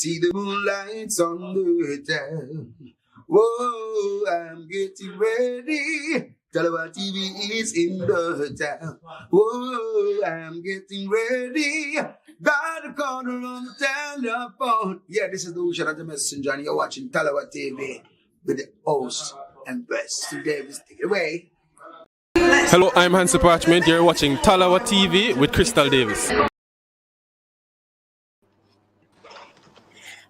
See the moonlights on the town. Whoa, I'm getting ready. Talawa TV is in the town. Whoa, I'm getting ready. Got a corner on the telephone. Yeah, this is the Ocean of the Messenger, and you're watching Talawa TV with the host and best Davis. Take it away. Hello, I'm Hansi Parchment. You're watching Talawa TV with Crystal Davis.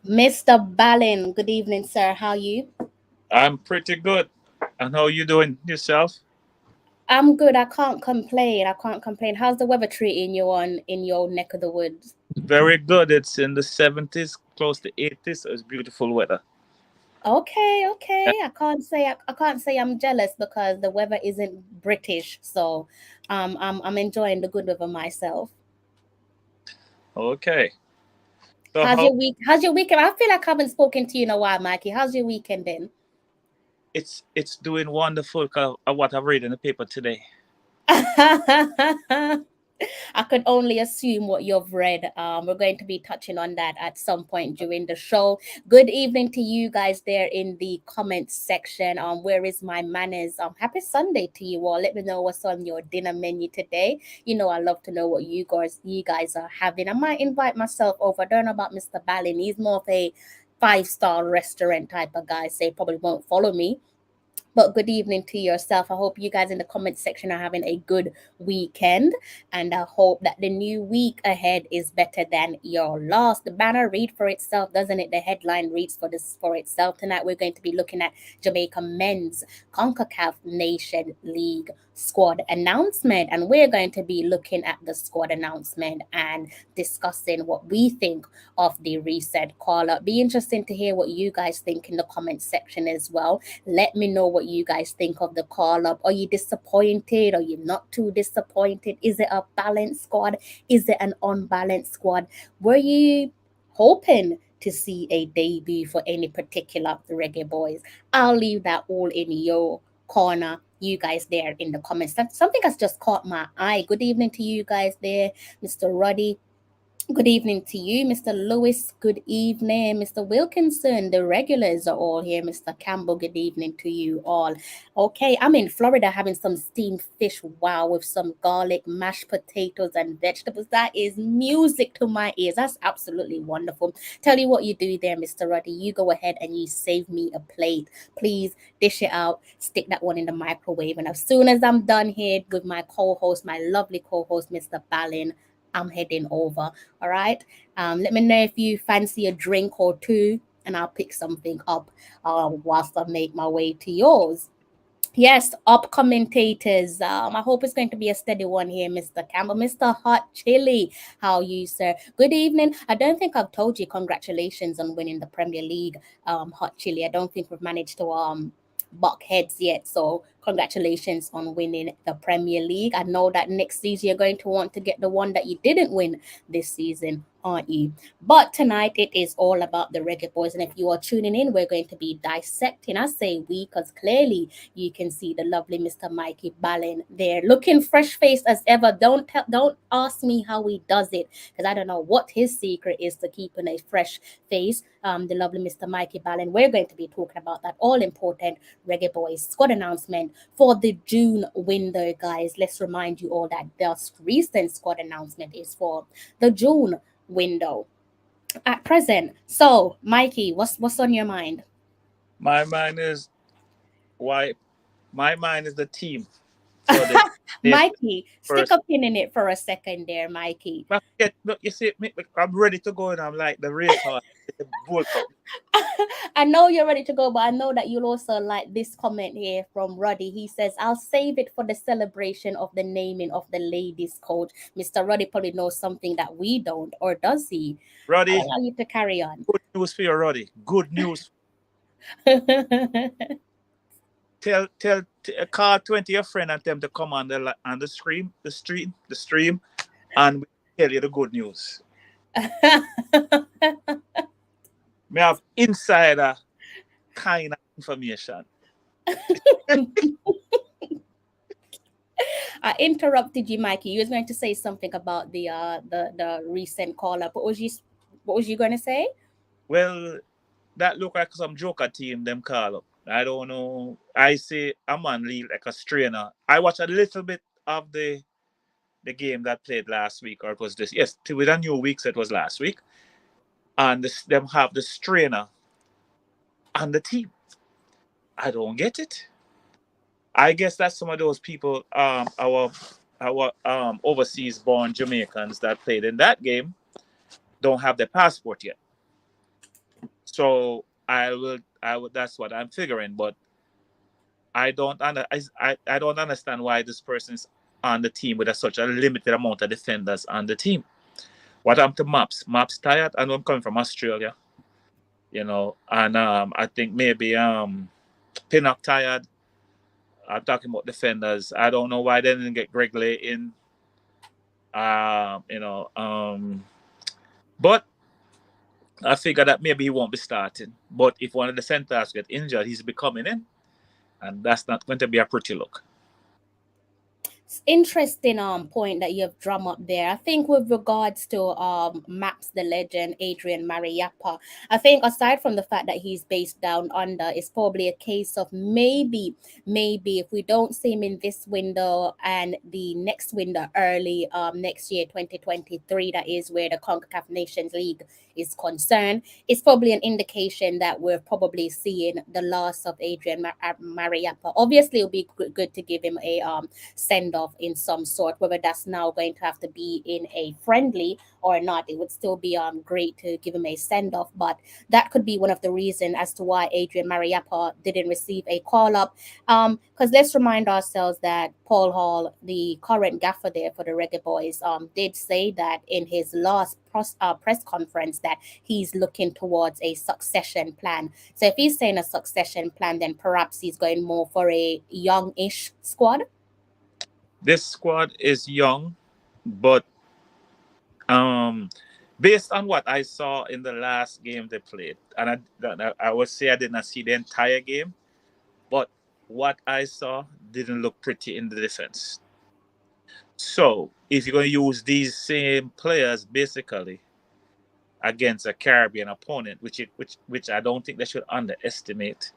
Mr. Ballin, good evening, sir. How are you? I'm pretty good. And how you doing yourself? I'm good. I can't complain. How's the weather treating you in your neck of the woods? Very good. It's in the 70s, close to 80s. So it's beautiful weather. Okay. I can't say I'm jealous because the weather isn't British, so I'm enjoying the good weather myself. Okay. So How's your week? How's your weekend? I feel like I haven't spoken to you in a while, Mikey. How's your weekend been? it's doing wonderful because of what I've read in the paper today. I could only assume what you've read. We're going to be touching on that at some point during the show. Good evening to you guys there in the comments section. Where is my manners? Happy Sunday to you all. Let me know what's on your dinner menu today. You know, I love to know what you guys are having. I might invite myself over. I don't know about Mr. Ballin. He's more of a 5-star restaurant type of guy, so he probably won't follow me. But good evening to yourself. I hope you guys in the comment section are having a good weekend. And I hope that the new week ahead is better than your last. The banner reads for itself, doesn't it? The headline reads for itself. Tonight we're going to be looking at Jamaica men's Concacaf Nations League squad announcement. And we're going to be looking at the squad announcement and discussing what we think of the reset call-up. Be interesting to hear what you guys think in the comment section as well. Let me know what you guys think of the call-up. Are you disappointed? Are you not too disappointed? Is it a balanced squad? Is it an unbalanced squad? Were you hoping to see a debut for any particular Reggae Boyz? I'll leave that all in your corner. You guys there in the comments. Something has just caught my eye. Good evening to you guys there, Mr. Roddy. Good evening to you, Mr. Lewis. Good evening, Mr. Wilkinson. The regulars are all here. Mr. Campbell, good evening to you all. Okay, I'm in Florida having some steamed fish, wow, with some garlic, mashed potatoes, and vegetables. That is music to my ears. That's absolutely wonderful. Tell you what you do there, Mr. Ruddy. You go ahead and you save me a plate. Please dish it out, stick that one in the microwave. And as soon as I'm done here with my co-host, my lovely co-host, Mr. Ballin, I'm heading over. All right. Let me know if you fancy a drink or two, and I'll pick something up whilst I make my way to yours. Yes, up commentators. I hope it's going to be a steady one here, Mr. Campbell. Mr. Hot Chili, how are you, sir? Good evening. I don't think I've told you congratulations on winning the Premier League, Hot Chili. I don't think we've managed to buck heads yet. So congratulations on winning the Premier League. I know that next season you're going to want to get the one that you didn't win this season, aren't you? But tonight it is all about the Reggae Boyz. And if you are tuning in, we're going to be dissecting. I say we because clearly you can see the lovely Mr. Mikey Ballin there, looking fresh-faced as ever. Don't ask me how he does it, because I don't know what his secret is to keeping a fresh face. The lovely Mr. Mikey Ballin. We're going to be talking about that all-important Reggae Boyz squad announcement for the June window, guys. Let's remind you all that the recent squad announcement is for the June window at present. So, Mikey, what's on your mind? My mind is the team. So Mikey, stick a pin in it for a second there, Mikey. Look, you see, I'm ready to go, and I'm like the race horse. I know you're ready to go, but I know that you'll also like this comment here from Roddy. He says, I'll save it for the celebration of the naming of the ladies' coach. Mr. Roddy probably knows something that we don't, or does he? Roddy, I'll allow you to carry on. Good news for you, Roddy. Good news. Call 20 your friend and tell them to come on the stream, and we tell you the good news. We have insider kind of information. I interrupted you, Mikey. You was going to say something about the recent call up. What was you going to say? Well, that look like some joker team them call up. I don't know. I say a man lead like a strainer. I watched a little bit of the game that played last week, or it was this. Yes, with a new week, so it was last week, and them have the strainer on the team. I don't get it. I guess that's some of those people, our overseas born Jamaicans that played in that game don't have their passport yet. So I would that's what I'm figuring, but I don't understand why this person's on the team with such a limited amount of defenders on the team. What happened to Maps? Maps tired? I know I'm coming from Australia, and I think maybe Pinnock tired. I'm talking about defenders. I don't know why they didn't get Greg Lay in. But I figure that maybe he won't be starting. But if one of the centers get injured, he's be coming in, and that's not going to be a pretty look. Interesting point that you've drawn up there. I think with regards to Maps the legend, Adrian Mariappa, I think aside from the fact that he's based down under, it's probably a case of maybe if we don't see him in this window and the next window early next year 2023, that is where the Concacaf Nations League is concerned, it's probably an indication that we're probably seeing the loss of Adrian Mariappa. Obviously, it'll be good to give him a send off in some sort, whether that's now going to have to be in a friendly or not. It would still be great to give him a send off, but that could be one of the reasons as to why Adrian Mariappa didn't receive a call up. Because let's remind ourselves that Paul Hall, the current gaffer there for the Reggae Boyz, did say that in his last press conference that he's looking towards a succession plan. So if he's saying a succession plan, then perhaps he's going more for a young-ish squad. This squad is young, but based on what I saw in the last game they played, and I would say I did not see the entire game, but what I saw didn't look pretty in the defense. So if you're going to use these same players basically against a Caribbean opponent, which I don't think they should underestimate,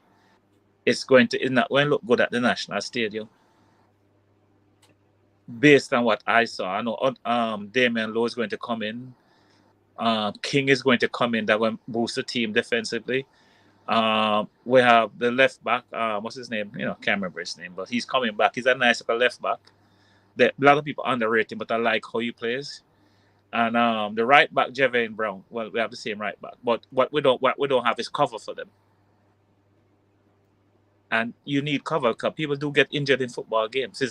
it's not going to look good at the national stadium. Based on what I saw, I know Damian Lowe is going to come in. King is going to come in. That will boost the team defensively. We have the left back. What's his name? Can't remember his name, but he's coming back. He's a nice left back. A lot of people underrate him, but I like how he plays. And the right back, Javane Brown. Well, we have the same right back, but what we don't have is cover for them. And you need cover because people do get injured in football games. So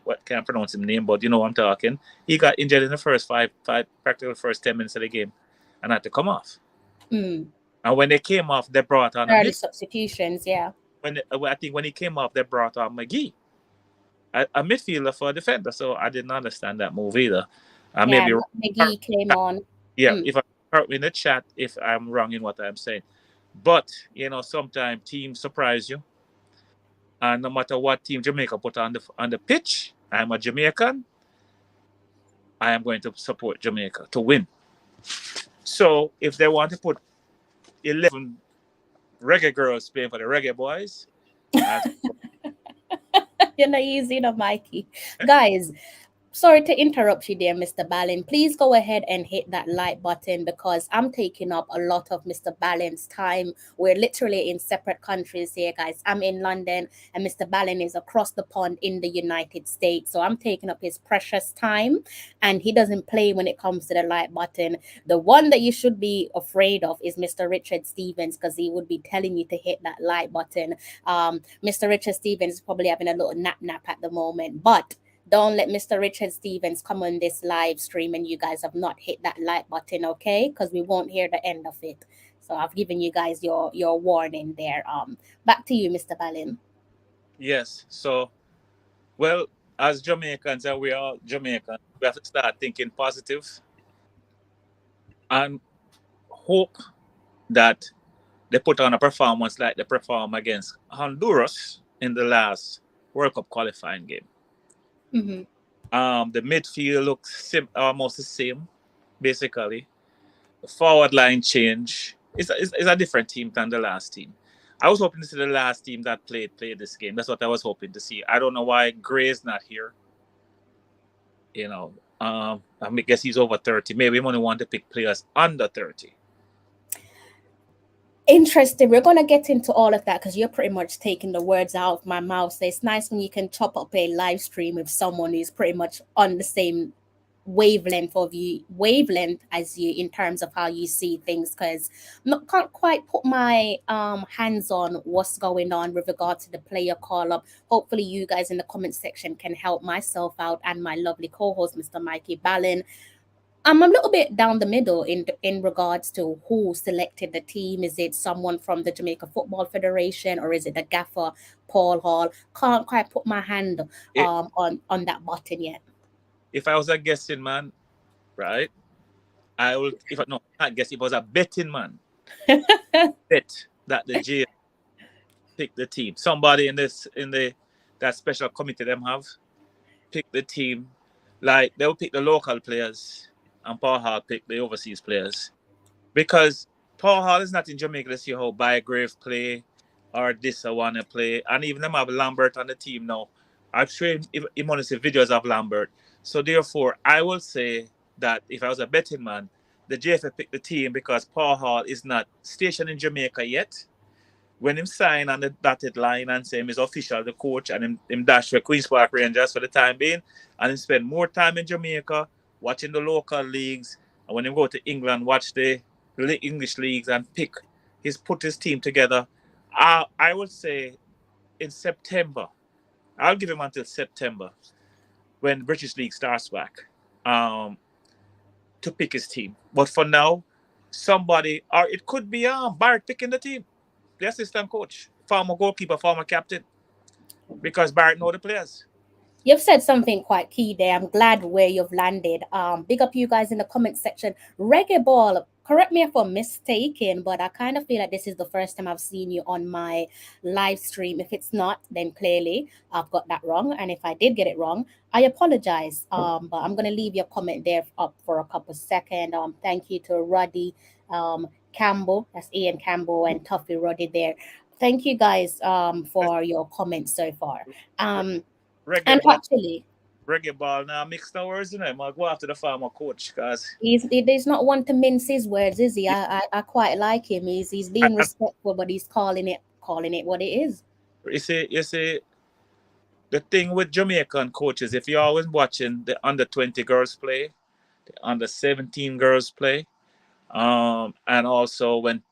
what can't pronounce his name, but you know what I'm talking. He got injured in the first practically the first 10 minutes of the game, and had to come off. And when they came off, they brought on early substitutions. Yeah. I think when he came off, they brought on McGee, a midfielder for a defender. So I didn't understand that move either. Maybe McGee came on. Yeah, if I hurt me in the chat if I'm wrong in what I'm saying. But, sometimes teams surprise you. And no matter what team Jamaica put on the pitch, I'm a Jamaican. I am going to support Jamaica to win. So if they want to put 11 reggae girls playing for the Reggae Boyz, you're not easy enough, Mikey. Guys, sorry to interrupt you there, Mr. Ballin. Please go ahead and hit that like button because I'm taking up a lot of Mr. Ballin's time. We're literally in separate countries here, guys. I'm in London and Mr. Ballin is across the pond in the United States. So I'm taking up his precious time and he doesn't play when it comes to the like button. The one that you should be afraid of is Mr. Richard Stevens because he would be telling you to hit that like button. Mr. Richard Stevens is probably having a little nap at the moment, but don't let Mr. Richard Stevens come on this live stream and you guys have not hit that like button, okay? Because we won't hear the end of it. So I've given you guys your warning there. Back to you, Mr. Ballin. Yes. So, well, as Jamaicans, and we are Jamaicans, we have to start thinking positive and hope that they put on a performance like they performed against Honduras in the last World Cup qualifying game. The midfield looks almost the same, basically. forward line change. It's a different team than the last team. I was hoping to see the last team that played this game. That's what I was hoping to see. I don't know why Gray's not here. You know, I guess he's over 30. Maybe we only want to pick players under 30. Interesting. We're going to get into all of that because you're pretty much taking the words out of my mouth. So it's nice when you can chop up a live stream with someone who's pretty much on the same wavelength as you in terms of how you see things, because can't quite put my hands on what's going on with regard to the player call up. Hopefully you guys in the comment section can help myself out and my lovely co-host Mr. Mikey Ballin. I'm a little bit down the middle in regards to who selected the team. Is it someone from the Jamaica Football Federation or is it the gaffer Paul Hall? Can't quite put my hand on that button yet. If I was a guessing man, right, I would. Not guess. If I was a betting man, bet that the J pick the team. Somebody in that special committee them have pick the team. Like they'll pick the local players, and Paul Hall pick the overseas players, because Paul Hall is not in Jamaica to see how Bygrave play or this I want to play, and even them have Lambert on the team now. I'm sure he want to see videos of Lambert. So therefore, I will say that if I was a betting man, the JFA picked the team because Paul Hall is not stationed in Jamaica yet. When him sign on the dotted line and say him is official, the coach, and him dash for Queen's Park Rangers for the time being, and him spend more time in Jamaica watching the local leagues, and when him go to England, watch the English leagues and put his team together. I would say in September, I'll give him until September, when British League starts back, to pick his team. But for now, somebody, or it could be Barrett picking the team, the assistant coach, former goalkeeper, former captain, because Barrett know the players. You've said something quite key there. I'm glad where you've landed. Big up you guys in the comment section. Reggae Ball, correct me if I'm mistaken, but I kind of feel like this is the first time I've seen you on my live stream. If it's not, then clearly I've got that wrong. And if I did get it wrong, I apologize. But I'm going to leave your comment there up for a couple seconds. Thank you to Roddy Campbell. That's Ian Campbell and Tuffy Roddy there. Thank you guys for your comments so far. Reggae Ball now mix no words in it. I'll go after the former coach because he's not one to mince his words, is he? I quite like him. He's being respectful, but he's calling it what it is. You see, the thing with Jamaican coaches, if you're always watching the under 20 girls play, the under 17 girls play, and also when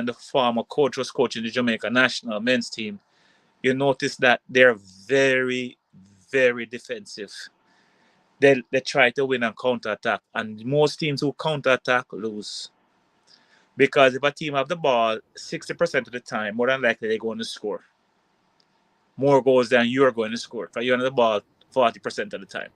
the former coach was coaching the Jamaica national men's team, you notice that they're very, very defensive. They try to win on counter-attack, and most teams who counter-attack lose. Because if a team have the ball 60% of the time, more than likely they're going to score more goals than you're going to score, because you're on the ball 40% of the time.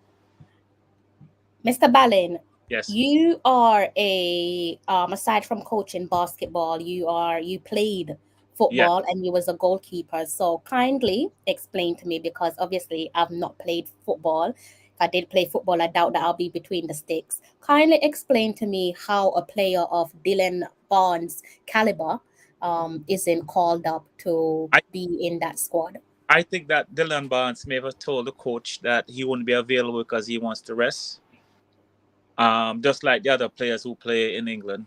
Mr. Ballin, yes, you are aside from coaching basketball, you played football, and you was a goalkeeper. So kindly explain to me, because obviously I've not played football. If I did play football, I doubt that I'll be between the sticks. Kindly explain to me how a player of Dylan Barnes' caliber isn't called up to be in that squad. I think that Dylan Barnes may have told the coach that he wouldn't be available because he wants to rest. Just like the other players who play in England.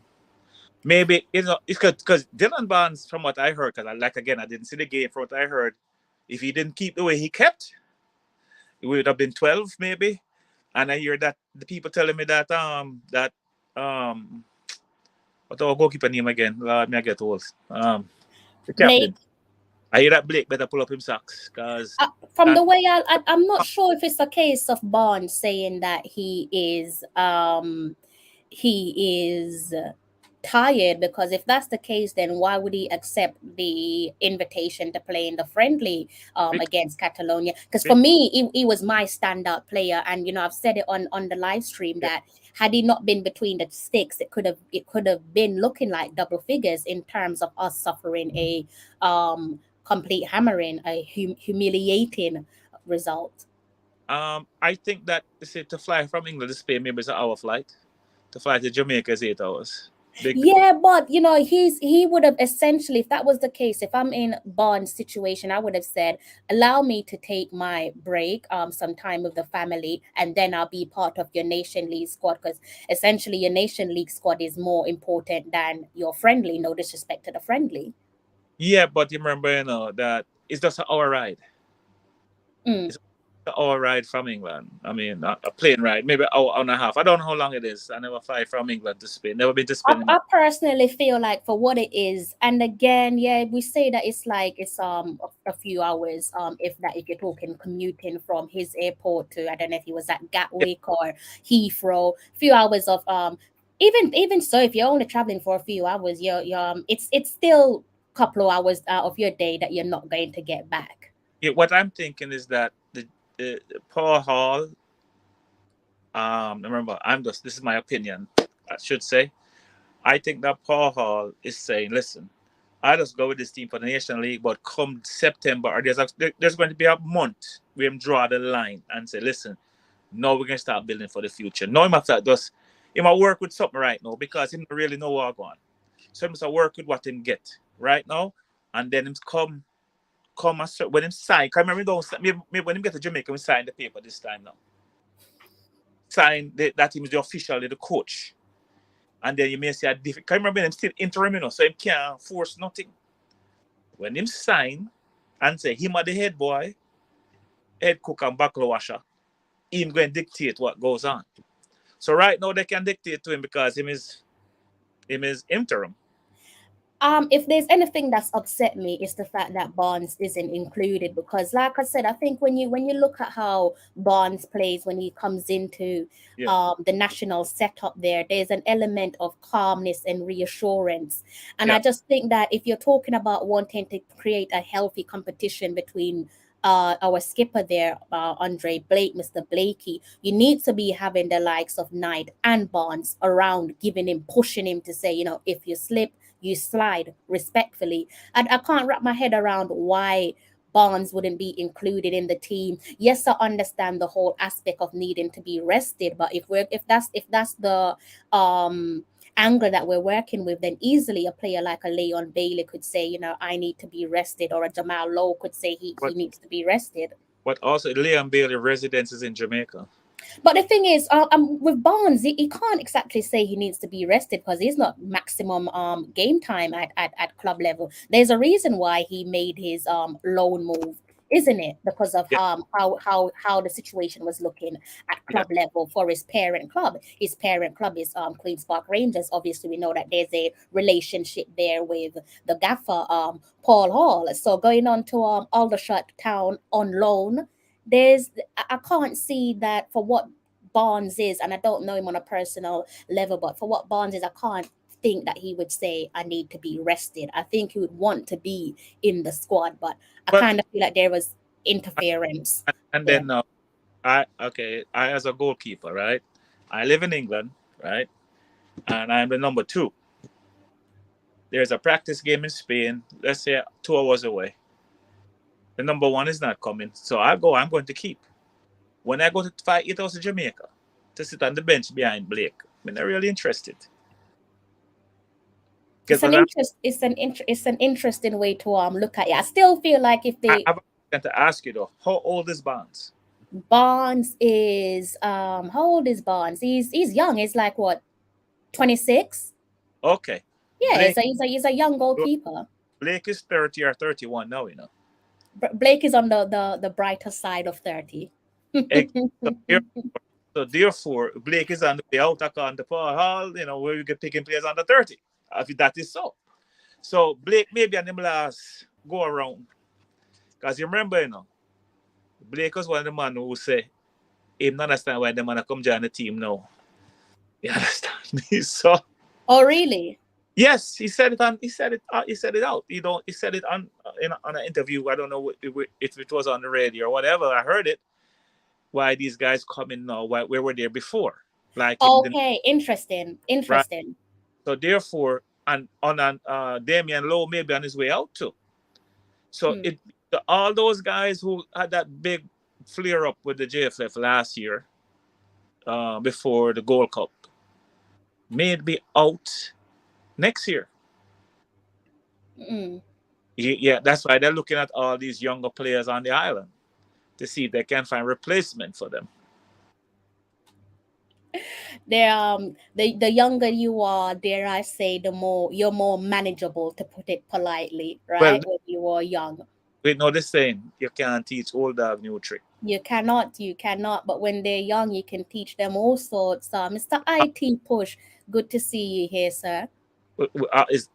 Maybe it's because Dylan Barnes, from what I heard, because I didn't see the game. From what I heard, if he didn't keep the way he kept, it would have been 12 maybe. And I hear that the people telling me that what's our goalkeeper name again? May I get old? The captain. Blake. I hear that Blake better pull up him socks, because the way I'm not sure if it's a case of Barnes saying that he is tired, because if that's the case, then why would he accept the invitation to play in the friendly against Catalonia? Because for me, he was my standout player, and I've said it on the live stream that had he not been between the sticks, it could have been looking like double figures in terms of us suffering a complete hammering, a humiliating result. I think that to fly from England to Spain maybe it's an hour flight. To fly to Jamaica is 8 hours. Yeah, but you know, he would have essentially, if that was the case, if I'm in Bond's situation, I would have said, allow me to take my break, some time with the family, and then I'll be part of your Nation League squad, because essentially your Nation League squad is more important than your friendly. No disrespect to the friendly. Yeah, but you remember, that it's just an hour ride. Mm. It's an hour ride from England. I mean, a plane ride, maybe an hour and a half. I don't know how long it is. I never fly from England to Spain. Never been to I, Spain in my. I personally feel like for what it is, and again, yeah, we say that it's like it's a few hours, if that, if you're talking commuting from his airport to, I don't know if he was at Yeah, Gatwick or Heathrow, few hours of even so, if you're only traveling for a few hours, it's still a couple of hours of your day that you're not going to get back. yeah, what I'm thinking is that the Paul Hall. Remember, this is my opinion. I should say. I think that Paul Hall is saying, listen, I just go with this team for the National League, but come September, or there's going to be a month where him draw the line and say, listen, now we're going to start building for the future. Now him have to just, he might work with something right now because he don't really know what going on. So he must work with what him get right now, and then him come when him sign. Cause remember, maybe when him get to Jamaica, we sign the paper this time now. Sign that him is the officially the coach. And then you may see a different. Can you remember him still interim, so he can't force nothing. When him sign and say him are the head boy, head cook and backlog washer, him going to dictate what goes on. So right now they can dictate to him because him is interim. If there's anything that's upset me, it's the fact that Barnes isn't included, because like I said, I think when you look at how Barnes plays when he comes into Yeah. the national setup there, there's an element of calmness and reassurance. And Yeah. I just think that if you're talking about wanting to create a healthy competition between our skipper there, Andre Blake, Mr. Blakey, you need to be having the likes of Knight and Barnes around, giving him, pushing him to say, if you slip, you slide respectfully. And I can't wrap my head around why Barnes wouldn't be included in the team. Yes, I understand the whole aspect of needing to be rested, but if that's the angle that we're working with, then easily a player like a Leon Bailey could say, I need to be rested, or a Jamal Lowe could say he But needs to be rested. but also Liam Bailey residence is in Jamaica. But the thing is, with Barnes, he can't exactly say he needs to be rested because he's not maximum game time at club level. There's a reason why he made his loan move, isn't it? Because of Yeah. how the situation was looking at Yeah. club level for his parent club. His parent club is Queens Park Rangers. Obviously, we know that there's a relationship there with the gaffer Paul Hall. So going on to Aldershot Town on loan, I can't see that for what Barnes is, and I don't know him on a personal level, but for what Barnes is, I can't think that he would say I need to be rested. I think he would want to be in the squad, but I But kind of feel like there was interference and there. then I as a goalkeeper, right? I live in England, right? And I'm the number two. There's a practice game in Spain, let's say 2 hours away. The number one is not coming. So I'm going to keep. When I go to fight it out in Jamaica to sit on the bench behind Blake, I'm not really interested. Get what It's an interesting way to look at it. I still feel like if I the have a question to ask you though. How old is Barnes? Barnes is how old is Barnes? He's young. He's like what, 26? Okay. Yeah, Blake he's a young goalkeeper. Blake is 30 or 31 now, you know. Blake is on the brighter side of 30. Ex- So therefore, Blake is on the way out on the Paul Hall, where you get picking players under 30. If that is so. So Blake maybe on them last go around. Because you remember, Blake was one of the man who say, he not understand why the man come join the team now. You understand me? So Oh, really? yes, he said it out. He said it on an interview. I don't know if it was on the radio or whatever. I heard it. Why these guys coming now? Where were they before? Like him, Okay, interesting. right? Interesting. So therefore, and on Damian Lowe maybe on his way out too. So Hmm. all those guys who had that big flare up with the JFF last year, before the Gold Cup, may be out next year. Mm. Yeah, that's why they're looking at all these younger players on the island to see if they can find replacement for them. The younger you are, dare I say, the more you're more manageable, to put it politely, Well, right? When you are young. we know the saying, you can't teach old dog new trick. You cannot, but when they're young, you can teach them all sorts. Mr. Uh, IT Push, good to see you here, sir.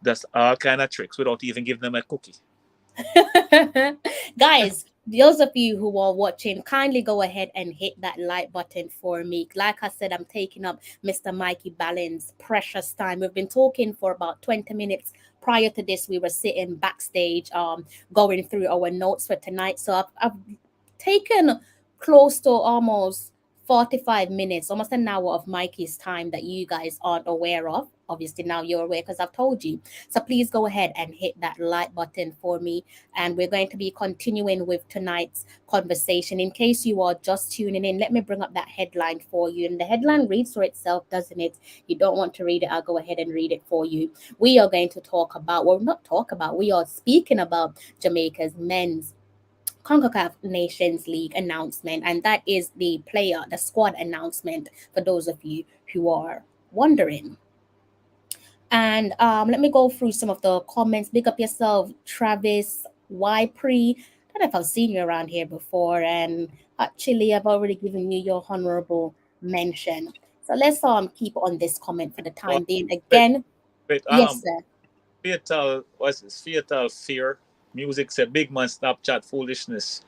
that's all kind of tricks without even giving them a cookie. Guys, those of you who are watching, kindly go ahead and hit that like button for me. Like I said, I'm taking up Mr. Mikey Ballin's precious time. We've been talking for about 20 minutes. Prior to this, we were sitting backstage, going through our notes for tonight. So I've taken close to almost 45 minutes, almost an hour of Mikey's time that you guys aren't aware of. Obviously, now you're aware because I've told you. So please go ahead and hit that like button for me. And we're going to be continuing with tonight's conversation. In case you are just tuning in, let me bring up that headline for you. And the headline reads for itself, doesn't it? You don't want to read it, I'll go ahead and read it for you. We are going to talk about, well, not talk about, we are speaking about Jamaica's men's Concacaf Nations League announcement, and that is the squad announcement for those of you who are wondering. And let me go through some of the comments. Big up yourself, Travis Ypre. I don't know if I've seen you around here before, and actually, I've already given you your honorable mention. So let's keep on this comment for the time being. Again, Wait, yes, sir. Fatal fear. Music said, big man, Snapchat foolishness.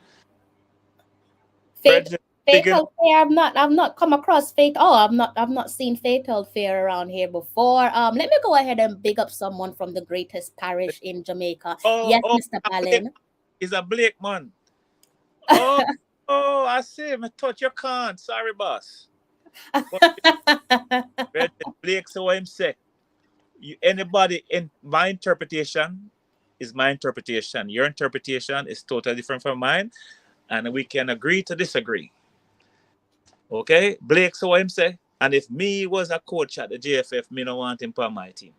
Fatal fear. I've not come across I've not seen fatal fear around here before. Let me go ahead and big up someone from the greatest parish in Jamaica. Yes, Mr. Ballin. He's a Blake man. Oh, I see. Me thought you can't. Sorry, boss. Blake, so what him say? Anybody in my interpretation is my interpretation. Your interpretation is totally different from mine, and we can agree to disagree. Okay, Blake, so what him say? And if me was a coach at the JFF, me don't want him on my team.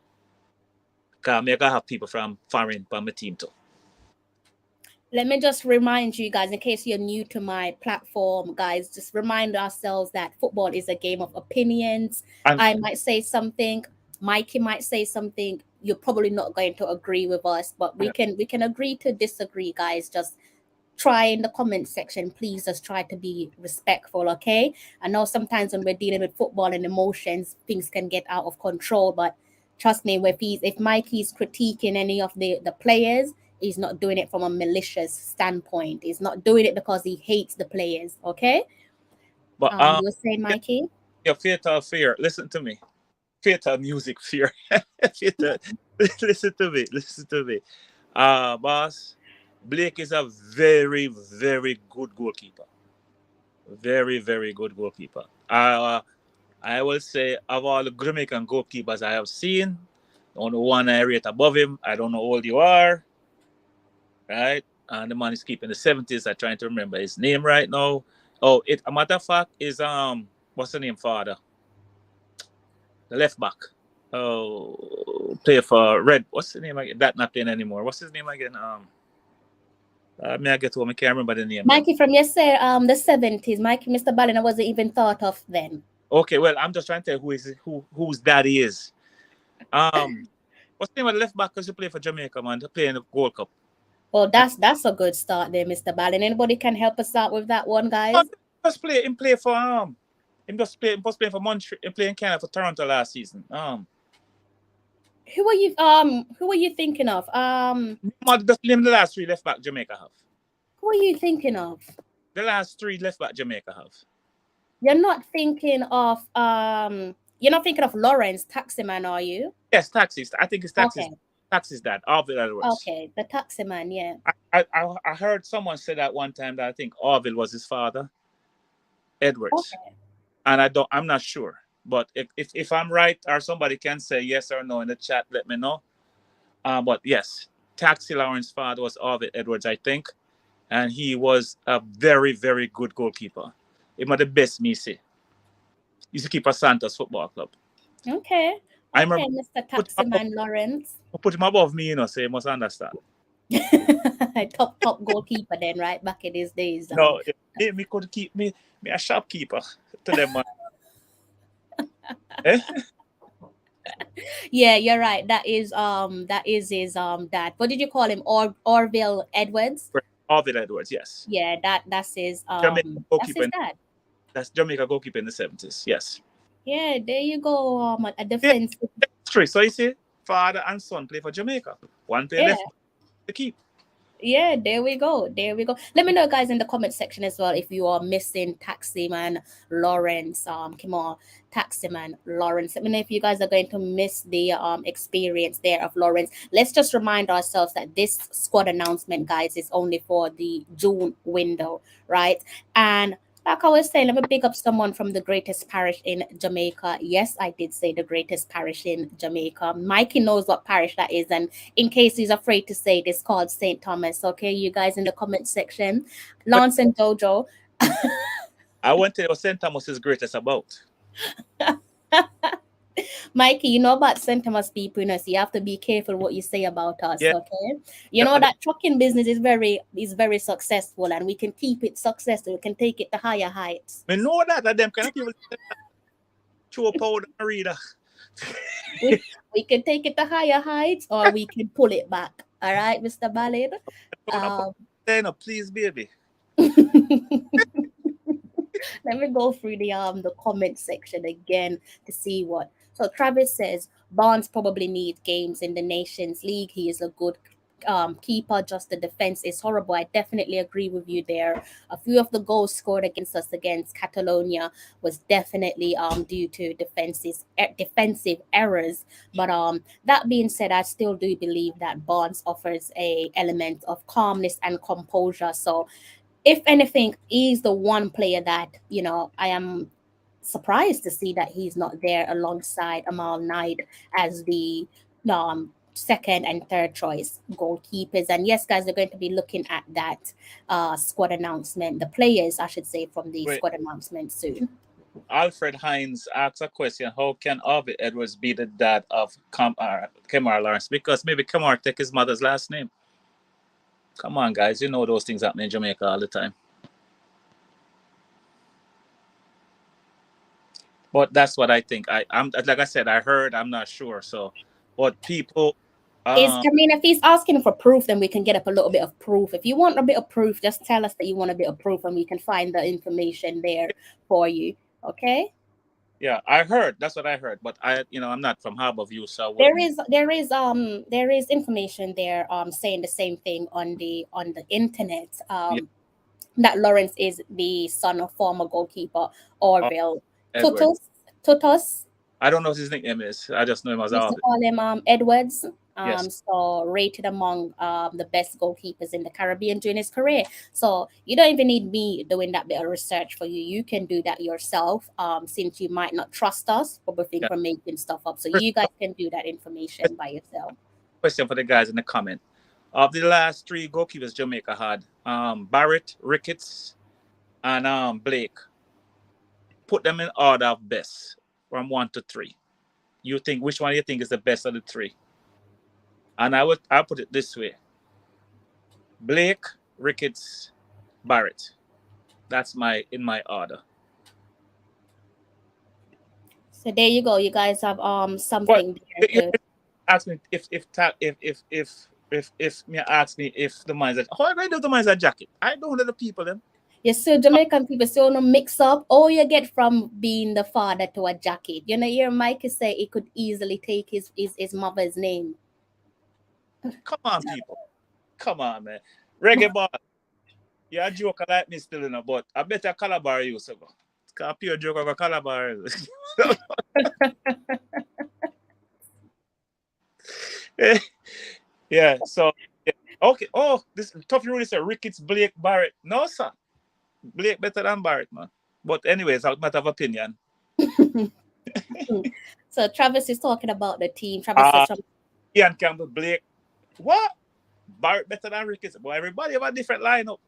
Because me gotta have people from foreign on my team too. Let me just remind you guys, in case you're new to my platform, guys, just remind ourselves that football is a game of opinions. And I might say something, Mikey might say something. You're probably not going to agree with us, but we can agree to disagree, guys. Just try in the comment section, please just try to be respectful, okay? I know sometimes when we're dealing with football and emotions, things can get out of control, but trust me, if Mikey's critiquing any of the players, he's not doing it from a malicious standpoint. He's not doing it because he hates the players, okay? But you were saying, Mikey? Yeah, fatal fear. Listen to me. Fatal music fear. Listen to me. Boss, Blake is a very, very good goalkeeper. Very, very good goalkeeper. I will say, of all the Jamaican goalkeepers I have seen, the only one I rate above him, I don't know how old you are, right? And the man is keeping the 70s. I'm trying to remember his name right now. Oh, a matter of fact, is what's the name, father? The left back. Oh, play for Red. What's the name again? That not playing anymore. What's his name again? May I get home? I can't remember the name. Mikey from yesterday, the 70s. Mikey, Mr. Ballin, I wasn't even thought of then. Okay, well, I'm just trying to tell whose daddy is. What's the name of the left back? Because you play for Jamaica, man. They play in the Gold Cup. Well, that's a good start there, Mr. Ballin. Anybody can help us out with that one, guys? Just play for Him just playing for Montreal, playing Canada for Toronto last season. Who are you thinking of? Just name the last three left back Jamaica have. Who are you thinking of? The last three left back Jamaica have. You're not thinking of Lawrence Taximan, are you? Yes, Taxis. I think it's Taxis. Okay. Taxis dad. Orville Edwards. Okay, the Taximan, yeah. I heard someone say that one time that I think Orville was his father. Edwards. Okay. And I'm not sure. But if I'm right, or somebody can say yes or no in the chat, let me know. But yes, Taxi Lawrence's father was Orville Edwards, I think. And he was a very, very good goalkeeper. He was the best, me say. He used to keep a Santos Football Club. Okay. I Okay, remember Mr. put him above, Taximan Lawrence. put him above me, you know, so you must understand. top goalkeeper then, right? Back in his days. No, me could keep me a shopkeeper to them man. Eh? Yeah, you're right. That is his dad. What did you call him? Orville Edwards? Arvid Edwards, yes. Yeah, that's his Jamaica that's his goalkeeper. dad. That's Jamaica goalkeeper in the 70s, yes. Yeah, there you go. A Yeah, defense. that's true. So you see, father and son play for Jamaica. One play Yeah. left to keep. Yeah, there we go. There we go. Let me know, guys, in the comment section as well if you are missing Taximan Lawrence. Come on, Taximan Lawrence. Let me know if you guys are going to miss the experience there of Lawrence. Let's just remind ourselves that this squad announcement, guys, is only for the June window, right? And like I was saying, let me pick up someone from the greatest parish in Jamaica. Yes, I did say the greatest parish in Jamaica. Mikey knows what parish that is, and in case he's afraid to say it, it's called St. Thomas. Okay, you guys in the comment section. Lance and Jojo. I want to tell you what St. Thomas is greatest about. Mikey, you know about St. Thomas people, you know, so you have to be careful what you say about us, Yeah. okay? You know that trucking business is very successful, and we can keep it successful. We can take it to higher heights. We know that them kind of people chew powder and reader. We can take it to higher heights, or we can pull it back. All right, Mr. Ballin. Please, baby. Let me go through the comment section again to see what. So Travis says Barnes probably needs games in the Nations League. He is a good keeper. Just the defense is horrible. I definitely agree with you there. A few of the goals scored against us against Catalonia was definitely due to defensive errors. But that being said, I still do believe that Barnes offers a element of calmness and composure. So if anything, he's the one player that, you know, I am surprised to see that he's not there alongside Amal Knight as the second and third choice goalkeepers. And yes, guys, we're going to be looking at that squad announcement, the players, I should say, from the squad announcement soon. Alfred Hines asks a question: how can Arvid Edwards be the dad of Kemar Lawrence? Because maybe Kemar take his mother's last name. Come on, guys. You know those things happen in Jamaica all the time. But that's what I think. I'm like I said, I heard, I'm not sure. So, but people. If he's asking for proof, then we can get up a little bit of proof. If you want a bit of proof, just tell us that you want a bit of proof, and we can find the information there for you. Okay. Yeah, I heard. That's what I heard. But I'm not from Harborview, so there is information there saying the same thing on the internet. That Lawrence is the son of former goalkeeper Orville Tutus. I don't know what his nickname is. I just know him as Arvid. Call him Edwards. Yes. So rated among the best goalkeepers in the Caribbean during his career. So you don't even need me doing that bit of research for you. You can do that yourself. Since you might not trust us, probably from making stuff up. So you guys can do that information by yourself. Question for the guys in the comment. Of the last three goalkeepers Jamaica had, Barrett, Ricketts, and Blake. Put them in order of best from 1 to 3. You think which one you think is the best of the three? And I'll put it this way: Blake, Ricketts, Barrett. That's in my order. So there you go. You guys have something. Ask me if me ask me if the man's how I do the man's a jacket. I don't know the people them. Yes, so Jamaican people still want to mix up all you get from being the father to a jacket. You know, your Mikey say he could easily take his mother's name. Come on, people. Come on, man. Reggae Boyz. You're a joker like me still, but I bet a Calabar you, so go. It's a pure joke of a Calabar. Yeah, so, yeah. Okay. Oh, this tough really said Ricketts, Blake, Barrett. No, sir. Blake better than Barrett, man. But anyways, a matter of opinion. So Travis is talking about the team. Travis says Ian Campbell, Blake. What? Barrett better than Ricketts. But everybody have a different lineup.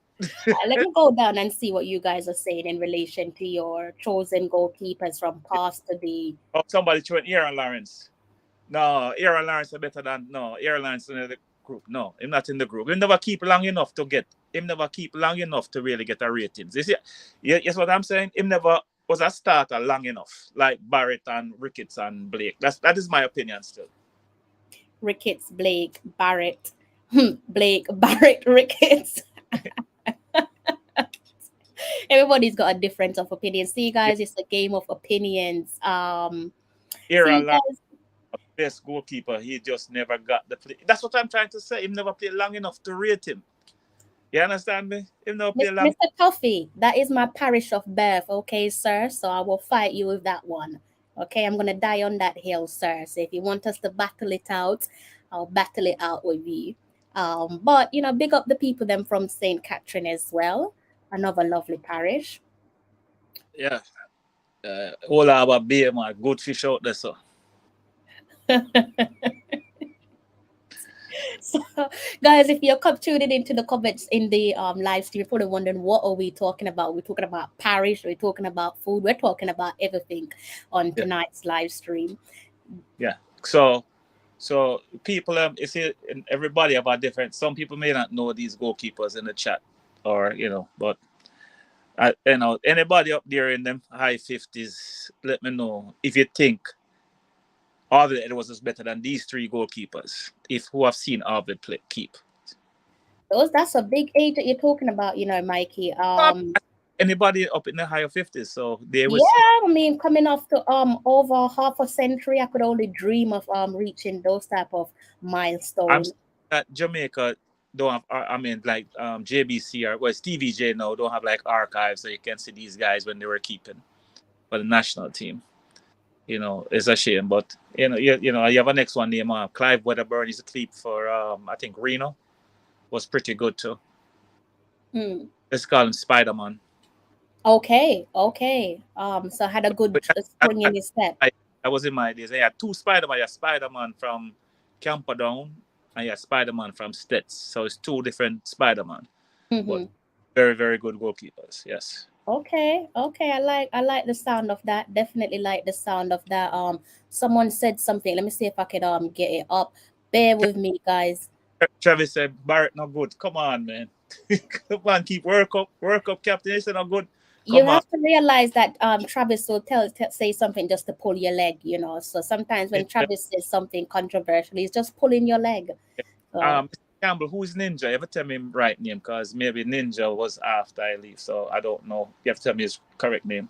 Let me go down and see what you guys are saying in relation to your chosen goalkeepers from past to the. Oh, somebody throwing Aaron Lawrence. No, Aaron Lawrence is better than Aaron Lawrence in the group. No, him not in the group. Him never keep long enough to get. Him never keep long enough to really get a ratings. You see, yes, what I'm saying. Him never was a starter long enough, like Barrett and Ricketts and Blake. That is my opinion still. Ricketts, Blake, Barrett, Blake, Barrett, Ricketts. Everybody's got a difference of opinions. See, guys, it's a game of opinions. Aaron see, Lawrence, guys, best goalkeeper, he just never got the play. That's what I'm trying to say. Him never played long enough to rate him. You understand me? Him never played long. Mr. Tuffy, that is my parish of birth, okay, sir? So I will fight you with that one. Okay, I'm going to die on that hill, sir. So if you want us to battle it out, I'll battle it out with you. But, you know, big up the people them from St. Catherine as well. Another lovely parish. Yeah. All about beer, my good fish out there, so. So, guys, if you're tuning into the comments in the live stream, you're probably wondering, what are we talking about? We're talking about parish, we're talking about food, we're talking about everything on tonight's live stream. Yeah. So people, you see, everybody have a different. Some people may not know these goalkeepers in the chat, or but anybody up there in them high 50s, let me know if you think Arvid Edwards is better than these three goalkeepers. If who have seen Arvid play keep. That's a big age that you're talking about, Mikey. Anybody up in the higher 50s, so they was. Yeah, I mean, coming off to over half a century, I could only dream of reaching those type of milestones. At Jamaica don't have, I mean, like JBC or Stevie J now don't have like archives, so you can see these guys when they were keeping for the national team. It's a shame, but you have a next one named Clive Wedderburn. He's a keep for I think Reno. Was pretty good too. Let's call him Spider-Man. Okay. So had a good spring in his step. I was in my days. I had two Spider-Man. I had Spider-Man from Camperdown and I had Spider-Man from Stets. So it's two different Spider-Man. But very, very good goalkeepers. Yes. Okay. I like the sound of that. Definitely like the sound of that. Someone said something. Let me see if I can get it up. Bear with me, guys. Travis said Barrett not good. Come on, man. Come on, keep work up, captain. He said not good. You have to realize that Travis will say something just to pull your leg, So sometimes when Travis says something controversial, he's just pulling your leg. Campbell, who is Ninja? You ever tell me his right name? Because maybe Ninja was after I leave, so I don't know. You have to tell me his correct name.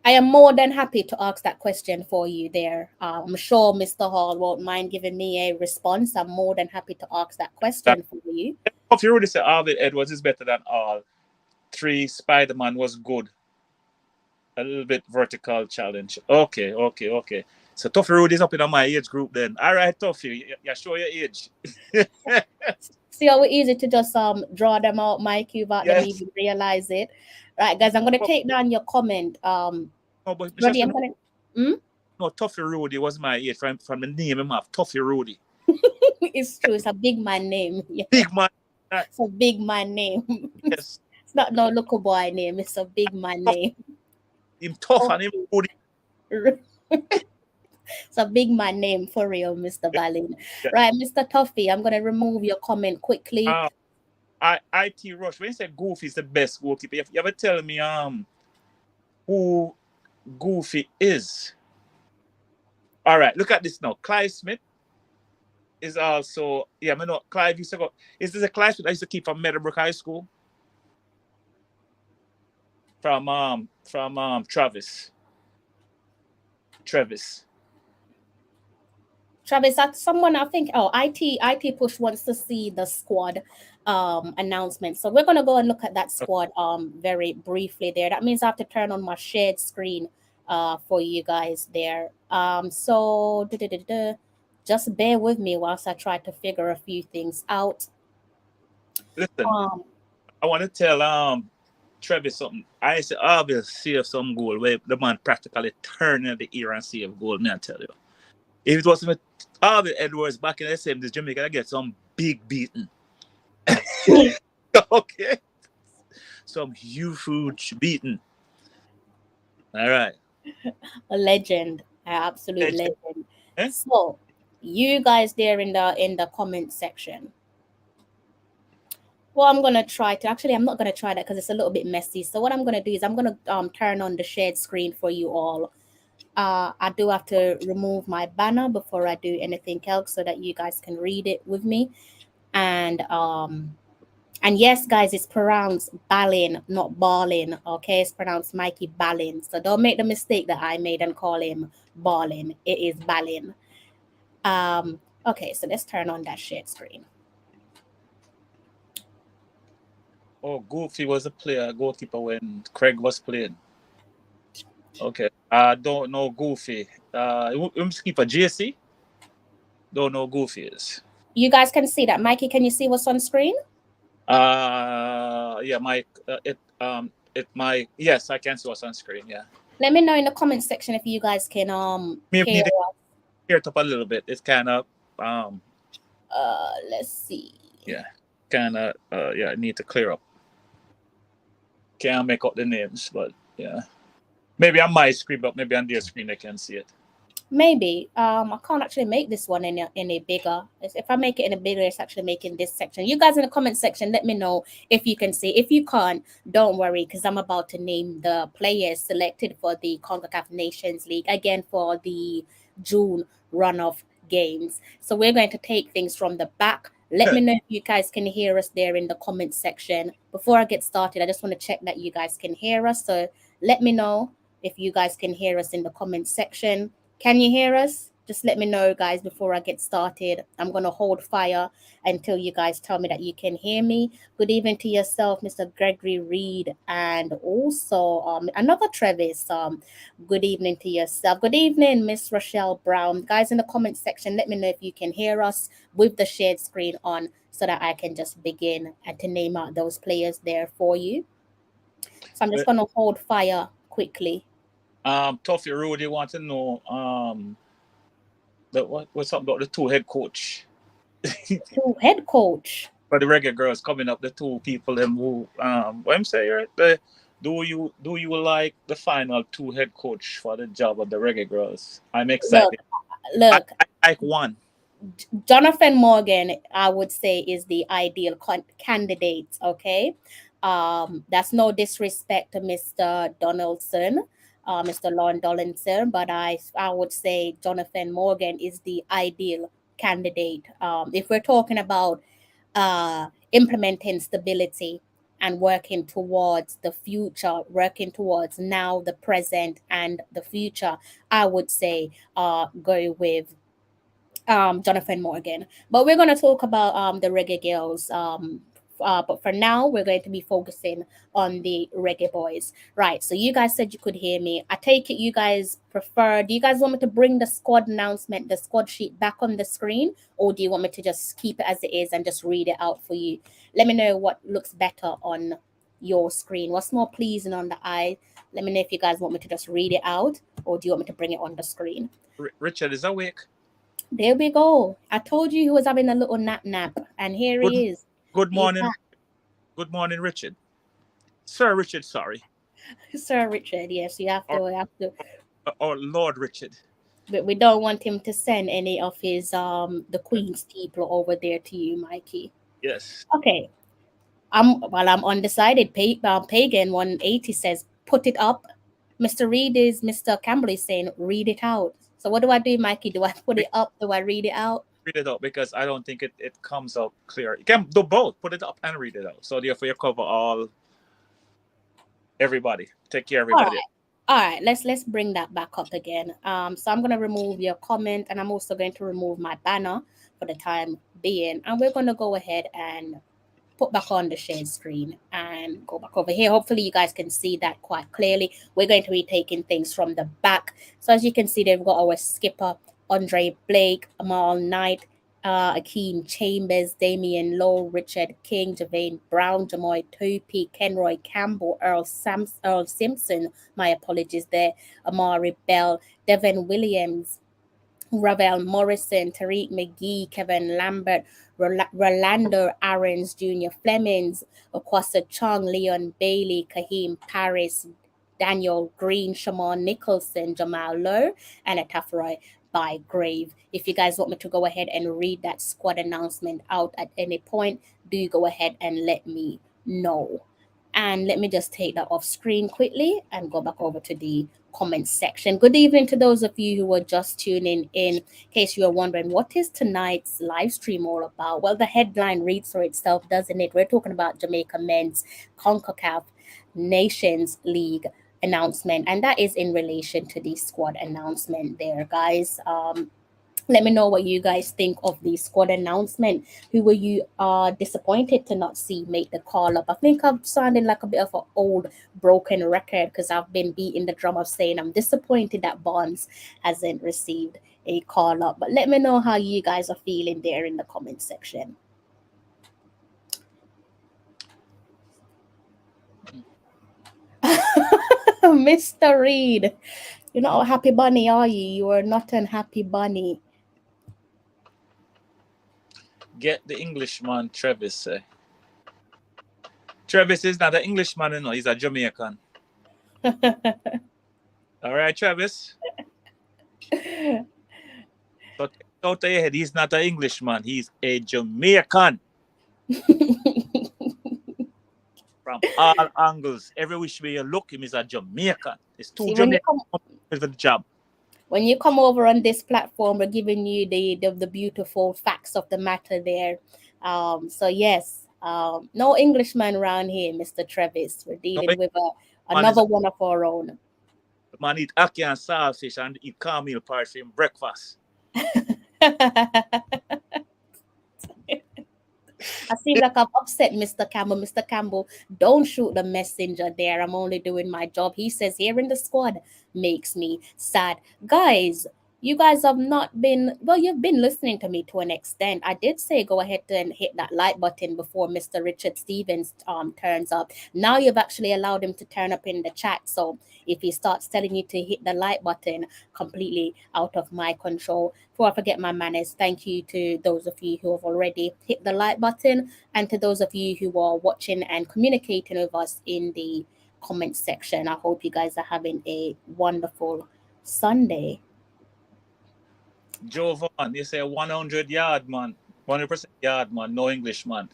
I am more than happy to ask that question for you there. I'm sure Mr. Hall won't mind giving me a response. I'm more than happy to ask that question for you. If you really say Arvid Edwards is better than all three, Spider-Man was good. A little bit vertical challenge. Okay. So Tuffy Rudy's up in my age group then. All right, Tuffy, you show your age. See how easy to just draw them out, Mikey, without them even realize it. Right, guys, I'm going to take down your comment. No, Tuffy Rudy was my age. From the name, I have Tuffy Rudy. It's true. It's a big man name. Yeah. Big man. It's a big man name. Yes. It's not no little boy name. It's a big man name. Him tough and him Rudy. It's a big man name for real, Mr. Ballin. Yeah. Right, Mr. Tuffy, I'm going to remove your comment quickly. IT Rush, when you say Goofy is the best goalkeeper, you ever tell me who Goofy is? All right, look at this now. Clive Smith is also, Clive used to go, is this a Clive Smith I used to keep from Meadowbrook High School? From Travis, that's someone I think. IT Push wants to see the squad announcement. So we're gonna go and look at that squad very briefly there. That means I have to turn on my shared screen for you guys there. So just bear with me whilst I try to figure a few things out. Listen, I want to tell Travis something. I said Arvid save some goal where the man practically turned the ear and save goal. Me I tell you. If it wasn't Arvid Edwards back in the same, this Jamaica get some big beating. Okay. Some huge beating. All right. A legend. Absolute Legend. legend. Eh? So, you guys there in the comment section. Well, I'm gonna try to actually. I'm not gonna try that because it's a little bit messy. So what I'm gonna do is I'm gonna turn on the shared screen for you all. I do have to remove my banner before I do anything else so that you guys can read it with me. And yes, guys, it's pronounced Ballin, not Ballin. Okay, it's pronounced Mikey Ballin. So don't make the mistake that I made and call him Ballin. It is Ballin. Okay, so let's turn on that shared screen. Oh, Goofy was a player, goalkeeper when Craig was playing. Okay. I don't know Goofy. Keeper JC? Don't know Goofy is. You guys can see that. Mikey, can you see what's on screen? Yeah, yes, I can see what's on screen. Yeah. Let me know in the comment section if you guys can Maybe hear need to us. hear it up a little bit. It's kind of Let's see. yeah, I need to clear up. Can't make out the names, but yeah, maybe on my screen, but maybe on their screen they can see it. Maybe. I can't actually make this one any bigger. If I make it any bigger, it's actually making this section. You guys in the comment section, let me know if you can see. If you can't, don't worry, because I'm about to name the players selected for the Concacaf Nations League again for the June runoff games. So we're going to take things from the back. Let me know if you guys can hear us there in the comment section. Before I get started, I just want to check that you guys can hear us. So let me know if you guys can hear us in the comment section. Can you hear us? Just let me know, guys, before I get started. I'm going to hold fire until you guys tell me that you can hear me. Good evening to yourself, Mr. Gregory Reed, and also another Travis. Good evening to yourself. Good evening, Miss Rochelle Brown. Guys, in the comment section, let me know if you can hear us with the shared screen on so that I can just begin and to name out those players there for you. So I'm just going to hold fire quickly. Toffee Rudy want to know what's up about the two head coach. Two head coach. For the Reggae Girls coming up, the two people them who what I'm saying, right? Do you like the final two head coach for the job of the Reggae Girls? I'm excited. Look. I like one. Jonathan Morgan, I would say, is the ideal candidate. Okay, that's no disrespect to Mr. Donaldson, Mr. Lon Donaldson, but I would say Jonathan Morgan is the ideal candidate. If we're talking about implementing stability and working towards the future, working towards now, the present, and the future, I would say go with Jonathan Morgan. But we're going to talk about the Reggae Girls. But for now, we're going to be focusing on the Reggae Boyz. Right. So you guys said you could hear me. I take it you guys prefer. Do you guys want me to bring the squad announcement, the squad sheet back on the screen? Or do you want me to just keep it as it is and just read it out for you? Let me know what looks better on your screen. What's more pleasing on the eye? Let me know if you guys want me to just read it out or do you want me to bring it on the screen? Richard is awake. There we go. I told you he was having a little nap, and here he is. Good morning. Good morning, Richard. Sir Richard, sorry. Sir Richard, yes, you have to. Or Lord Richard. But we don't want him to send any of his the Queen's people over there to you, Mikey. Yes. Okay. I'm undecided. Pagan 180 says put it up. Mr. Campbell is saying read it out. So what do I do, Mikey? Do I put it up? Do I read it out? Read it out because I don't think it comes out clear. You can do both. Put it up and read it out. So therefore you cover everybody. Take care of everybody. All right. Let's bring that back up again. So I'm gonna remove your comment and I'm also going to remove my banner for the time being. And we're gonna go ahead and put back on the shared screen and go back over here. Hopefully you guys can see that quite clearly. We're going to be taking things from the back. So as you can see, they've got our skipper, Andre Blake, Amal Knight, Akeem Chambers, Damian Lowe, Richard King, Javane Brown, Jamoy Topi, Kenroy Campbell, Earl Simpson, my apologies there, Amari Bell, Devin Williams, Ravel Morrison, Tariq McGee, Kevin Lambert, Rolando Aarons Jr., Flemings, Okwasa Chung, Leon Bailey, Kahim Paris, Daniel Green, Shamon Nicholson, Jamal Lowe, and a Tafaroy by Grave. If you guys want me to go ahead and read that squad announcement out at any point, do go ahead and let me know. And let me just take that off screen quickly and go back over to the comments section. Good evening to those of you who are just tuning in case you are wondering what is tonight's live stream all about. Well, the headline reads for itself, doesn't it? We're talking about Jamaica men's Concacaf Nations League announcement, and that is in relation to the squad announcement there, guys. Let me know what you guys think of the squad announcement. Who were you disappointed to not see make the call up? I think I'm sounding like a bit of an old broken record because I've been beating the drum of saying I'm disappointed that Bonds hasn't received a call up. But let me know how you guys are feeling there in the comment section. Mr. Reed, you're not a happy bunny, are you? You are not an happy bunny. Get the Englishman, Travis. Travis is not an Englishman, you know, he's a Jamaican. All right, Travis. So out of your head, he's not an Englishman, he's a Jamaican. From all angles, every which way you look, him is a Jamaican. It's two Jamaicans for the job. When you come over on this platform, we're giving you the beautiful facts of the matter there. So yes, no Englishman around here, Mr. Travis. We're dealing with another one of our own. The man eat ackee and saltfish and eat cornmeal porridge for him breakfast. I feel like I've upset Mr. Campbell. Mr. Campbell, don't shoot the messenger there. I'm only doing my job. He says here in the squad makes me sad. Guys, you guys have not been, well, you've been listening to me to an extent. I did say go ahead and hit that like button before Mr. Richard Stevens turns up. Now you've actually allowed him to turn up in the chat. So if he starts telling you to hit the like button, completely out of my control. Before I forget my manners, thank you to those of you who have already hit the like button and to those of you who are watching and communicating with us in the comment section. I hope you guys are having a wonderful Sunday. Joe Vaughan, you say 100 yard man, 100% yard man, no English man.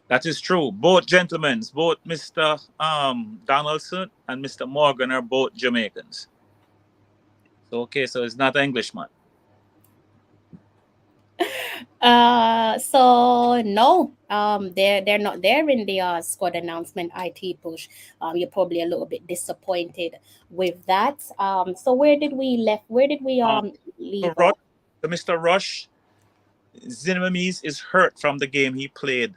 That is true. Both gentlemen, both Mr. Donaldson and Mr. Morgan are both Jamaicans. So okay, so it's not an Englishman. So no, they're not there in the squad announcement IT push. You're probably a little bit disappointed with that. So where did we leave so Mr. Rush, Zinamis is hurt from the game he played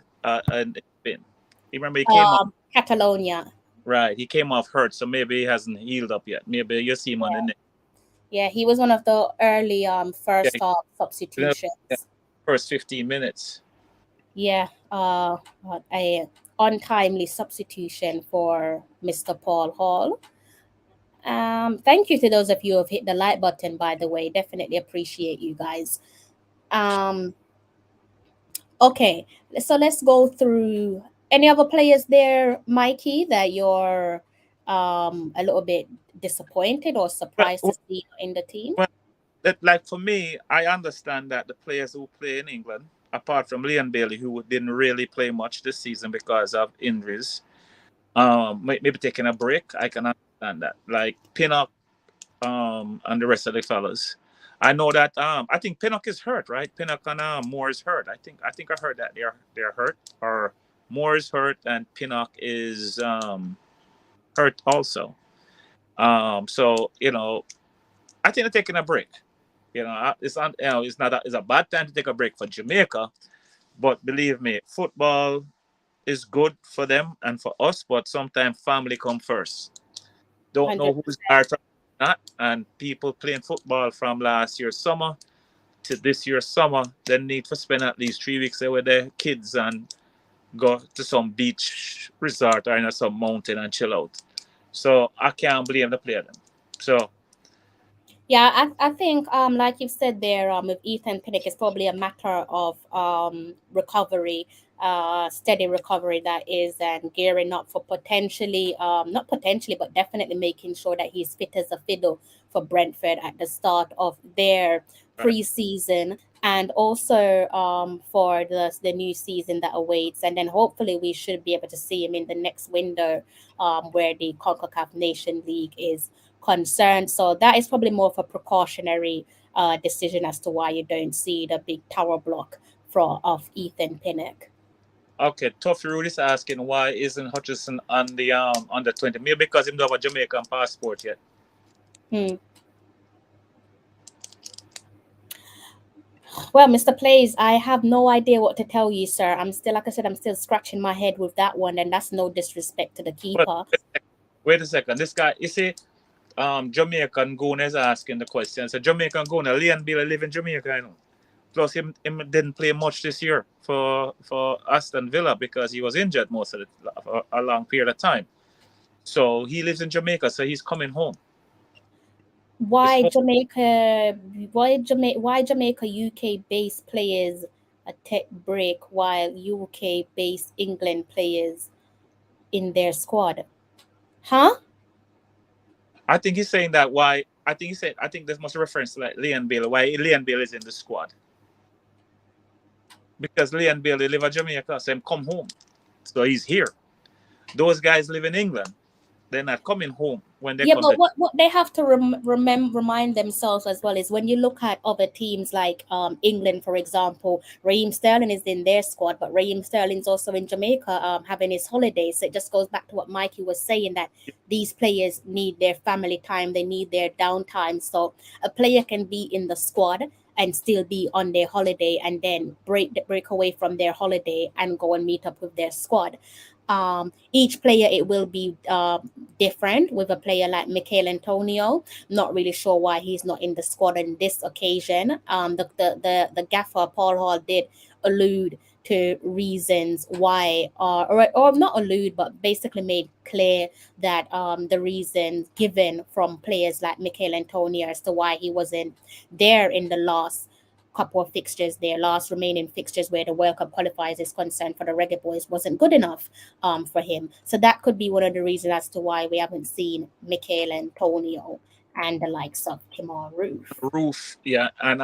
in Spain. You remember he came off Catalonia. Right, he came off hurt, so maybe he hasn't healed up yet. Maybe you see him on the net. Yeah, he was one of the early first half substitutions. First 15 minutes. Yeah, a untimely substitution for Mr. Paul Hall. Thank you to those of you who have hit the like button, by the way. Definitely appreciate you guys. Okay, so let's go through any other players there, Mikey, that you're a little bit disappointed or surprised to see in the team? Well, like for me, I understand that the players who play in England, apart from Leon Bailey, who didn't really play much this season because of injuries, maybe taking a break, I can understand that. Like Pinnock and the rest of the fellas. I know that I think Pinnock is hurt, right? Pinnock and Moore is hurt. I think I heard that they're hurt, or Moore is hurt and Pinnock is hurt also. So I think they're taking a break. It's a bad time to take a break for Jamaica, but believe me, football is good for them and for us, but sometimes family come first. Don't 100%. Know who's there or not, and people playing football from last year's summer to this year's summer, they need to spend at least 3 weeks there with their kids and go to some beach resort or in some mountain and chill out. So I can't blame the player then. So Yeah, I think like you've said there, with Ethan Pinnock, it's probably a matter of recovery, steady recovery that is, and gearing up for potentially not potentially but definitely making sure that he's fit as a fiddle for Brentford at the start of their Right. preseason, and also for the new season that awaits, and then hopefully we should be able to see him in the next window, where the Concacaf Nation League is concerned. So that is probably more of a precautionary decision as to why you don't see the big tower block of Ethan Pinnock. Okay, Tough Rude is asking why isn't Hutchison on the under 20? Maybe because him don't have a Jamaican passport yet. Hmm. Well, Mr. Plays, I have no idea what to tell you, sir. I'm still, like I said, I'm still scratching my head with that one, and that's no disrespect to the But keeper. wait a second. This guy, you see, Jamaican Goon is asking the question. So Jamaican Goon, Leon Bailey live in Jamaica, I know. Plus, him didn't play much this year for Aston Villa because he was injured most of the for a long period of time. So he lives in Jamaica, so he's coming home. It's Why home. Jamaica? Why Jamaica UK based players a tech break while UK based England players in their squad? Huh? I think he's saying that why. I think he said. I think this must reference to like Leon Bailey. Why Leon Bailey is in the squad because Leon Bailey live in Jamaica, so him come home. So he's here. Those guys live in England. They're not coming home when they Yeah, come but to. what they have to remind themselves as well is when you look at other teams like England, for example, Raheem Sterling is in their squad, but Raheem Sterling's also in Jamaica having his holidays. So it just goes back to what Mikey was saying, that these players need their family time, they need their downtime. So a player can be in the squad and still be on their holiday, and then break away from their holiday and go and meet up with their squad. Each player, it will be different. With a player like Michael Antonio, not really sure why he's not in the squad on this occasion. The gaffer Paul Hall did allude to reasons why, or not allude, but basically made clear that the reasons given from players like Michael Antonio as to why he wasn't there in the last couple of fixtures, their last remaining fixtures where the World Cup qualifiers is concerned for the Reggae Boyz, wasn't good enough for him. So that could be one of the reasons as to why we haven't seen Michael Antonio and the likes of Kimar Roof. Roof, yeah, and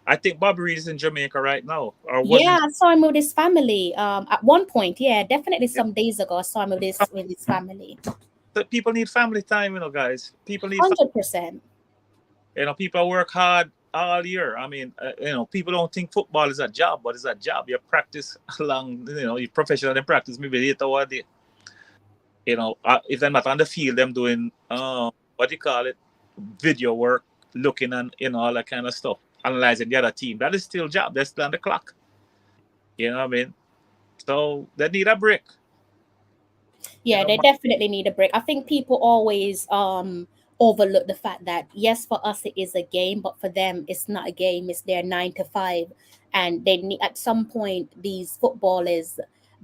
I think Bobby Reed is in Jamaica right now, or was in. Yeah, I saw him with his family. At one point, yeah, definitely Yeah. some days ago, I saw him with his family. So people need family time, guys. People need, 100%. people work hard all year. I mean, people don't think football is a job, but it's a job. You practice along, you professional in practice maybe 8 hours a day. If they're not on the field, them doing what do you call it, video work, looking and all that kind of stuff, analyzing the other team. That is still job. They're still on the clock. You know what I mean? So they need a break. You Yeah, know, they definitely need a break. I think people always overlook the fact that yes, for us it is a game, but for them it's not a game. It's their 9 to 5, and they need at some point these footballers,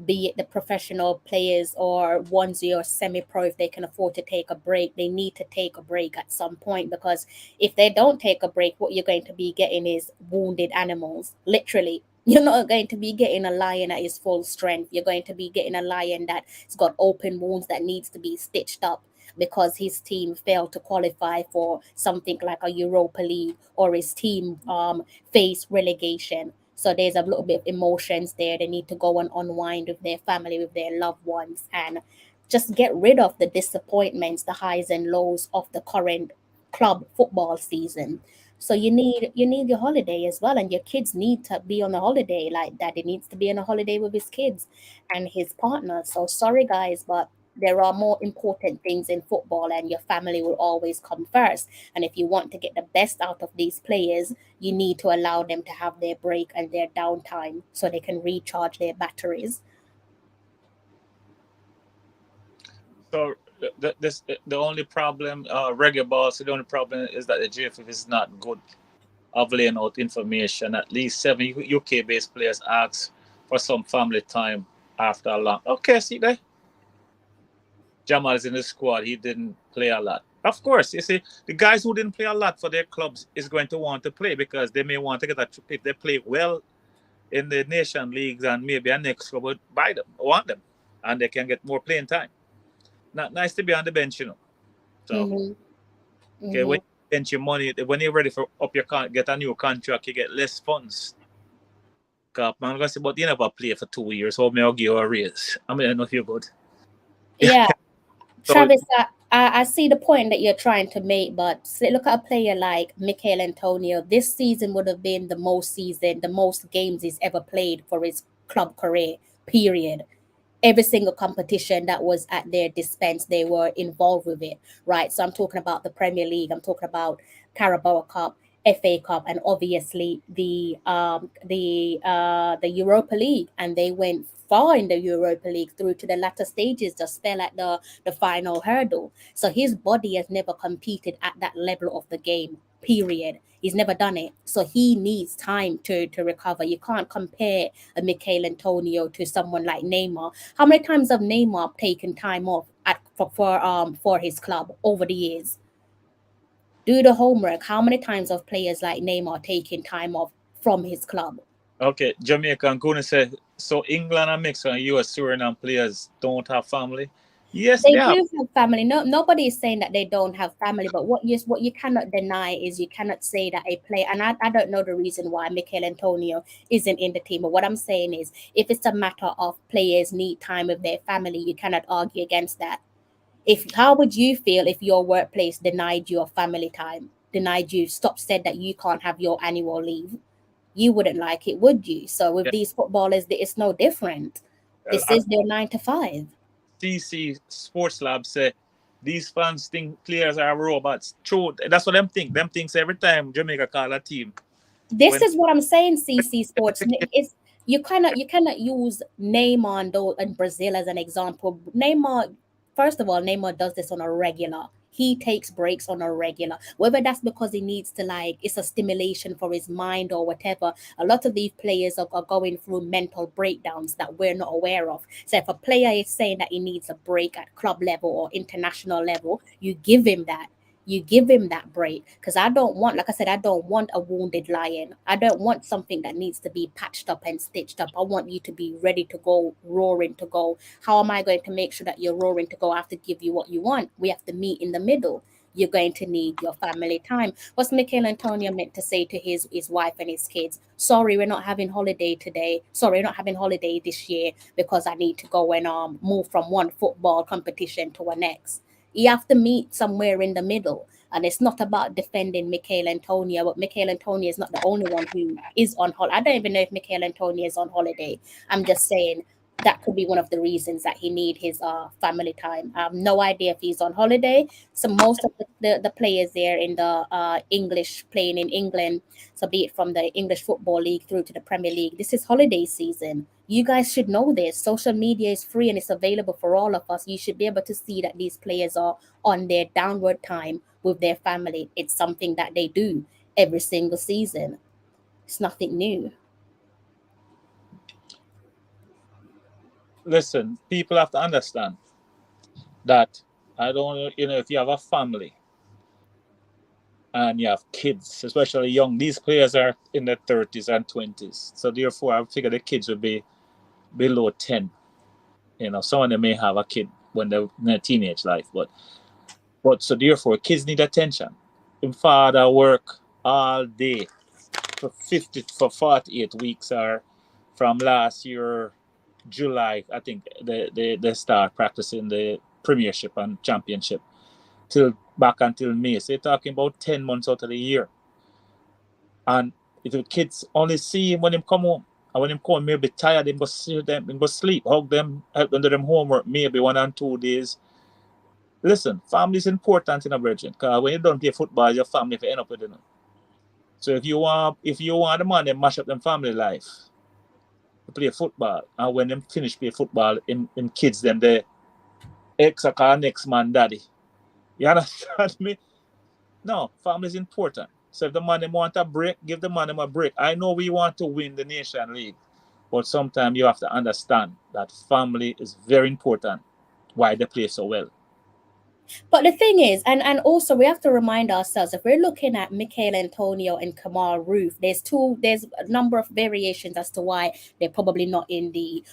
be it the professional players or ones who are semi-pro, if they can afford to take a break, they need to take a break at some point, because if they don't take a break, what you're going to be getting is wounded animals, literally. You're not going to be getting a lion at his full strength. You're going to be getting a lion that's got open wounds that needs to be stitched up because his team failed to qualify for something like a Europa League, or his team faced relegation. So there's a little bit of emotions there. They need to go and unwind with their family, with their loved ones, and just get rid of the disappointments, the highs and lows of the current club football season. So you need your holiday as well, and your kids need to be on a holiday. Like daddy needs to be on a holiday with his kids and his partner. So sorry guys, but there are more important things in football, and your family will always come first. And if you want to get the best out of these players, you need to allow them to have their break and their downtime so they can recharge their batteries. so the only problem, Reggae Boyz. The only problem is that the JFF is not good of laying out information. At least 7 UK-based players ask for some family time after a long. Okay, see there. Jamal is in the squad. He didn't play a lot. Of course, you see, the guys who didn't play a lot for their clubs is going to want to play because they may want to get a if they play well in the nation leagues and maybe a next club would buy them, want them, and they can get more playing time. Not nice to be on the bench, you know. So okay, when you bench your money, when you're ready for up your get a new contract, you get less funds. Man, I'm gonna say, but you never play for 2 years, so may I give you a raise? I mean, I know if you're good. Yeah. So, Travis, I see the point that you're trying to make, but look at a player like Mikel Antonio. This season would have been the most games he's ever played for his club career, period. Every single competition that was at their dispense, they were involved with it, right? So I'm talking about the Premier League, I'm talking about Carabao Cup, FA Cup, and obviously the Europa League, and they went far in the Europa League through to the latter stages, just fell at the final hurdle. So his body has never competed at that level of the game, period. He's never done it. So he needs time to recover. You can't compare a Mikel Antonio to someone like Neymar. How many times have Neymar taken time off for his club over the years? Do the homework. How many times have players like Neymar taken time off from his club? okay, Jamaica, I'm going to say, so England and Mexico and US Suriname players don't have family. Yes, They they have. do have family. No, nobody is saying that they don't have family. But what you cannot deny is you cannot say that a player. And I don't know the reason why Mikel Antonio isn't in the team. But what I'm saying is, if it's a matter of players need time with their family, you cannot argue against that. How would you feel if your workplace denied your family time, denied you, said that you can't have your annual leave? You wouldn't like it, would you? So with Yeah. these footballers, it's no different. Well, This is their 9 to 5. CC Sports Lab say these fans think players are robots. True, that's what them think. Them thinks every time Jamaica call a team. This When is what I'm saying, CC Sports. It's you cannot use Neymar and Brazil as an example. Neymar, first of all, Neymar does this on a regular. He takes breaks on a regular. Whether that's because he needs to, like, it's a stimulation for his mind or whatever. A lot of these players are going through mental breakdowns that we're not aware of. So if a player is saying that he needs a break at club level or international level, you give him that. You give him that break, because I don't want, like I said, I don't want a wounded lion. I don't want something that needs to be patched up and stitched up. I want you to be ready to go, roaring to go. How am I going to make sure that you're roaring to go? I have to give you what you want. We have to meet in the middle. You're going to need your family time. What's Mikel Antonio meant to say to his wife and his kids? Sorry, we're not having holiday today. Sorry, we're not having holiday this year because I need to go and move from one football competition to a next. You have to meet somewhere in the middle. And it's not about defending Mikel Antonio, but Mikel Antonio is not the only one who is on holiday. I don't even know if Mikel Antonio is on holiday. I'm just saying that could be one of the reasons that he need his family time. I have no idea if he's on holiday. So most of the players there in the English, playing in England, so be it from the English Football League through to the Premier League, this is holiday season. You guys should know this. Social media is free and it's available for all of us. You should be able to see that these players are on their downward time with their family. It's something that they do every single season. It's nothing new. listen, people have to understand that I don't know, if you have a family and you have kids, especially young, these players are in their 30s and 20s. So therefore, I figure the kids will be below 10. Some of them may have a kid when they're in their teenage life, but so therefore, kids need attention. If father work all day for 48 weeks, or from last year July, I think they start practicing the Premiership and Championship till back until May. So you're talking about 10 months out of the year. And if the kids only see him when him come home, and when him come home, maybe tired, him go see them, him go sleep, hug them, help them do them homework, maybe 1 and 2 days. Listen, family is important in a virgin, because when you don't play football, your family if you end up with it. So if you want the man, they mash up them family life to play football, and when them finish play football, in kids them they ex a call next man daddy. You understand me? No, family is important. So if the man them want a break, give the man them a break. I know we want to win the Nation League, but sometimes you have to understand that family is very important. Why they play so well. But the thing is, and also we have to remind ourselves, if we're looking at Michael Antonio and Kamal Roof, there's a number of variations as to why they're probably not in the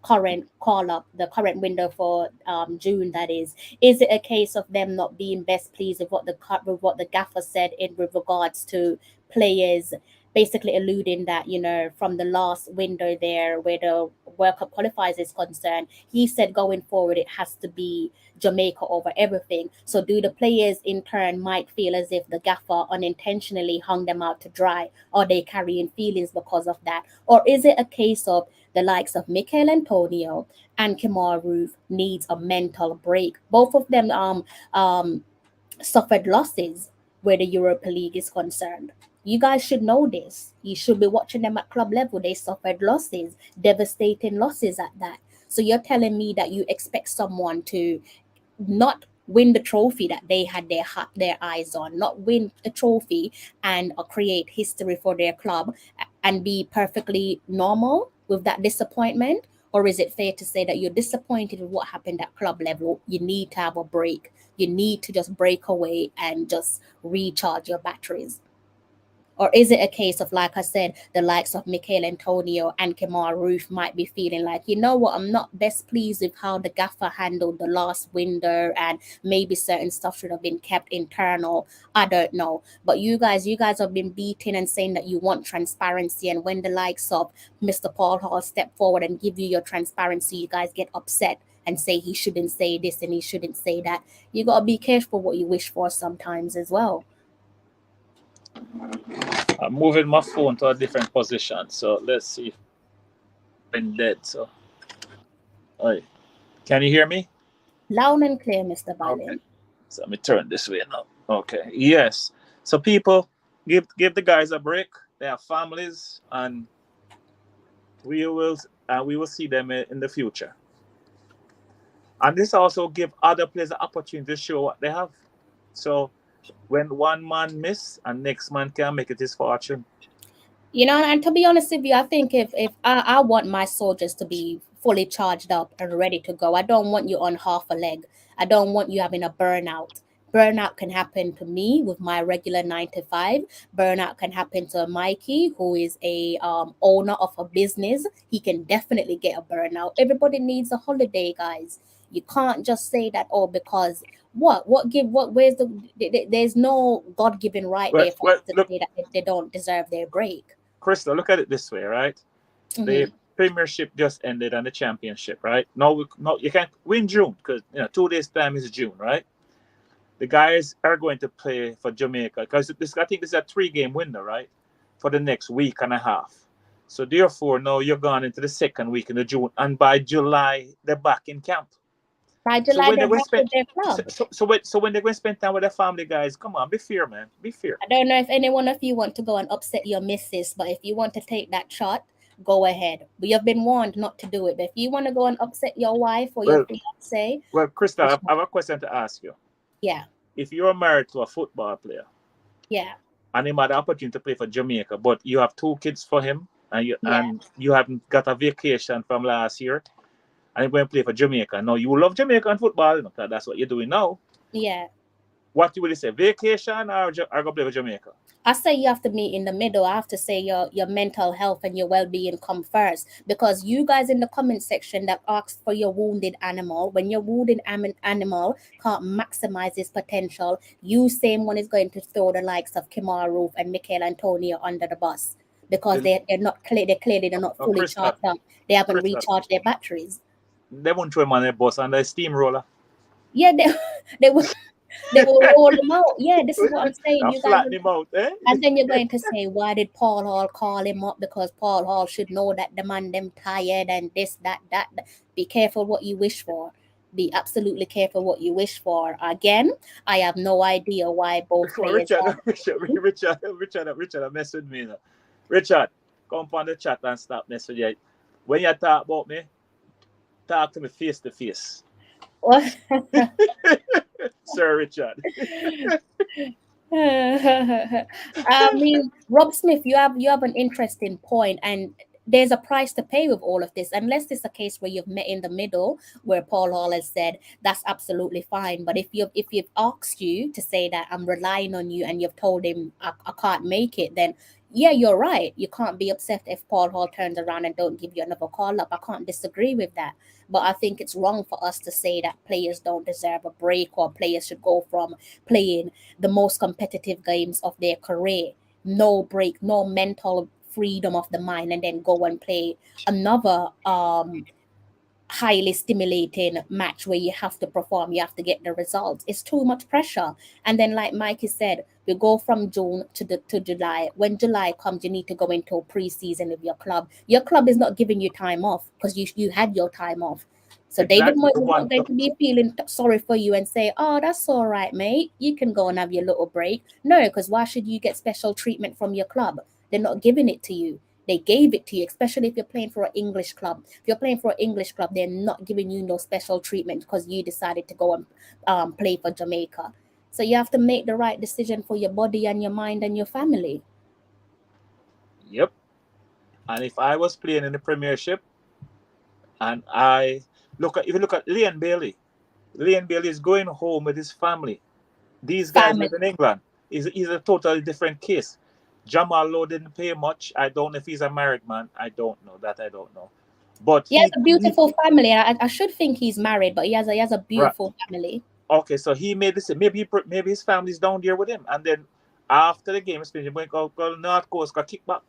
current call up, the current window for June. That is it a case of them not being best pleased with what the gaffer said in with regards to players, basically alluding that, from the last window there where the World Cup qualifiers is concerned, he said going forward it has to be Jamaica over everything. So do the players in turn might feel as if the gaffer unintentionally hung them out to dry, or they carrying feelings because of that? Or is it a case of the likes of Mikel Antonio and Kemar Roof needs a mental break? Both of them suffered losses where the Europa League is concerned. You guys should know this. You should be watching them at club level. They suffered losses, devastating losses at that. So you're telling me that you expect someone to not win the trophy that they had their eyes on, not win a trophy and create history for their club and be perfectly normal with that disappointment? Or is it fair to say that you're disappointed with what happened at club level? You need to have a break. You need to just break away and just recharge your batteries. Or is it a case of, like I said, the likes of Mikel Antonio and Kemar Roof might be feeling like, you know what, I'm not best pleased with how the gaffer handled the last window, and maybe certain stuff should have been kept internal. I don't know. But you guys have been beating and saying that you want transparency, and when the likes of Mr. Paul Hall step forward and give you your transparency, you guys get upset and say he shouldn't say this and he shouldn't say that. You got to be careful what you wish for sometimes as well. I'm moving my phone to a different position, so let's see. Been dead, so. All right. Can you hear me? Loud and clear, Mr. Ballin. Okay. So let me turn this way now. Okay. Yes. So people, give the guys a break. They have families, and we will see them in the future. And this also give other players the opportunity to show what they have. So when one man miss and next man can make it his fortune. And to be honest with you, I think if I want my soldiers to be fully charged up and ready to go. I don't want you on half a leg. I don't want you having a burnout. Burnout can happen to me with my regular 9 to 5. Burnout can happen to Mikey, who is a owner of a business. He can definitely get a burnout. Everybody needs a holiday, guys. You can't just say that, because there's no God-given right there for us to say that they don't deserve their break. Crystal, look at it this way, right? Mm-hmm. The Premiership just ended and the Championship, right? No, you can't win June because 2 days time is June, right? The guys are going to play for Jamaica because I think this is a 3-game window, right? For the next week and a half. So therefore, now you're gone into the second week in the June, and by July they're back in camp. By July, they're back with their club. So when they're going to spend time with their family, guys, come on, be fair, man. Be fair. I don't know if any one of you want to go and upset your missus, but if you want to take that shot, go ahead. We have been warned not to do it. But if you want to go and upset your wife or your fiance. Well, Crystal, I have a question to ask you. Yeah. If you're married to a football player. Yeah. And he had the opportunity to play for Jamaica, but you have 2 kids for him, and you haven't got a vacation from last year, and you're going to play for Jamaica. Now, you love Jamaican football, because that's what you're doing now. Yeah. What you will say, vacation or go play for Jamaica? I say you have to meet in the middle. I have to say your mental health and your well-being come first, because you guys in the comment section that asked for your wounded animal, when your wounded animal can't maximize its potential, you same one is going to throw the likes of Kemar Roof and Mikel Antonio under the bus because they're not clear. They're not fully charged up. They haven't recharged their batteries. They won't throw him on their bus on the steamroller. Yeah, they will. They will roll him out. Yeah, this is what I'm saying. You flatten him out, eh? And then you're going to say, why did Paul Hall call him up? Because Paul Hall should know that the man them tired and this, that. Be careful what you wish for. Be absolutely careful what you wish for. Again, I have no idea why both players Richard, mess with me now. Richard, come on the chat and stop messing with you. When you talk about me, talk to me face to face. What? Sir Richard. I mean, Rob Smith, you have an interesting point, and there's a price to pay with all of this, unless it's a case where you've met in the middle, where Paul Hall has said that's absolutely fine. But if you've asked you to say that I'm relying on you, and you've told him I can't make it, then yeah, you're right. You can't be upset if Paul Hall turns around and don't give you another call up. I can't disagree with that. But I think it's wrong for us to say that players don't deserve a break, or players should go from playing the most competitive games of their career, no break, no mental freedom of the mind, and then go and play another highly stimulating match where you have to perform, you have to get the results. It's too much pressure. And then, like Mikey said, we go from June to July. When July comes, you need to go into a pre-season with your club. Your club is not giving you time off, because you had your time off. So David Exactly. Moyes is not going to be feeling sorry for you and say, "Oh, that's all right, mate. You can go and have your little break." No, because why should you get special treatment from your club? They're not giving it to you. They gave it to you, especially if you're playing for an English club. If you're playing for an English club, they're not giving you no special treatment because you decided to go and play for Jamaica. So you have to make the right decision for your body and your mind and your family. Yep. And if I was playing in the Premiership, and I look at, if you look at Leon Bailey is going home with his family. These guys Family. live in England. Is a totally different case. Jamal Lowe didn't pay much. I don't know if he's a married man. I don't know that. I don't know. But He has a beautiful family. I should think he's married, but he has a right. beautiful family. Okay, so he made this. Maybe his family's down there with him, and then after the game is finished, he went go North Coast, got kicked back.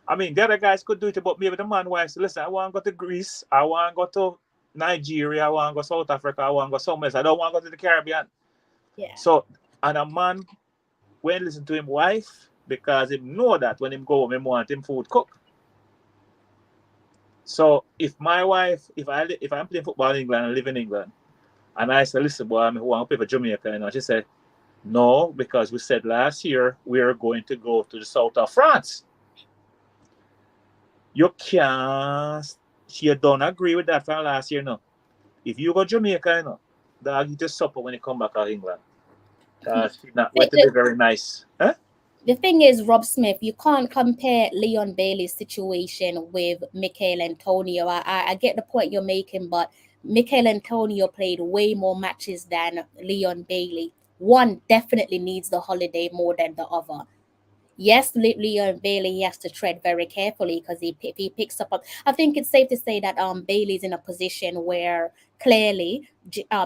I mean, the other guys could do it, but maybe the man wife said, "Listen, I want to go to Greece. I want to go to Nigeria. I want to go South Africa. I want to go somewhere else. I don't want to go to the Caribbean." Yeah. So, and a man when listen to him wife, because him know that when him go home, him want him food cook. So if my wife, if I'm playing football in England and live in England, and I say, "Listen, boy, I want to play for Jamaica," you know, she said, "No, because we said last year we are going to go to the south of France." You can't. She don't agree with that from last year, no. If you go Jamaica, you know, dog, you just supper when you come back out England. She's not going to be very nice. Huh? The thing is, Rob Smith, you can't compare Leon Bailey's situation with Michael Antonio. I get the point you're making, but Michael Antonio played way more matches than Leon Bailey. One definitely needs the holiday more than the other. Yes, Leon Bailey, he has to tread very carefully, because if he picks up. I think it's safe to say that Bailey's in a position where clearly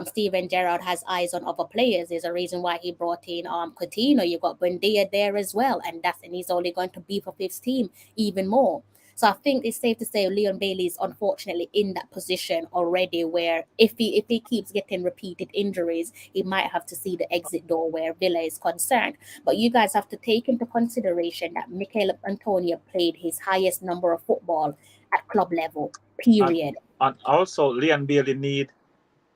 Steven Gerrard has eyes on other players. There's a reason why he brought in Coutinho. You got Buendia there as well, and he's only going to beef up his team even more. So I think it's safe to say Leon Bailey is unfortunately in that position already, where if he keeps getting repeated injuries, he might have to see the exit door where Villa is concerned. But you guys have to take into consideration that Mikel Antonio played his highest number of football at club level, period. And also, Leon Bailey need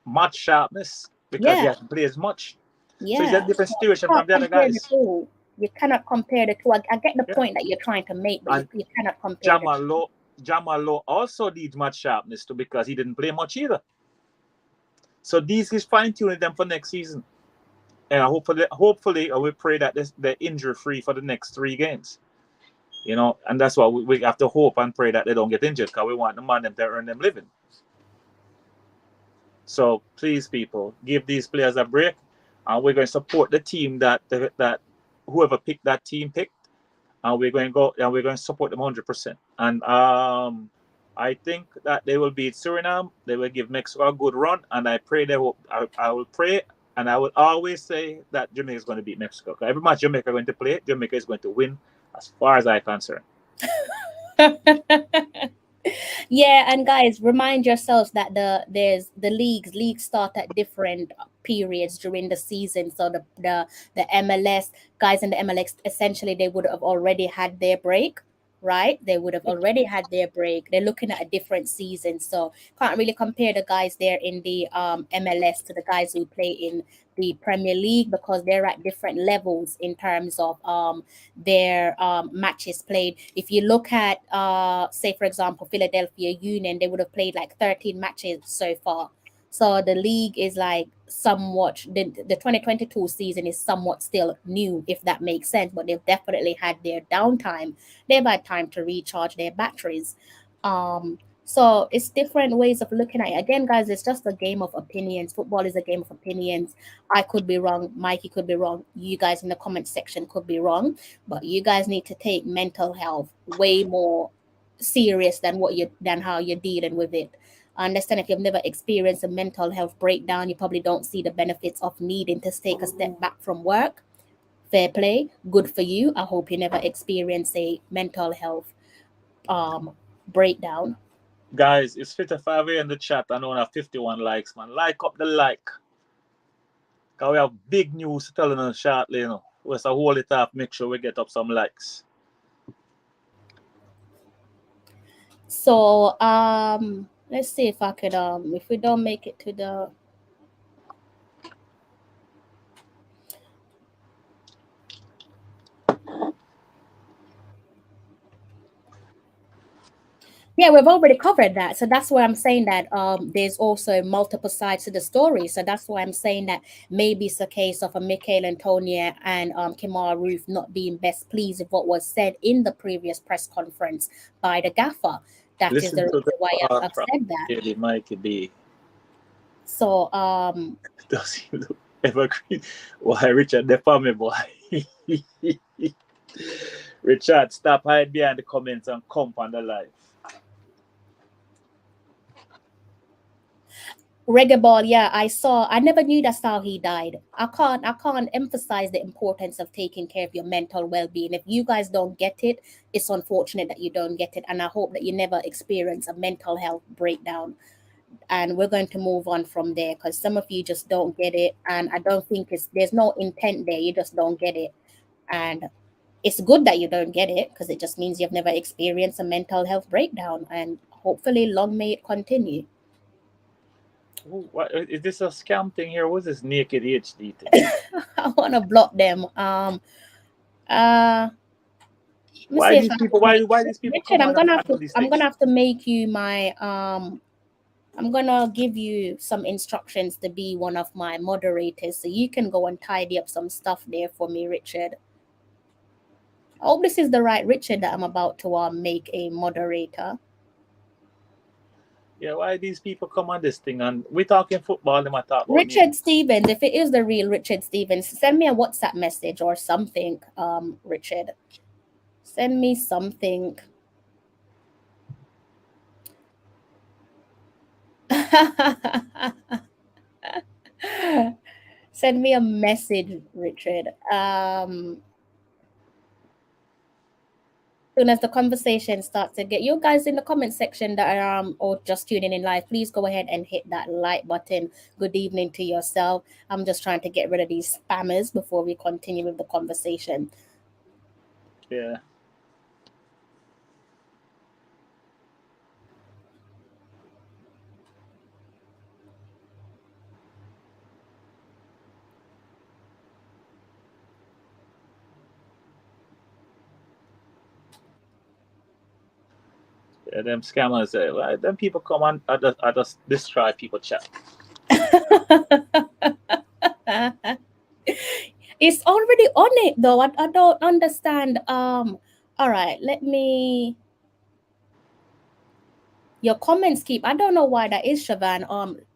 match sharpness because he Yeah, hasn't played as much. So it's a yeah. different So you situation from can't the other compare the guys. two. You cannot compare the two. I get the Yeah. point that you're trying to make, but And you cannot compare the two. Jamal Lowe also needs match sharpness too because he didn't play much either. So these is fine tuning them for next season. And hopefully, we pray that they're injury free for the next 3 games. You know, and that's why we have to hope and pray that they don't get injured because we want the man them to earn them living. So please, people, give these players a break, and we're going to support the team that whoever picked that team picked, and we're going to go and we're going to support them 100%. And I think that they will beat Suriname. They will give Mexico a good run, and I pray they will. I will pray, and I will always say that Jamaica is going to beat Mexico. Every match Jamaica is going to play, Jamaica is going to win, as far as I'm concerned. Yeah, and guys, remind yourselves that the leagues start at different periods during the season. So the MLS guys in the MLS, essentially they would have already had their break, right? They would have already had their break. They're looking at a different season, so can't really compare the guys there in the MLS to the guys who play in the Premier League, because they're at different levels in terms of their matches played. If you look at, say, for example, Philadelphia Union, they would have played like 13 matches so far. So the league is like somewhat, the 2022 season is somewhat still new, if that makes sense, but they've definitely had their downtime. They've had time to recharge their batteries. So it's different ways of looking at it. Again, guys, it's just a game of opinions. Football is a game of opinions. I could be wrong. Mikey could be wrong. You guys in the comment section could be wrong. But you guys need to take mental health way more serious than how you're dealing with it. I understand if you've never experienced a mental health breakdown, you probably don't see the benefits of needing to take a step back from work. Fair play, good for you. I hope you never experience a mental health breakdown. Guys, it's 55 here in the chat and only have 51 likes, man. Like up the like. Because we have big news to tell you shortly, you know. We're so hold it up, make sure we get up some likes. So let's see if I could if we don't make it to the Yeah, we've already covered that. So that's why I'm saying that there's also multiple sides to the story. So that's why I'm saying that maybe it's a case of a Michael Antonia and Kimara Roof not being best pleased with what was said in the previous press conference by the gaffer. That is the reason why I've said that. Mikey B. So does he look evergreen? Why, Richard, the family boy. Richard, stop hide behind the comments and come on the live. Reggae Ball, yeah, I never knew that's how he died. I can't emphasize the importance of taking care of your mental well-being. If you guys don't get it, it's unfortunate that you don't get it. And I hope that you never experience a mental health breakdown. And we're going to move on from there because some of you just don't get it. And I don't think there's no intent there. You just don't get it. And it's good that you don't get it because it just means you've never experienced a mental health breakdown. And hopefully long may it continue. What is this a scam thing here? What's this naked HD thing? I want to block them. Why these people? Why these people? Richard, I'm gonna have to make you my I'm gonna give you some instructions to be one of my moderators, so you can go and tidy up some stuff there for me, Richard. I hope this is the right Richard that I'm about to make a moderator. Yeah, why these people come on this thing and we're talking football, they might talk about Richard Stevens, if it is the real Richard Stevens, send me a WhatsApp message or something, Richard. Send me something. Send me a message, Richard. Soon as the conversation starts to get you guys in the comment section that are or just tuning in live, please go ahead and hit that like button. Good evening to yourself. I'm just trying to get rid of these spammers before we continue with the conversation. Yeah. Yeah, them scammers, right? Them people come on, I just destroy people chat. It's already on it though. I don't understand. All right, let me. Your comments keep. I don't know why that is, Siobhan.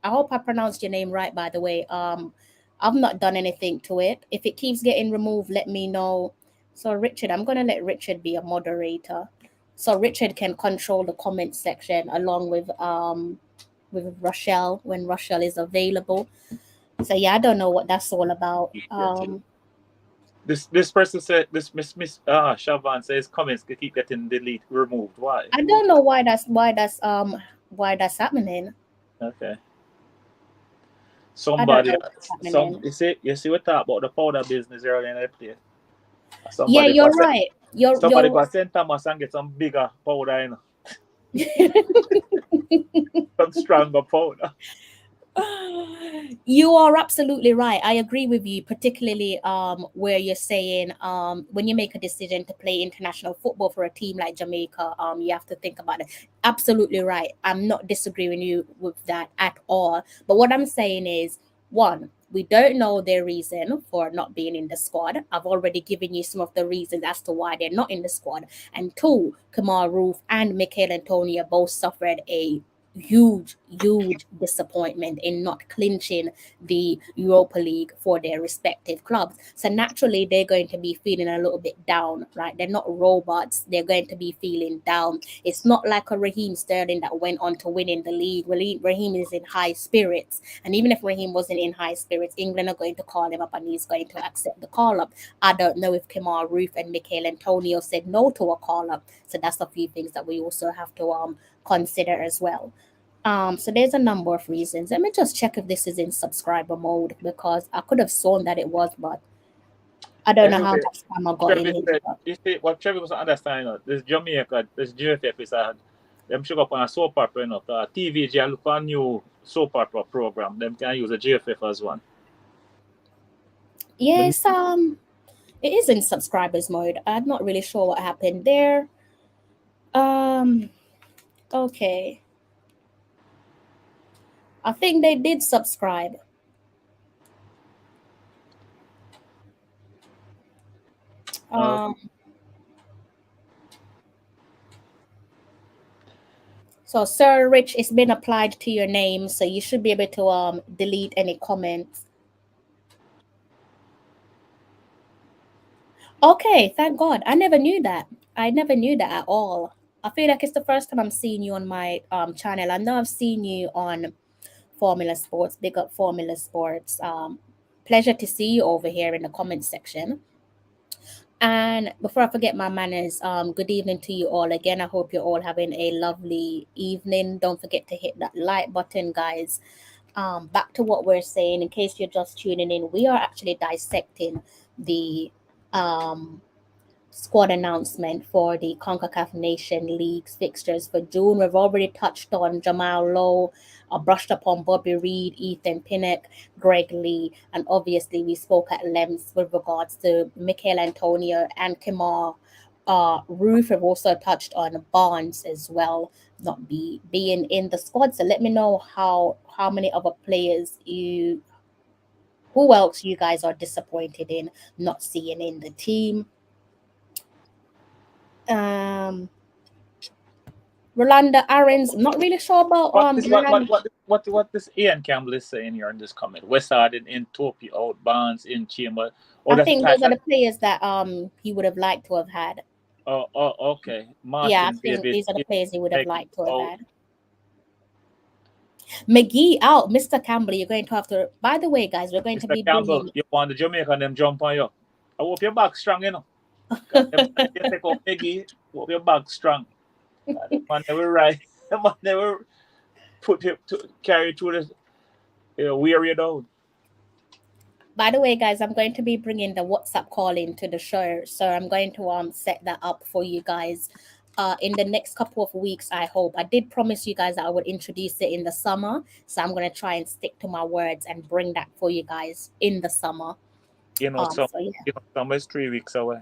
I hope I pronounced your name right, by the way. I've not done anything to it. If it keeps getting removed, let me know. So Richard, I'm gonna let Richard be a moderator. So Richard can control the comment section along with Rochelle when Rochelle is available. So yeah, I don't know what that's all about. This person said this Miss Siobhan says comments keep getting removed. Why? I don't know why that's happening. Okay. Somebody you see we talk about the powder business earlier in the play. Yeah, you're right. Somebody go to St. Thomas and get some bigger powder, some stronger powder. You are absolutely right. I agree with you, particularly where you're saying when you make a decision to play international football for a team like Jamaica, you have to think about it. Absolutely right. I'm not disagreeing with you with that at all. But what I'm saying is One, we don't know their reason for not being in the squad. I've already given you some of the reasons as to why they're not in the squad. And two, Kamal Roof and Michael Antonio both suffered a huge disappointment in not clinching the Europa League for their respective clubs. So naturally, they're going to be feeling a little bit down, right? They're not robots. They're going to be feeling down. It's not like a Raheem Sterling that went on to win in the league. Raheem is in high spirits. And even if Raheem wasn't in high spirits, England are going to call him up and he's going to accept the call up. I don't know if Kemar Roof and Michael Antonio said no to a call up. So that's a few things that we also have to consider as well. So there's a number of reasons. Let me just check if this is in subscriber mode because I could have sworn that it was, but I don't know how Anyway, much time I got in Travis here. said, you see, what Travis was understanding, this Jamaica, this GFF is them should go up on a soap opera, TVG, look for a new soap opera program. Them can use a GFF as one. Yes, it is in subscribers mode. I'm not really sure what happened there. Okay. I think they did subscribe. So Sir Rich, it's been applied to your name, so you should be able to delete any comments. Okay, thank God. I never knew that. I never knew that at all. I feel like it's the first time I'm seeing you on my channel. I know I've seen you on Formula Sports, big up Formula Sports. Pleasure to see you over here in the comments section. And before I forget my manners, good evening to you all again. I hope you're all having a lovely evening. Don't forget to hit that like button, guys. Back to what we're saying, in case you're just tuning in, we are actually dissecting the squad announcement for the Concacaf Nations League fixtures for June. We've already touched on Jamal Lowe, brushed upon Bobby Reed, Ethan Pinnock, Greg Lee, and obviously we spoke at length with regards to Michael Antonio and Kemar Roof. Have also touched on Barnes as well, not being in the squad. So let me know how many other players who else you guys are disappointed in not seeing in the team. Rolanda Aaron's, I'm not really sure about What this Ian Campbell is saying here in this comment. Westside in Topi, out Barnes in Chamber. I think those are the players that he would have liked to have had. Oh, okay. Martin, yeah, I think David, these are the players he would have liked to have had. McGee out, Mr. Campbell. You're going to have to. By the way, guys, we're going Mr. to be Campbell, bringing. You want the Jamaican them jump on you. I hope your back strong, you take off McGee. Hope your back strong. Man never right. Man never put him to carry through the wear you down. By the way, guys, I'm going to be bringing the WhatsApp call into the show, so I'm going to set that up for you guys in the next couple of weeks. I hope. I did promise you guys that I would introduce it in the summer, so I'm going to try and stick to my words and bring that for you guys in the summer. Summer is 3 weeks away.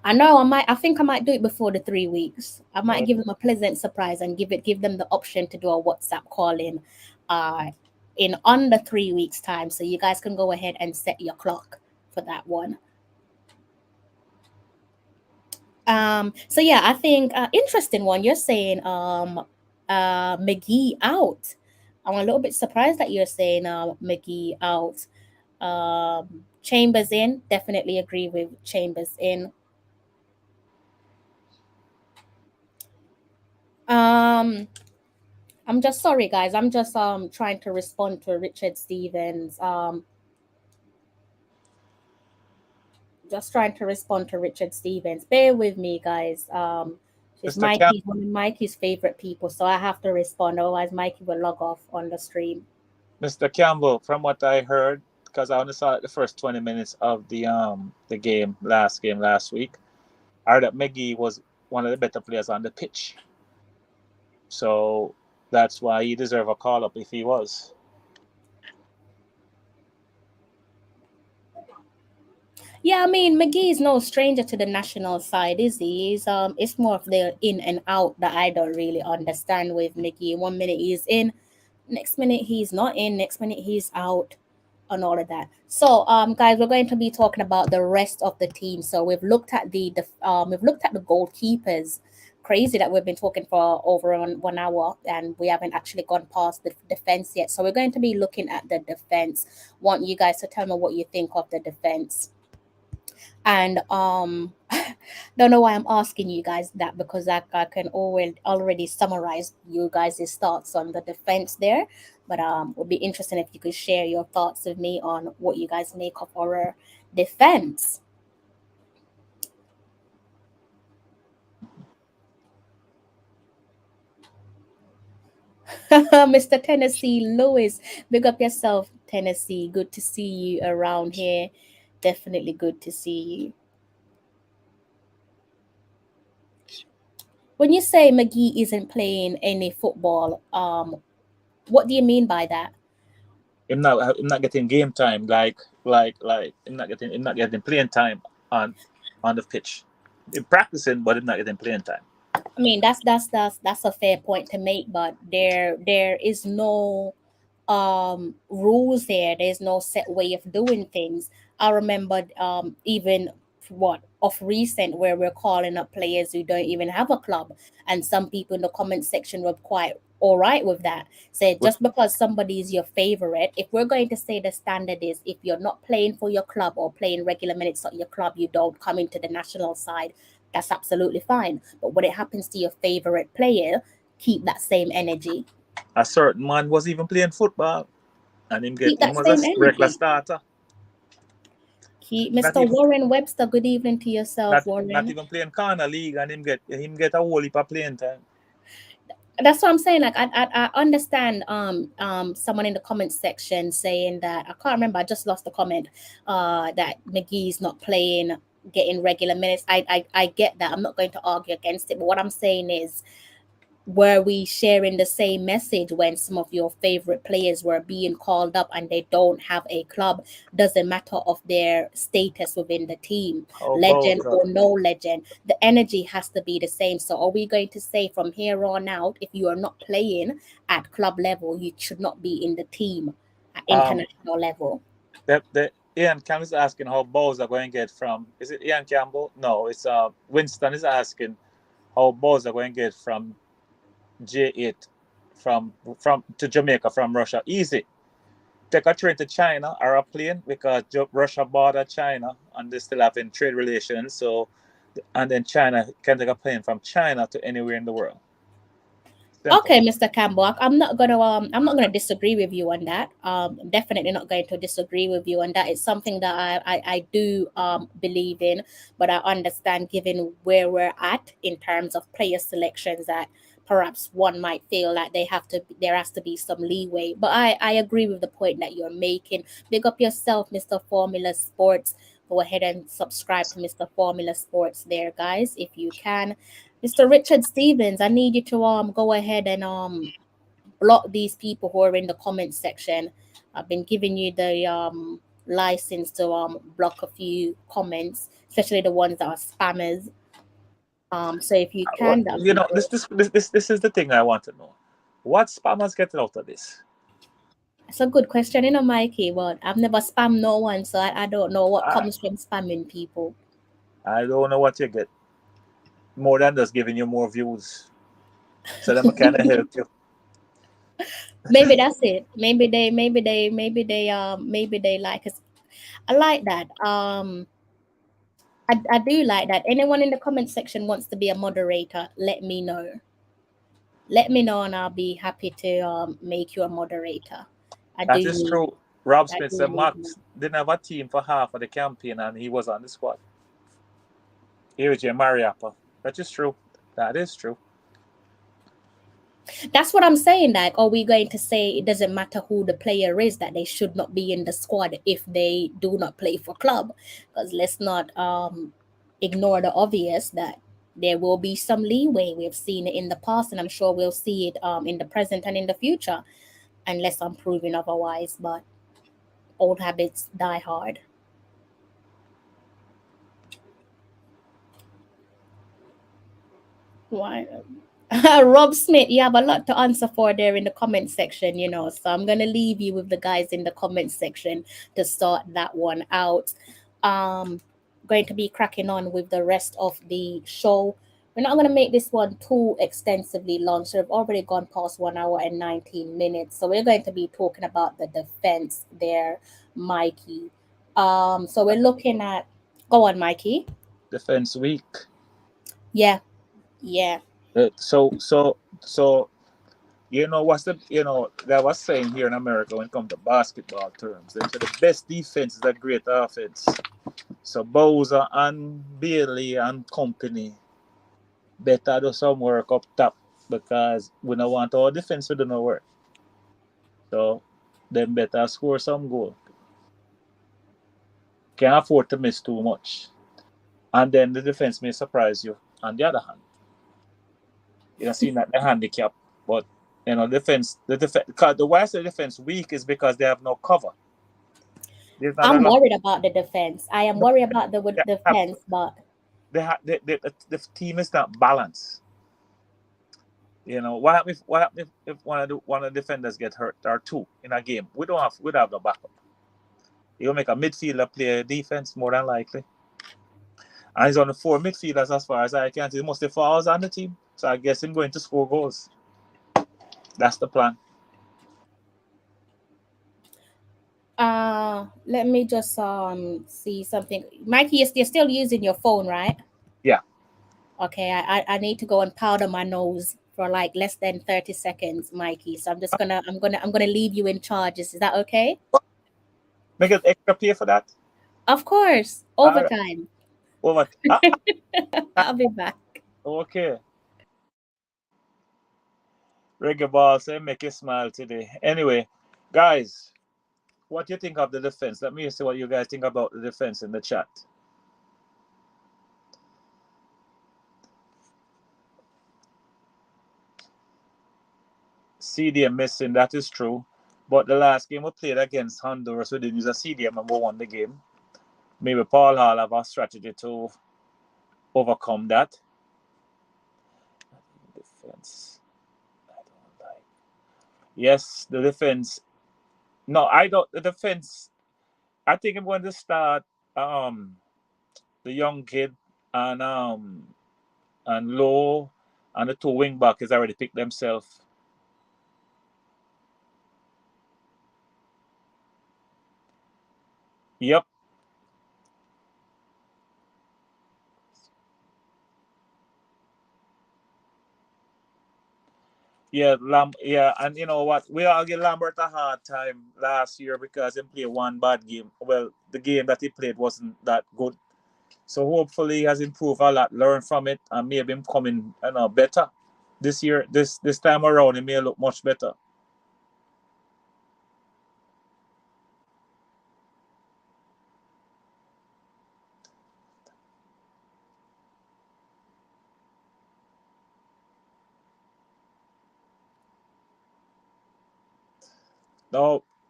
I know I think I might do it before the 3 weeks. I might give them a pleasant surprise and give them the option to do a WhatsApp call in under 3 weeks time. So you guys can go ahead and set your clock for that one. So yeah, I think interesting one. You're saying McGee out. I'm a little bit surprised that you're saying McGee out. Chambers in. Definitely agree with Chambers in. I'm just sorry, guys. I'm just trying to respond to Richard Stevens. Just trying to respond to Richard Stevens. Bear with me, guys. It's Mikey, one of Mikey's favorite people, so I have to respond. Otherwise, Mikey will log off on the stream. Mr. Campbell, from what I heard, because I only saw the first 20 minutes of the game last week, I heard that McGee was one of the better players on the pitch. So that's why he deserved a call up if he was. Yeah, I mean McGee is no stranger to the national side, is he? It's more of the in and out that I don't really understand with McGee. 1 minute he's in, next minute he's not in, next minute he's out. and all of that. So, guys, we're going to be talking about the rest of the team. So we've looked at we've looked at the goalkeepers. Crazy that we've been talking for over 1 hour and we haven't actually gone past the defense yet. So we're going to be looking at the defense. Want you guys to tell me what you think of the defense. And don't know why I'm asking you guys that, because I can already summarize you guys' thoughts on the defense there. But it would be interesting if you could share your thoughts with me on what you guys make of our defense. Mr. Tennessee Lewis, big up yourself, Tennessee. Good to see you around here. Definitely good to see you. When you say McGee isn't playing any football, what do you mean by that? I'm not getting game time. I'm not getting playing time on the pitch. I'm practicing, but I'm not getting playing time. I mean, that's a fair point to make, but there is no rules there. There's no set way of doing things. I remember even what of recent where we're calling up players who don't even have a club, and some people in the comment section were quite all right with that. Said What just because somebody is your favorite, if we're going to say the standard is if you're not playing for your club or playing regular minutes at your club, you don't come into the national side. That's absolutely fine. But when it happens to your favorite player, keep that same energy. a certain man was even playing football, and Keep him that was a same regular energy. starter. Keep Not Mr. even Warren Webster. Good evening to yourself, not Warren. even playing corner league, and him get a whole heap of playing time. That's what I'm saying. Like I understand someone in the comment section saying that I can't remember, I just lost the comment that McGee's not playing, getting regular minutes. I get that. I'm not going to argue against it, but what I'm saying is, were we sharing the same message when some of your favorite players were being called up and they don't have a club? Doesn't matter of their status within the team, How about legend or no legend, the energy has to be the same. So are we going to say from here on out, if you are not playing at club level, you should not be in the team at um international level? the Ian Campbell is asking how Bowser going to get from, is it Ian Campbell? No, it's Winston is asking how Bowser going to get from J8 from to Jamaica from Russia. Easy. Take a train to China or a plane, because Russia border China and they still having trade relations. So, and then China can take a plane from China to anywhere in the world. Simple. Okay, Mr. Campbell, I'm not gonna disagree with you on that. Definitely not going to disagree with you on that. It's something that I do believe in, but I understand given where we're at in terms of player selections that perhaps one might feel like there has to be some leeway. But I agree with the point that you're making. Big up yourself, Mr. Formula Sports. Go ahead and subscribe to Mr. Formula Sports there, guys, if you can. Mr. Richard Stevens, I need you to go ahead and block these people who are in the comment section. I've been giving you the license to block a few comments, especially the ones that are spammers. So if you can, that'd You be know, great. this is the thing I want to know. What spammers getting out of this? It's a good question, Mikey. But I've never spammed no one, so I don't know what I, comes from spamming people. I don't know what you get. More than just giving you more views. So them kind of help you. Maybe that's it. Maybe they like us. I like that. I do like that. Anyone in the comment section wants to be a moderator, let me know. Let me know and I'll be happy to make you a moderator. I do That is need true. Rob I Smith do said need Max didn't have a team for half of the campaign and he was on the squad. Here is your Mariapa. That is true. That is true. That's what I'm saying. Like, are we going to say it doesn't matter who the player is, that they should not be in the squad if they do not play for club? Because let's not ignore the obvious that there will be some leeway. We've seen it in the past, and I'm sure we'll see it in the present and in the future, unless I'm proving otherwise. But old habits die hard. Why? Rob Smith, you have a lot to answer for there in the comment section, you know. So I'm gonna leave you with the guys in the comment section to start that one out. Going to be cracking on with the rest of the show. We're not gonna make this one too extensively long, so we've already gone past 1 hour and 19 minutes. So we're going to be talking about the defense there, Mikey. So we're looking at go on, Mikey. Defense week. Yeah, yeah. So you know what's that was saying here in America when it comes to basketball terms. They say the best defense is a great offense. So Bowser and Bailey and company better do some work up top because we don't want our defense to do no work. So them better score some goal. Can't afford to miss too much. And then the defense may surprise you on the other hand. You know, seeing that the handicap, but the why I say defense weak is because they have no cover. There's not a I'm lot. worried about the defense. I am No, worried about the they have, defense, but the team is not balanced. You know, what happen if one of the defenders get hurt or two in a game? We don't have no backup. He'll make a midfielder play defense more than likely. And he's on the four midfielders as far as I can see. Most of the fouls on the team. So I guess him going to score goals. That's the plan. let me just see something. Mikey, you're still using your phone, right? Yeah. Okay, I need to go and powder my nose for like less than 30 seconds, Mikey. So I'm gonna leave you in charge. Is that okay? Make it extra pay for that. Of course. All right. Overtime. Over. I'll be back. Okay. Reggae ball say make you smile today. Anyway, guys, what do you think of the defense? Let me see what you guys think about the defense in the chat. CDM missing, that is true. But the last game we played against Honduras, we didn't use a CDM and we won the game. Maybe Paul Hall have a strategy to overcome that. Defense. I don't like. Yes, the defense. No, I don't. The defense. I think I'm going to start the young kid and Low and the two wing back has already picked themselves. Yep. Yeah, and you know what? We all give Lambert a hard time last year because he played one bad game. Well, the game that he played wasn't that good. So hopefully he has improved a lot, learned from it, and maybe him coming better. This year, this time around, he may look much better.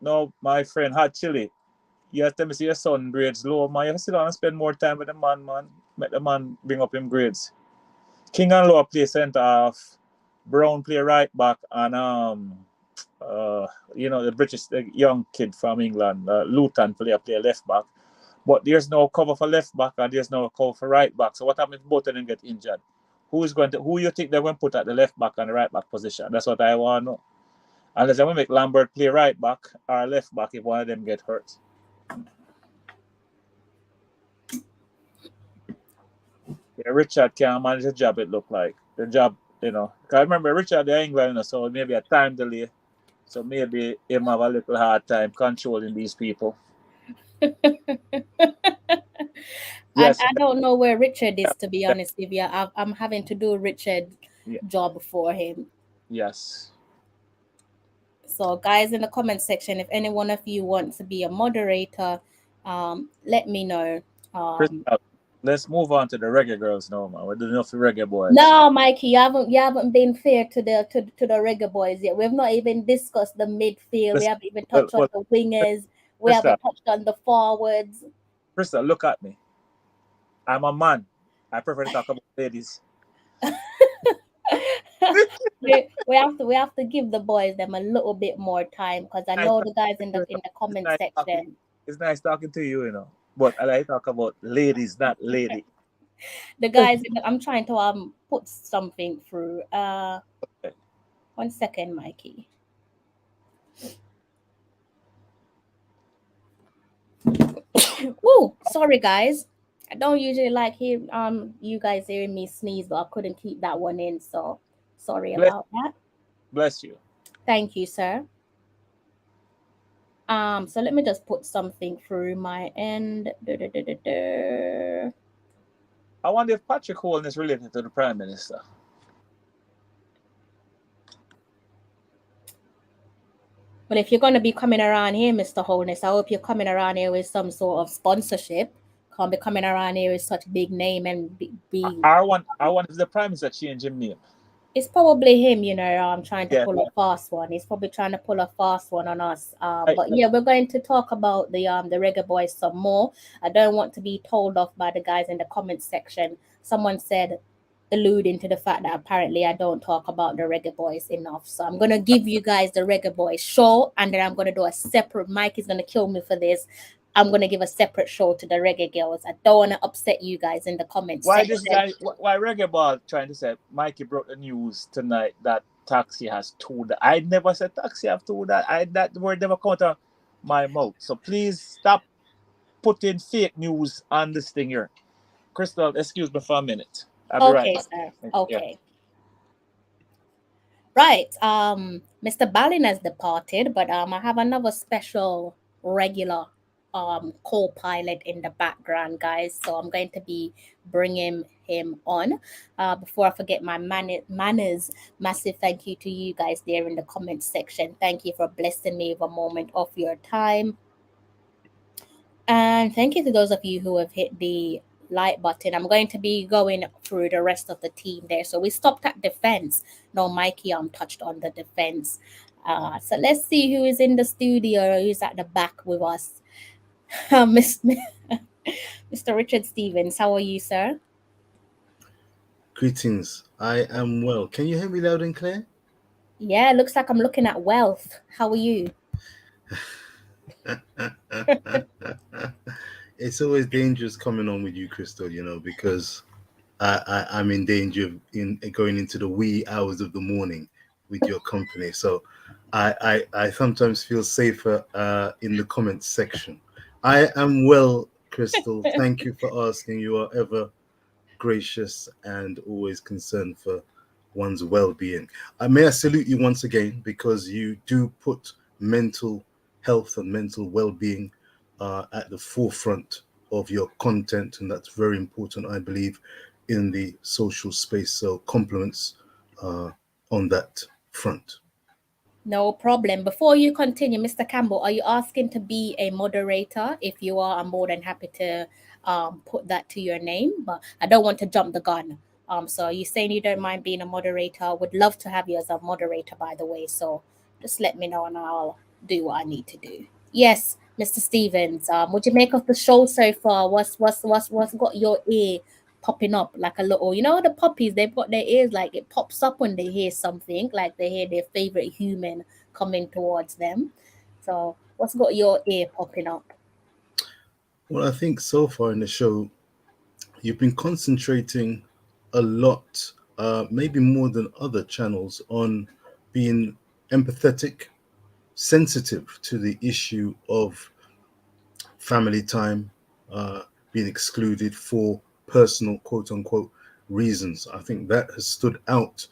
No, my friend Hot Chili. You have to see your son grades low, man. You have to sit down and spend more time with the man, man. Make the man bring up him grades. King and Low play centre half. Brown play right back, and the young kid from England, Luton play left back. But there's no cover for left back and there's no cover for right back. So what happens if both of them get injured? Who you think they're going to put at the left back and the right back position? That's what I want to know. Unless they want to make Lambert play right back or left back if one of them get hurt. Yeah, Richard can't manage the job, it looked like. The job, Because I remember Richard in England, so maybe a time delay. So maybe him have a little hard time controlling these people. Yes. I don't know where Richard is, to be honest with you. I'm having to do Richard's job for him. Yes. So, guys, in the comment section, if any one of you want to be a moderator, let me know. Let's move on to the reggae girls now, man. We're doing enough for Reggae Boyz. No, Mikey, you haven't been fair to the Reggae Boyz yet. We've not even discussed the midfield. We haven't even touched on the wingers. We haven't touched on the forwards. Krista, look at me. I'm a man. I prefer to talk about ladies. we have to give the boys them a little bit more time because I Nice know talking the guys to in you, the you in know. the It's comment nice talking. section. It's nice talking to you, you know. But I like talk about ladies, not lady. The guys I'm trying to put something through. 1 second, Mikey. Woo, sorry guys. I don't usually like hear you guys hearing me sneeze, but I couldn't keep that one in, so sorry Bless, about that. bless you. Thank you, sir. So let me just put something through my end. I wonder if Patrick Holden is related to the Prime Minister. Well, if you're gonna be coming around here, Mr. Holness, I hope you're coming around here with some sort of sponsorship. Can't be coming around here with such big name and be I want if the Prime Minister change his name. it's probably him, trying to Yeah. pull a fast one. He's probably trying to pull a fast one on us. I, But yeah, we're going to talk about the Reggae Boys some more. I don't want to be told off by the guys in the comments section. Someone said, alluding to the fact that apparently I don't talk about the Reggae Boys enough. So I'm gonna give you guys the Reggae Boys show, and then I'm gonna do a separate. Mike is gonna kill me for this. I'm gonna give a separate show to the Reggae Girls. I don't want to upset you guys in the comments why this section. guy? Why Reggae Ball trying to say Mikey broke the news tonight that Taxi has two? I never said Taxi have two. That word never come out of my mouth. So please stop putting fake news on this thing here. Crystal, excuse me for a minute. I'll be right Okay, back. sir. Yeah. Okay. Right. Mr. Ballin has departed, but I have another special regular co-pilot in the background, guys. So I'm going to be bringing him on. Before I forget my manners, massive thank you to you guys there in the comment section. Thank you for blessing me with a moment of your time. And thank you to those of you who have hit the like button. I'm going to be going through the rest of the team there. So we stopped at defense. No, Mikey touched on the defense. So let's see who is in the studio, who's at the back with us. Mr. Richard Stevens, how are you, sir? Greetings. I am well. Can you hear me loud and clear? Yeah, looks like I'm looking at wealth. How are you? It's always dangerous coming on with you, Crystal, because I'm in danger of going into the wee hours of the morning with your company. So I sometimes feel safer in the comments section. I am well, Crystal. Thank you for asking. You are ever gracious and always concerned for one's well-being. May I salute you once again because you do put mental health and mental well-being at the forefront of your content, and that's very important, I believe, in the social space. So compliments on that front. No problem. Before you continue, Mr. Campbell, are you asking to be a moderator? If you are, I'm more than happy to put that to your name, but I don't want to jump the gun. So are you saying you don't mind being a moderator? I would love to have you as a moderator, by the way. So just let me know and I'll do what I need to do. Yes, Mr. Stevens. What do you make of the show so far? What's got your ear popping up like a little, the puppies, they've got their ears like it pops up when they hear something, like they hear their favorite human coming towards them. So what's got your ear popping up? Well, I think so far in the show, you've been concentrating a lot, maybe more than other channels, on being empathetic, sensitive to the issue of family time being excluded for personal quote unquote reasons. I think that has stood out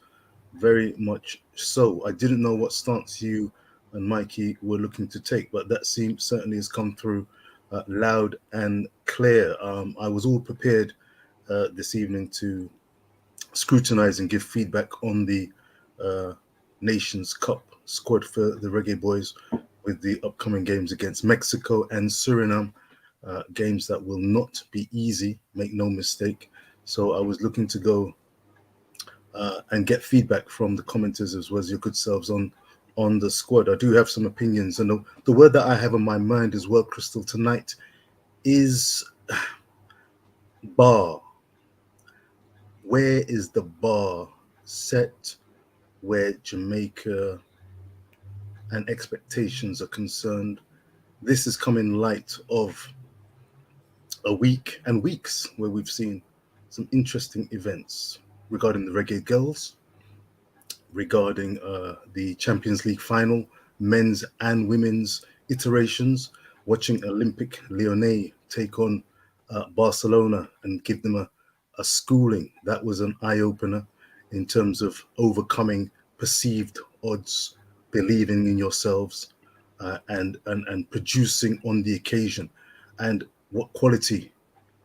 very much so. I didn't know what stance you and Mikey were looking to take, but that certainly has come through loud and clear. I was all prepared this evening to scrutinize and give feedback on the Nations Cup squad for the Reggae Boys with the upcoming games against Mexico and Suriname, games that will not be easy, make no mistake. So I was looking to go and get feedback from the commenters as well as your good selves on the squad. I do have some opinions, and the word that I have on my mind as well, Crystal, tonight is bar. Where is the bar set? where Jamaica and expectations are concerned. This has come in light of a week and weeks where we've seen some interesting events regarding the Reggae Girls, regarding the Champions League final, men's and women's iterations, watching Olympic Lyonnais take on Barcelona and give them a schooling. That was an eye-opener in terms of overcoming perceived odds, believing in yourselves, and producing on the occasion. And what quality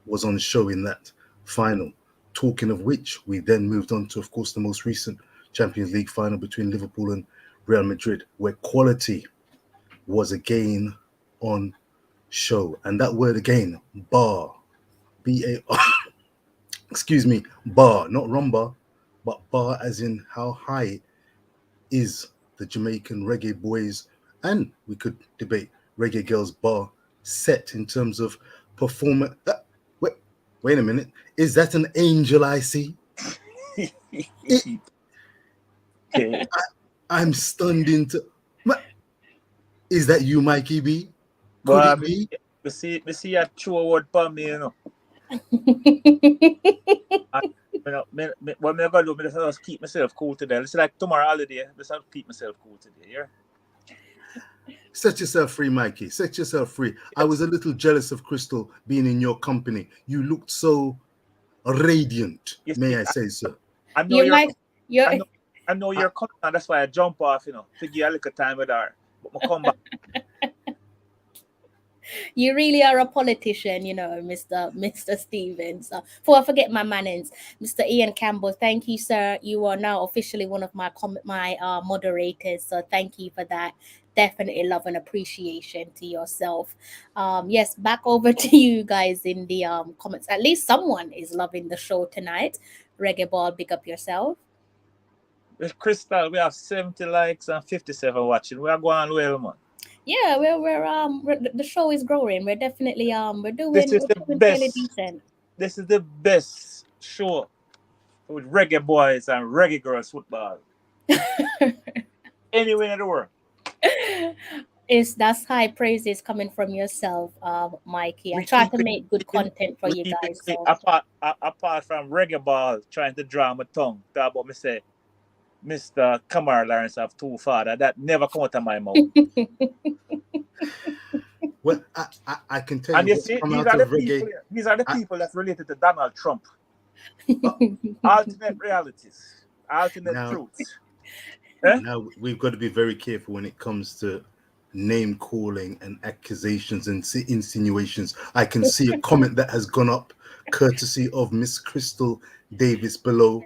was on show in that final. Talking of which, we then moved on to, of course, the most recent Champions League final between Liverpool and Real Madrid, where quality was again on show. And that word again, bar, B-A-R, excuse me, bar, not rumba, but bar as in how high is the Jamaican Reggae Boyz, and we could debate Reggae Girls bar set in terms of performance. Wait a minute. Is that an angel I see? I'm stunned into. Is that you, Mikey B? Could it be? Me see a true word for me, you know. What I'm gonna do, I just keep myself cool today. It's like tomorrow holiday. I just have to keep myself cool today. Yeah. Set yourself free, Mikey. Set yourself free. I was a little jealous of Crystal being in your company. You looked so radiant, may I say so. I know I know you're coming, and that's why I jump off, you know, to give a little time with her. But I come back. You really are a politician, you know, Mr. Stevens. Before I forget my manners, Mr. Ian Campbell, thank you, sir. You are now officially one of my moderators, so thank you for that. Definitely love and appreciation to yourself. Yes, back over to you guys in the comments. At least someone is loving the show tonight. Reggae Ball, big up yourself. With Crystal, we have 70 likes and 57 watching. We are going well, man. Yeah, we're the show is growing. We're definitely we're doing fairly decent. This is the best show with Reggae Boys and Reggae Girls football anywhere in the world. That's high praises coming from yourself, Mikey. I try to make good content for you guys. So. Apart from Reggae Ball trying to draw my tongue, talk about me say, Mr. Kamar Lawrence have two fathers. That never come out of my mouth. Well, I can tell and you, you see, these are the people that's related to Donald Trump. Alternate realities, alternate truths. Now we've got to be very careful when it comes to name calling and accusations and insinuations. I can see a comment that has gone up courtesy of Miss Crystal Davis below,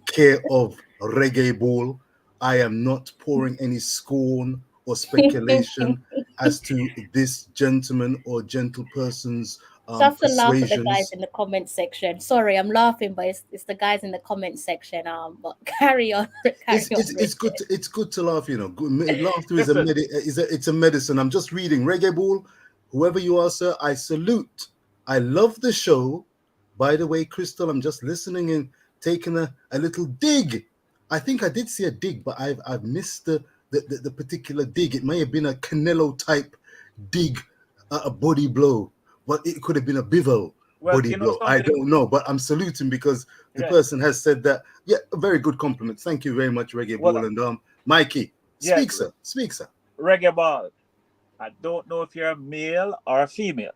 care of Reggae Ball. I am not pouring any scorn or speculation as to this gentleman or gentleperson's Just to laugh at the guys in the comment section. Sorry, I'm laughing, but it's the guys in the comment section. But carry on. It's good to laugh. You know, laughter is a medicine. I'm just reading Reggae Ball. Whoever you are, sir, I salute. I love the show. By the way, Crystal, I'm just listening and taking a little dig. I think I did see a dig, but I've missed the particular dig. It may have been a Canelo type dig, a body blow. But it could have been a Bivol body blow. I don't know, but I'm saluting because the person has said that. Yeah, a very good compliment. Thank you very much, Reggae Ball. And Mikey, speak, sir. Reggae Ball, I don't know if you're a male or a female,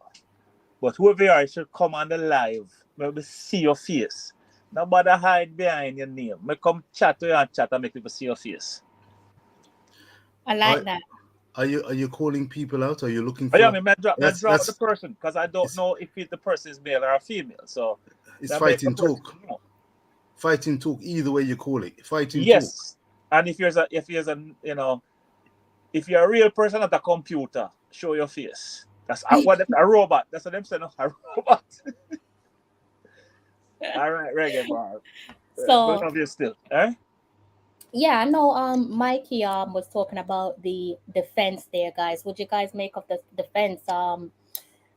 but whoever you are, you should come on the live. Maybe see your face. Nobody hide behind your name. Me come chat to you and chat and make people see your face. I like that. Are you calling people out? Are you looking for? Yeah, I drop the person because I don't know if the person is male or a female. So it's fighting talk. Fighting talk. Either way you call it, fighting talk. Yes, and if you're a real person at a computer, show your face. That's what a robot. That's what I'm saying. A robot. All right, Reggae Ball. So both of you still, eh? Yeah, no, Mikey was talking about the defense there, guys. What do you guys make of the defense?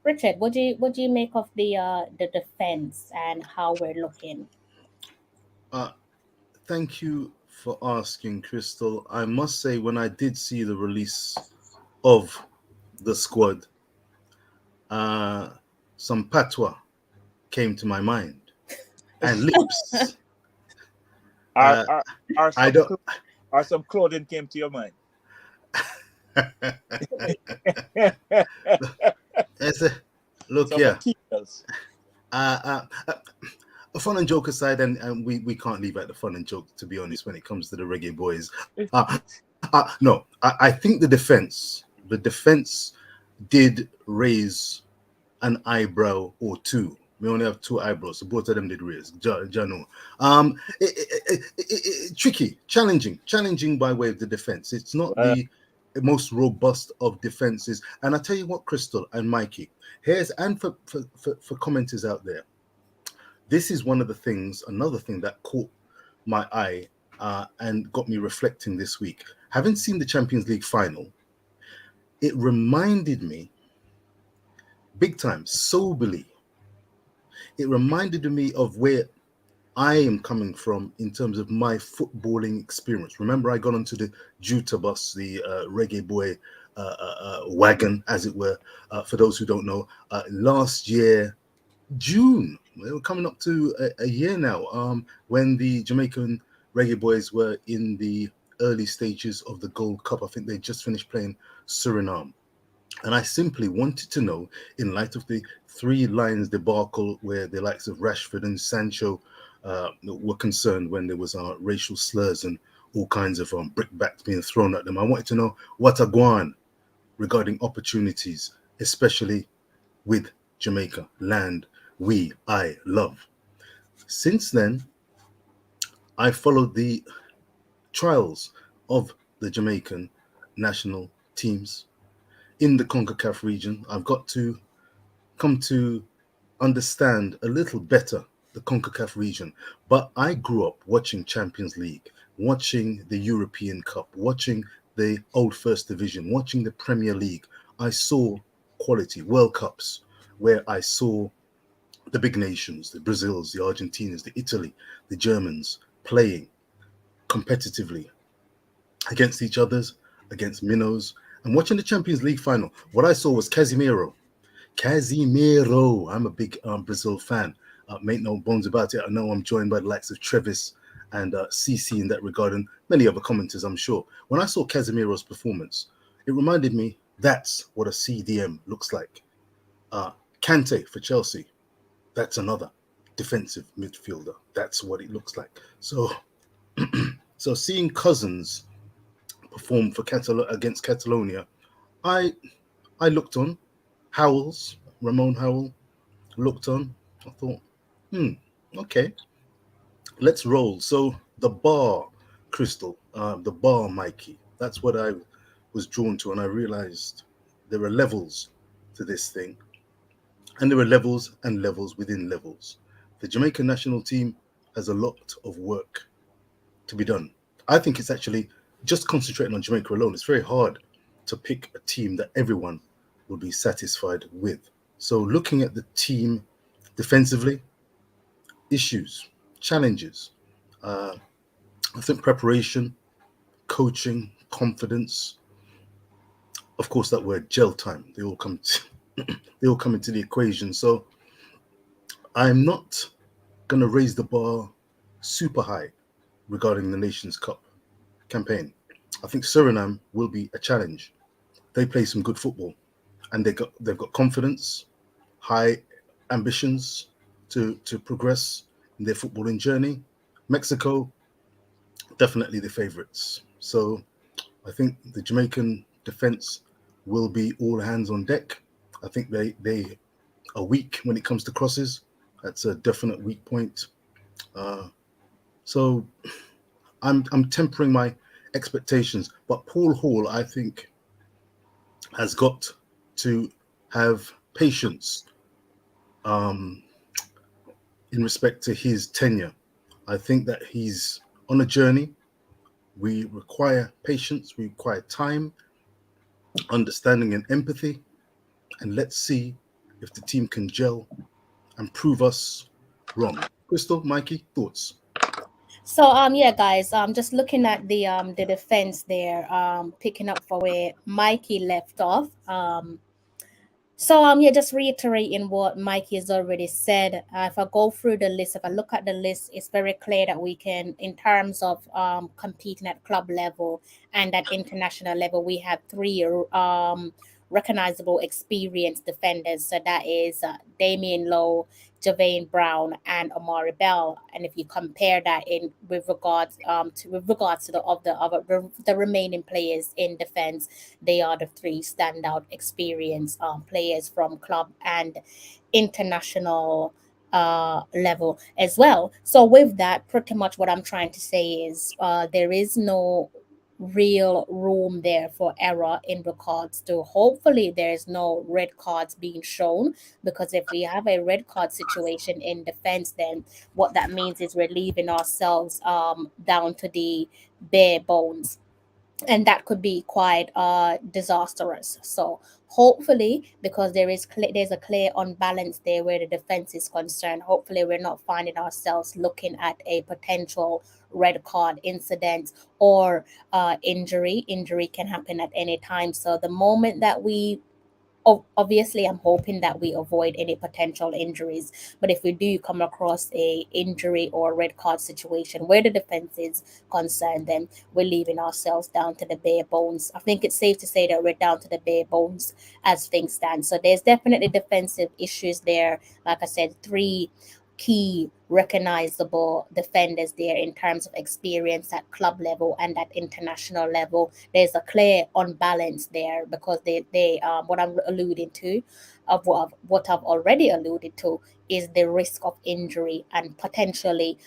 Richard, what do you make of the defense and how we're looking? Thank you for asking, Crystal. I must say, when I did see the release of the squad, some patois came to my mind and lips. Are, are, are I some don't. are some clothing came to your mind? Look Some here. materials. Fun and joke aside, and we can't leave out the fun and joke, to be honest, when it comes to the Reggae Boyz. No, I think the defense did raise an eyebrow or two. We only have two eyebrows, so both of them did raise. Jano. Tricky, challenging by way of the defense. It's not the most robust of defenses. And I tell you what, Crystal and Mikey, for commenters out there, this is another thing that caught my eye and got me reflecting this week. Having seen the Champions League final, it reminded me, big time, soberly, it reminded me of where I am coming from in terms of my footballing experience. Remember, I got onto the Juta bus, the Reggae Boy wagon, as it were, for those who don't know, last year, June. We're coming up to a year now, when the Jamaican Reggae Boyz were in the early stages of the Gold Cup. I think they just finished playing Suriname. And I simply wanted to know, in light of the Three Lions debacle, where the likes of Rashford and Sancho were concerned when there was racial slurs and all kinds of brickbats being thrown at them, I wanted to know what a guan regarding opportunities, especially with Jamaica, land I love. Since then, I followed the trials of the Jamaican national teams in the Concacaf region. I've got to come to understand a little better the Concacaf region. But I grew up watching Champions League, watching the European Cup, watching the old First Division, watching the Premier League. I saw quality World Cups where I saw the big nations, the Brazils, the Argentinas, the Italy, the Germans playing competitively against each others, against minnows. And watching the Champions League final, what I saw was Casemiro. I'm a big Brazil fan. Make no bones about it. I know I'm joined by the likes of Trevis and CC in that regard, and many other commenters, I'm sure. When I saw Casemiro's performance, it reminded me that's what a CDM looks like. Kante for Chelsea, that's another defensive midfielder. That's what it looks like. So, so seeing Cousins perform for against Catalonia, I looked on. Ramon Howell looked on. I thought, okay, let's roll. So the bar, Crystal, the bar, Mikey. That's what I was drawn to, and I realized there are levels to this thing. And there are levels and levels within levels. The Jamaican national team has a lot of work to be done. I think it's actually just concentrating on Jamaica alone. It's very hard to pick a team that everyone will be satisfied with. So looking at the team defensively, issues, challenges, I think preparation, coaching, confidence, of course, that word gel time, they all come into the equation. So I'm not going to raise the bar super high regarding the Nations Cup campaign. I think Suriname will be a challenge. They play some good football, and they've got confidence, high ambitions to progress in their footballing journey. Mexico, definitely the favorites. So I think the Jamaican defense will be all hands on deck. I think they are weak when it comes to crosses. That's a definite weak point. So I'm tempering my expectations. But Paul Hall, I think, has got to have patience in respect to his tenure. I think that he's on a journey. We require patience, we require time, understanding and empathy, and let's see if the team can gel and prove us wrong. Crystal, Mikey, thoughts? So yeah guys, just looking at the defense there, picking up for where Mikey left off. So yeah, just reiterating what Mikey has already said. If I go through the list, if I look at the list, it's very clear that we can, in terms of competing at club level and at international level, we have three recognizable, experienced defenders. So that is Damien Lowe, Javane Brown, and Amari Bell. And if you compare that in with regards to the remaining players in defense, they are the three standout experienced players from club and international level as well. So with that, pretty much what I'm trying to say is there is no real room there for error in regards to, hopefully there's no red cards being shown, because if we have a red card situation in defense, then what that means is we're leaving ourselves down to the bare bones, and that could be quite disastrous. So hopefully, because there's a clear unbalance there where the defense is concerned, hopefully we're not finding ourselves looking at a potential red card incident or injury can happen at any time. So the moment that we, obviously I'm hoping that we avoid any potential injuries, but if we do come across a injury or red card situation where the defense is concerned, then we're leaving ourselves down to the bare bones. I think it's safe to say that we're down to the bare bones as things stand. So there's definitely defensive issues there. Like I said, three key recognizable defenders there in terms of experience at club level and at international level. There's a clear unbalance there, because they what I'm alluding to, of what I've already alluded to, is the risk of injury and potentially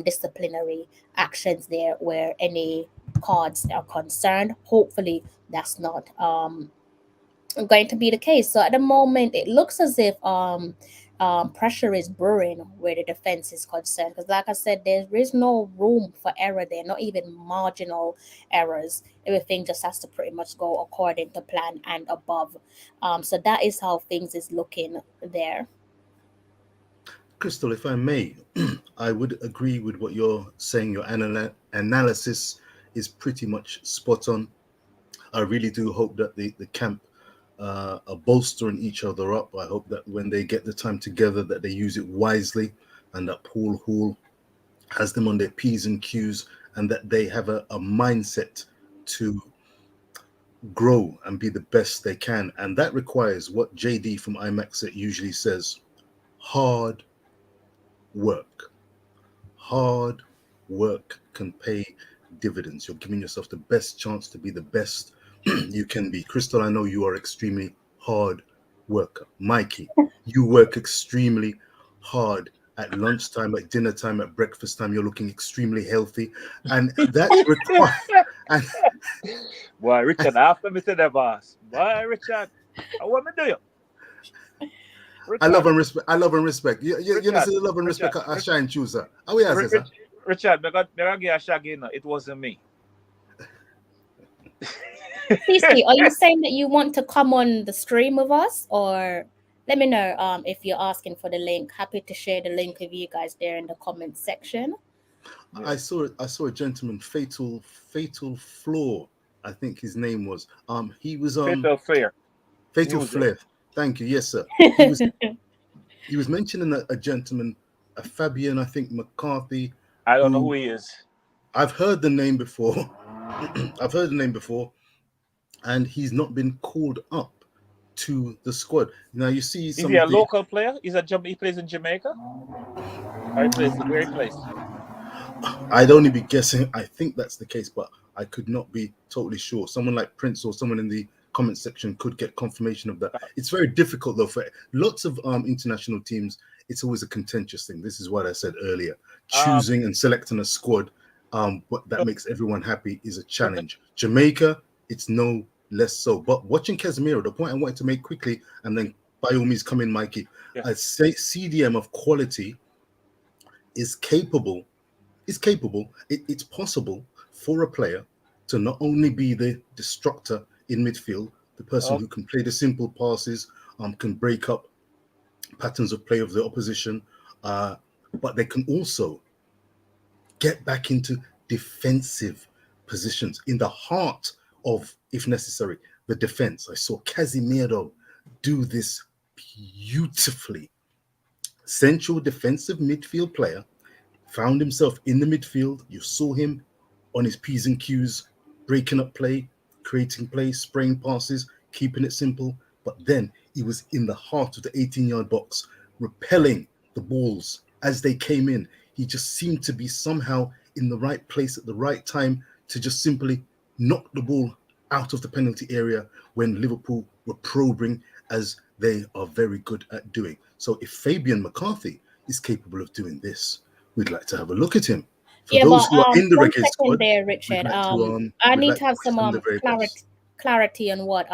disciplinary actions there where any cards are concerned. Hopefully that's not going to be the case. So at the moment, it looks as if pressure is brewing where the defense is concerned. Because, like I said, there is no room for error there, not even marginal errors. Everything just has to pretty much go according to plan and above. So that is how things is looking there. Crystal, if I may, I would agree with what you're saying. Your analysis is pretty much spot on. I really do hope that the camp are bolstering each other up. I hope that when they get the time together, that they use it wisely, and that Paul Hall has them on their P's and Q's, and that they have a mindset to grow and be the best they can. And that requires what JD from IMAX usually says: hard work. Hard work can pay dividends. You're giving yourself the best chance to be the best you can be. Crystal, I know you are extremely hard worker. Mikey, you work extremely hard at lunchtime, at dinner time, at breakfast time. You're looking extremely healthy, and that's required. And Boy, Richard, after me say that, boss. Boy, Richard, I want me do you? I Richard, love and respect. I love and respect. You Richard, know, the love and respect. I shine chooser. How we are, sir? Richard, me got give a shaggy. No, it wasn't me. Cece, are you saying that you want to come on the stream with us, or let me know if you're asking for the link. Happy to share the link with you guys there in the comment section. Yeah. I saw a gentleman, fatal flaw, I think his name was. He was Fatal Flair. Thank you. Yes, sir. He was mentioning a gentleman, a Fabian, I think McCarthy. I don't know who he is. I've heard the name before. And he's not been called up to the squad. Now you see, is he a local player? He plays in Jamaica. Or where he plays? I'd only be guessing. I think that's the case, but I could not be totally sure. Someone like Prince or someone in the comment section could get confirmation of that. It's very difficult though for lots of international teams. It's always a contentious thing. This is what I said earlier. Choosing and selecting a squad that makes everyone happy is a challenge. Jamaica, it's no less so. But watching Casemiro, the point I wanted to make quickly, and then by all means come in, Mikey. A CDM of quality is capable. It's possible for a player to not only be the destructor in midfield, the person who can play the simple passes, can break up patterns of play of the opposition, but they can also get back into defensive positions in the heart of, if necessary, the defense. I saw Casemiro do this beautifully. Central defensive midfield player, found himself in the midfield. You saw him on his P's and Q's, breaking up play, creating play, spraying passes, keeping it simple. But then he was in the heart of the 18-yard box, repelling the balls as they came in. He just seemed to be somehow in the right place at the right time to just simply knock the ball out of the penalty area when Liverpool were probing, as they are very good at doing. So if Fabian McCarthy is capable of doing this, we'd like to have a look at him. For those who are in the 1 Reggae second squad, there, Richard. I need to have some clarity on what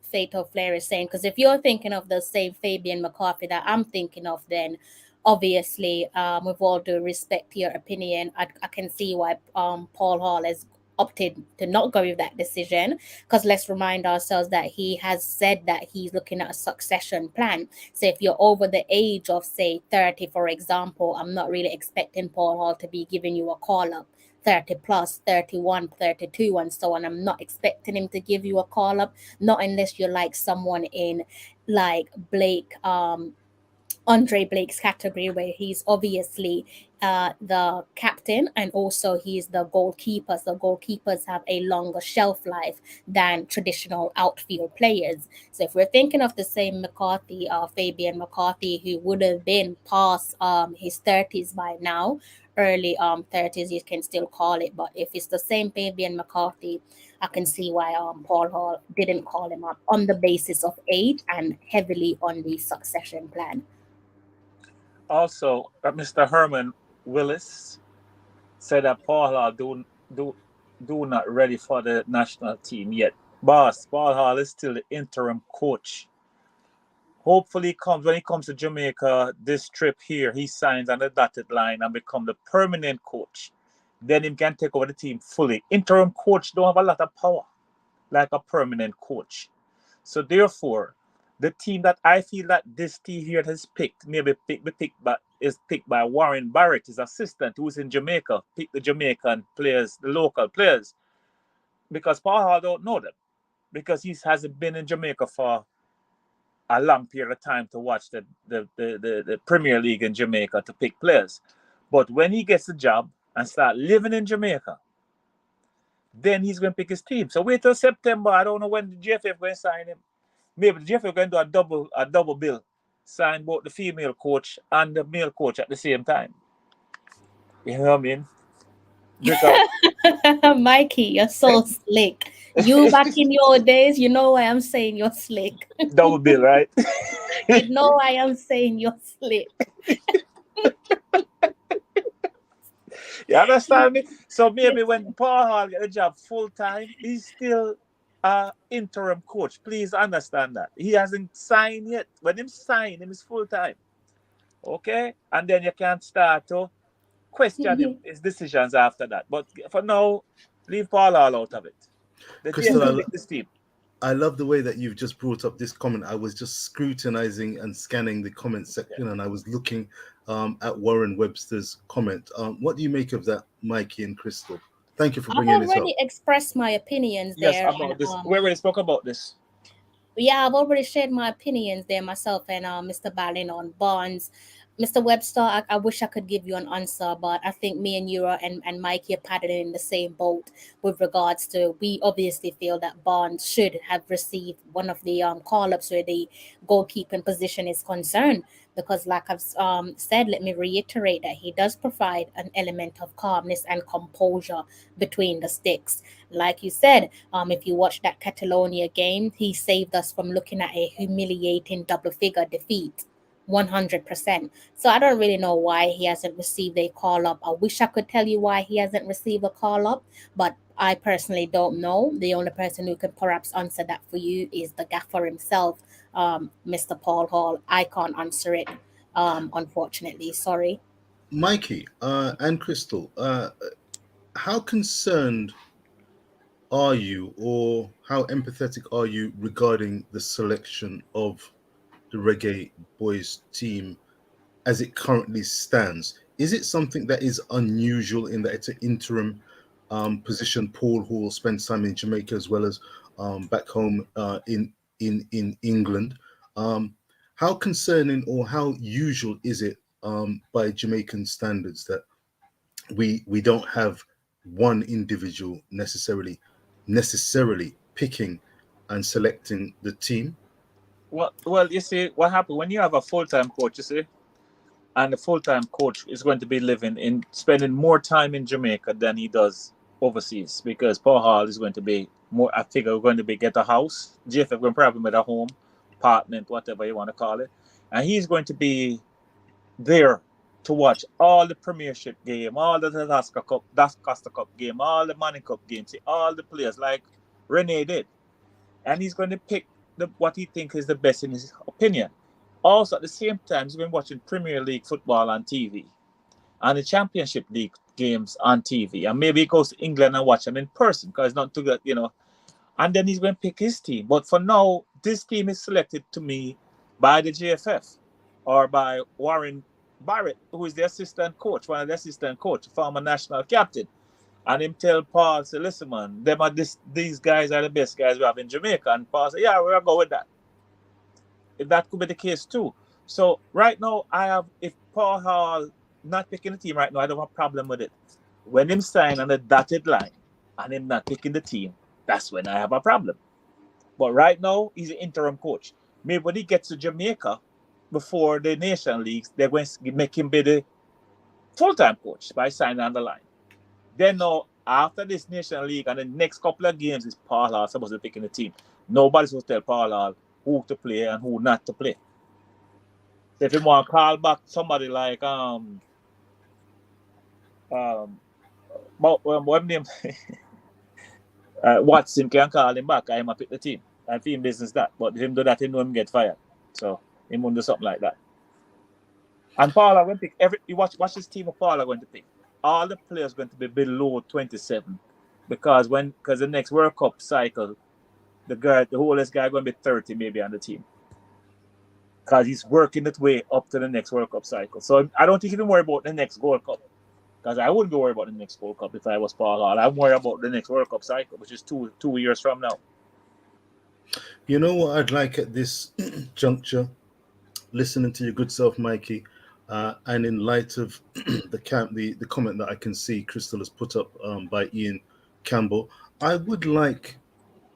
Fatal Flair is saying, because if you're thinking of the same Fabian McCarthy that I'm thinking of, then obviously, with all due respect to your opinion, I can see why Paul Hall has opted to not go with that decision, because let's remind ourselves that he has said that he's looking at a succession plan. So if you're over the age of, say, 30, for example, I'm not really expecting Paul Hall to be giving you a call up 30 plus, 31, 32, and so on. I'm not expecting him to give you a call up, not unless you're like someone in like Blake, Andre Blake's category, where he's obviously the captain and also he's the goalkeeper. So goalkeepers have a longer shelf life than traditional outfield players. So if we're thinking of the same McCarthy, Fabian McCarthy, who would have been past his 30s by now, early 30s, you can still call it. But if it's the same Fabian McCarthy, I can see why Paul Hall didn't call him up on the basis of age and heavily on the succession plan. Also, Mr. Herman Willis said that Paul Hall do not ready for the national team yet. Boss, Paul Hall is still the interim coach. Hopefully, when he comes to Jamaica, this trip here, he signs on the dotted line and become the permanent coach. Then he can take over the team fully. Interim coach don't have a lot of power like a permanent coach. So therefore, the team that I feel that this team here has picked, is picked by Warren Barrett, his assistant, who's in Jamaica, pick the Jamaican players, the local players, because Paul Hall don't know them, because he hasn't been in Jamaica for a long period of time to watch the Premier League in Jamaica to pick players. But when he gets a job and start living in Jamaica, then he's going to pick his team. So wait till September. I don't know when the GFF going to sign him. Maybe the GFF going to do a double bill, sign both the female coach and the male coach at the same time. You know what I mean? Because Mikey, you're so slick. You back in your days, you know why I'm saying you're slick. double bill, right? You know why I'm saying you're slick. You understand me? So maybe when Paul Hall get a job full time, he's still interim coach. Please understand that. He hasn't signed yet. When him sign, him is full time. Okay? And then you can start to question his decisions after that. But for now, leave Paul Hall out of it. The Crystal, pick this team. I love the way that you've just brought up this comment. I was just scrutinizing and scanning the comment section, and I was looking at Warren Webster's comment. What do you make of that, Mikey and Crystal? Thank you for bringing this up. I've already expressed my opinions Yes, there. about this. We already spoke about this. Yeah, I've already shared my opinions there myself and Mr. Ballin on Bonds. Mr. Webster, I wish I could give you an answer, but I think me and you and Mikey are paddling in the same boat with regards to, we obviously feel that Bonds should have received one of the call-ups where the goalkeeping position is concerned. Because like I've said, let me reiterate that he does provide an element of calmness and composure between the sticks. Like you said, if you watch that Catalonia game, he saved us from looking at a humiliating double-figure defeat. 100%. So I don't really know why he hasn't received a call up. I wish I could tell you why he hasn't received a call up, but I personally don't know. The only person who can perhaps answer that for you is the gaffer himself, Mr. Paul Hall. I can't answer it, unfortunately. Sorry. Mikey and Crystal, how concerned are you, or how empathetic are you regarding the selection of the Reggae Boyz team as it currently stands? is it something that is unusual in that it's an interim position? Paul Hall spends time in Jamaica as well as back home in England. How concerning or how usual is it by Jamaican standards that we don't have one individual necessarily picking and selecting the team? Well, you see, what happened when you have a full-time coach, you see, and the full-time coach is going to be spending more time in Jamaica than he does overseas, because Paul Hall is going to be more. I figure we're going to be get a house. GFF going to probably get a home, apartment, whatever you want to call it, and he's going to be there to watch all the Premiership game, all the Costa Cup game, all the Manning Cup games, see all the players like Rene did, and he's going to pick what he thinks is the best in his opinion. Also, at the same time, he's been watching Premier League football on TV and the Championship League games on TV. And maybe he goes to England and watch them in person because it's not too good, And then he's going to pick his team. But for now, this team is selected to me by the GFF or by Warren Barrett, who is the assistant coach, one of the assistant coach, former national captain. And him tell Paul, say, listen, man, these guys are the best guys we have in Jamaica. And Paul said, yeah, we're going to go with that. If that could be the case too. So right now, if Paul Hall not picking the team right now, I don't have a problem with it. When him sign on the dotted line and him not picking the team, that's when I have a problem. But right now, he's an interim coach. Maybe when he gets to Jamaica before the Nation Leagues, they're going to make him be the full-time coach by signing on the line. Then now, after this Nation League and the next couple of games is Paul Hall supposed to be picking the team. Nobody's supposed to tell Paul Hall who to play and who not to play. So if you want to call back somebody like what name Watson can call him back, I might pick the team. I feel business that. But if him do that, he know him get fired. So he won't do something like that. And Paula going to pick you watch this team of Paula going to pick. All the players going to be below 27. Because the next World Cup cycle, the oldest guy going to be 30 maybe on the team. Because he's working his way up to the next World Cup cycle. So I don't think he can worry about the next Gold Cup. Because I wouldn't be worried about the next Gold Cup if I was Paul Hall. I'm worried about the next World Cup cycle, which is two years from now. You know what I'd like at this juncture? Listening to your good self, Mikey, and in light of the comment that I can see Crystal has put up by Ian Campbell, I would like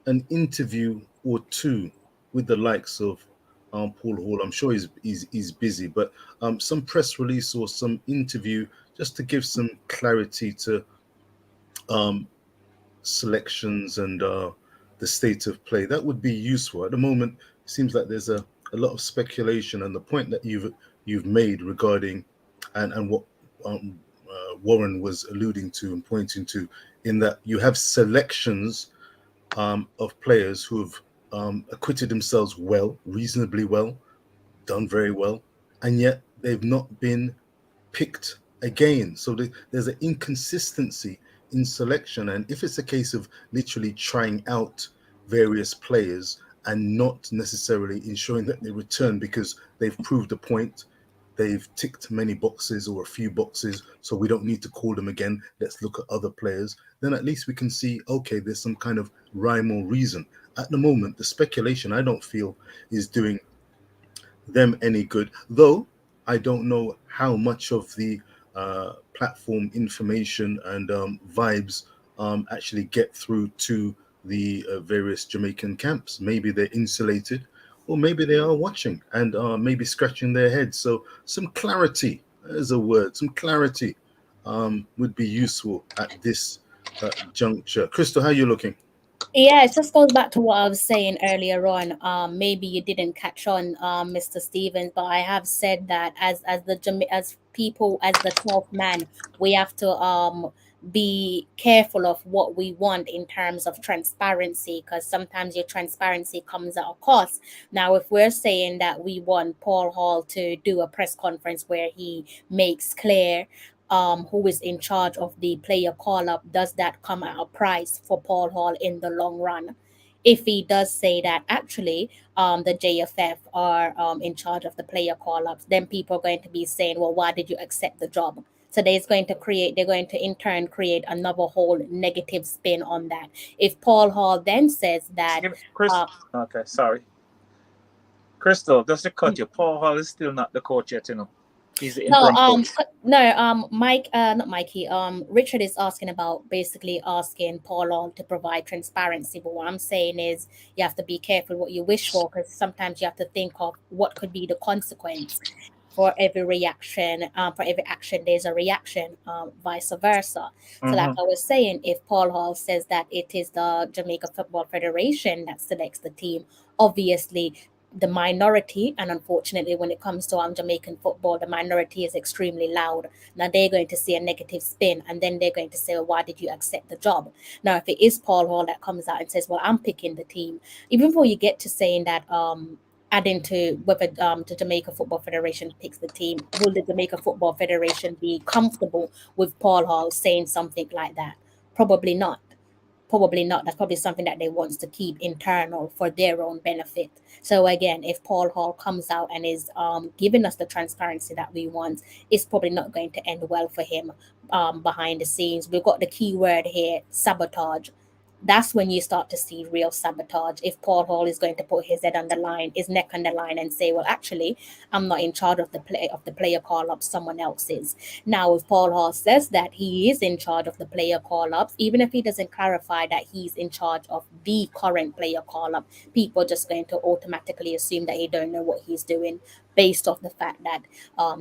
an interview or two with the likes of Paul Hall. I'm sure he's busy, but some press release or some interview just to give some clarity to selections and the state of play. That would be useful. At the moment, it seems like there's a lot of speculation, and the point that you've made regarding and what Warren was alluding to and pointing to, in that you have selections of players who have acquitted themselves well, reasonably well, done very well, and yet they've not been picked again. So there's an inconsistency in selection. And if it's a case of literally trying out various players and not necessarily ensuring that they return because they've proved a point, they've ticked many boxes or a few boxes, so we don't need to call them again, let's look at other players, then at least we can see, okay, there's some kind of rhyme or reason. At the moment, the speculation, I don't feel, is doing them any good, though I don't know how much of the platform information and vibes actually get through to the various Jamaican camps. Maybe they're insulated, or maybe they are watching and maybe scratching their heads. So some clarity, as a word, some clarity would be useful at this juncture. Crystal, how are you looking? Yeah, it just goes back to what I was saying earlier on. Maybe you didn't catch on, Mr. Stevens, but I have said that as the 12th man, we have to be careful of what we want in terms of transparency, because sometimes your transparency comes at a cost. Now, if we're saying that we want Paul Hall to do a press conference where he makes clear who is in charge of the player call-up, does that come at a price for Paul Hall in the long run? If he does say that actually the JFF are in charge of the player call-ups, then people are going to be saying, well, why did you accept the job? So they're going to in turn create another whole negative spin on that. If Paul Hall then says that, Chris, uh, okay, sorry. Crystal, just to cut you, Paul Hall is still not the coach yet, you know. He's the no, interim coach. Mike, not Mikey. Richard is asking about basically asking Paul Hall to provide transparency. But what I'm saying is you have to be careful what you wish for, because sometimes you have to think of what could be the consequence for every reaction. For every action, there's a reaction. Vice versa. So, like Mm-hmm. I was saying, if Paul Hall says that it is the Jamaica Football Federation that selects the team, obviously the minority, and unfortunately when it comes to Jamaican football, the minority is extremely loud. Now they're going to see a negative spin, and then they're going to say, well, why did you accept the job? Now if it is Paul Hall that comes out and says, well, I'm picking the team, even before you get to saying that, adding to whether the Jamaica Football Federation picks the team, will the Jamaica Football Federation be comfortable with Paul Hall saying something like that? Probably not. Probably not. That's probably something that they want to keep internal for their own benefit. So again, if Paul Hall comes out and is giving us the transparency that we want, it's probably not going to end well for him behind the scenes. We've got the key word here: sabotage. That's when you start to see real sabotage. If Paul Hall is going to put his head on the line, his neck on the line, and say, "Well, actually, I'm not in charge of the player call up. Someone else is." Now, if Paul Hall says that he is in charge of the player call ups, even if he doesn't clarify that he's in charge of the current player call up, people are just going to automatically assume that he don't know what he's doing, based off the fact that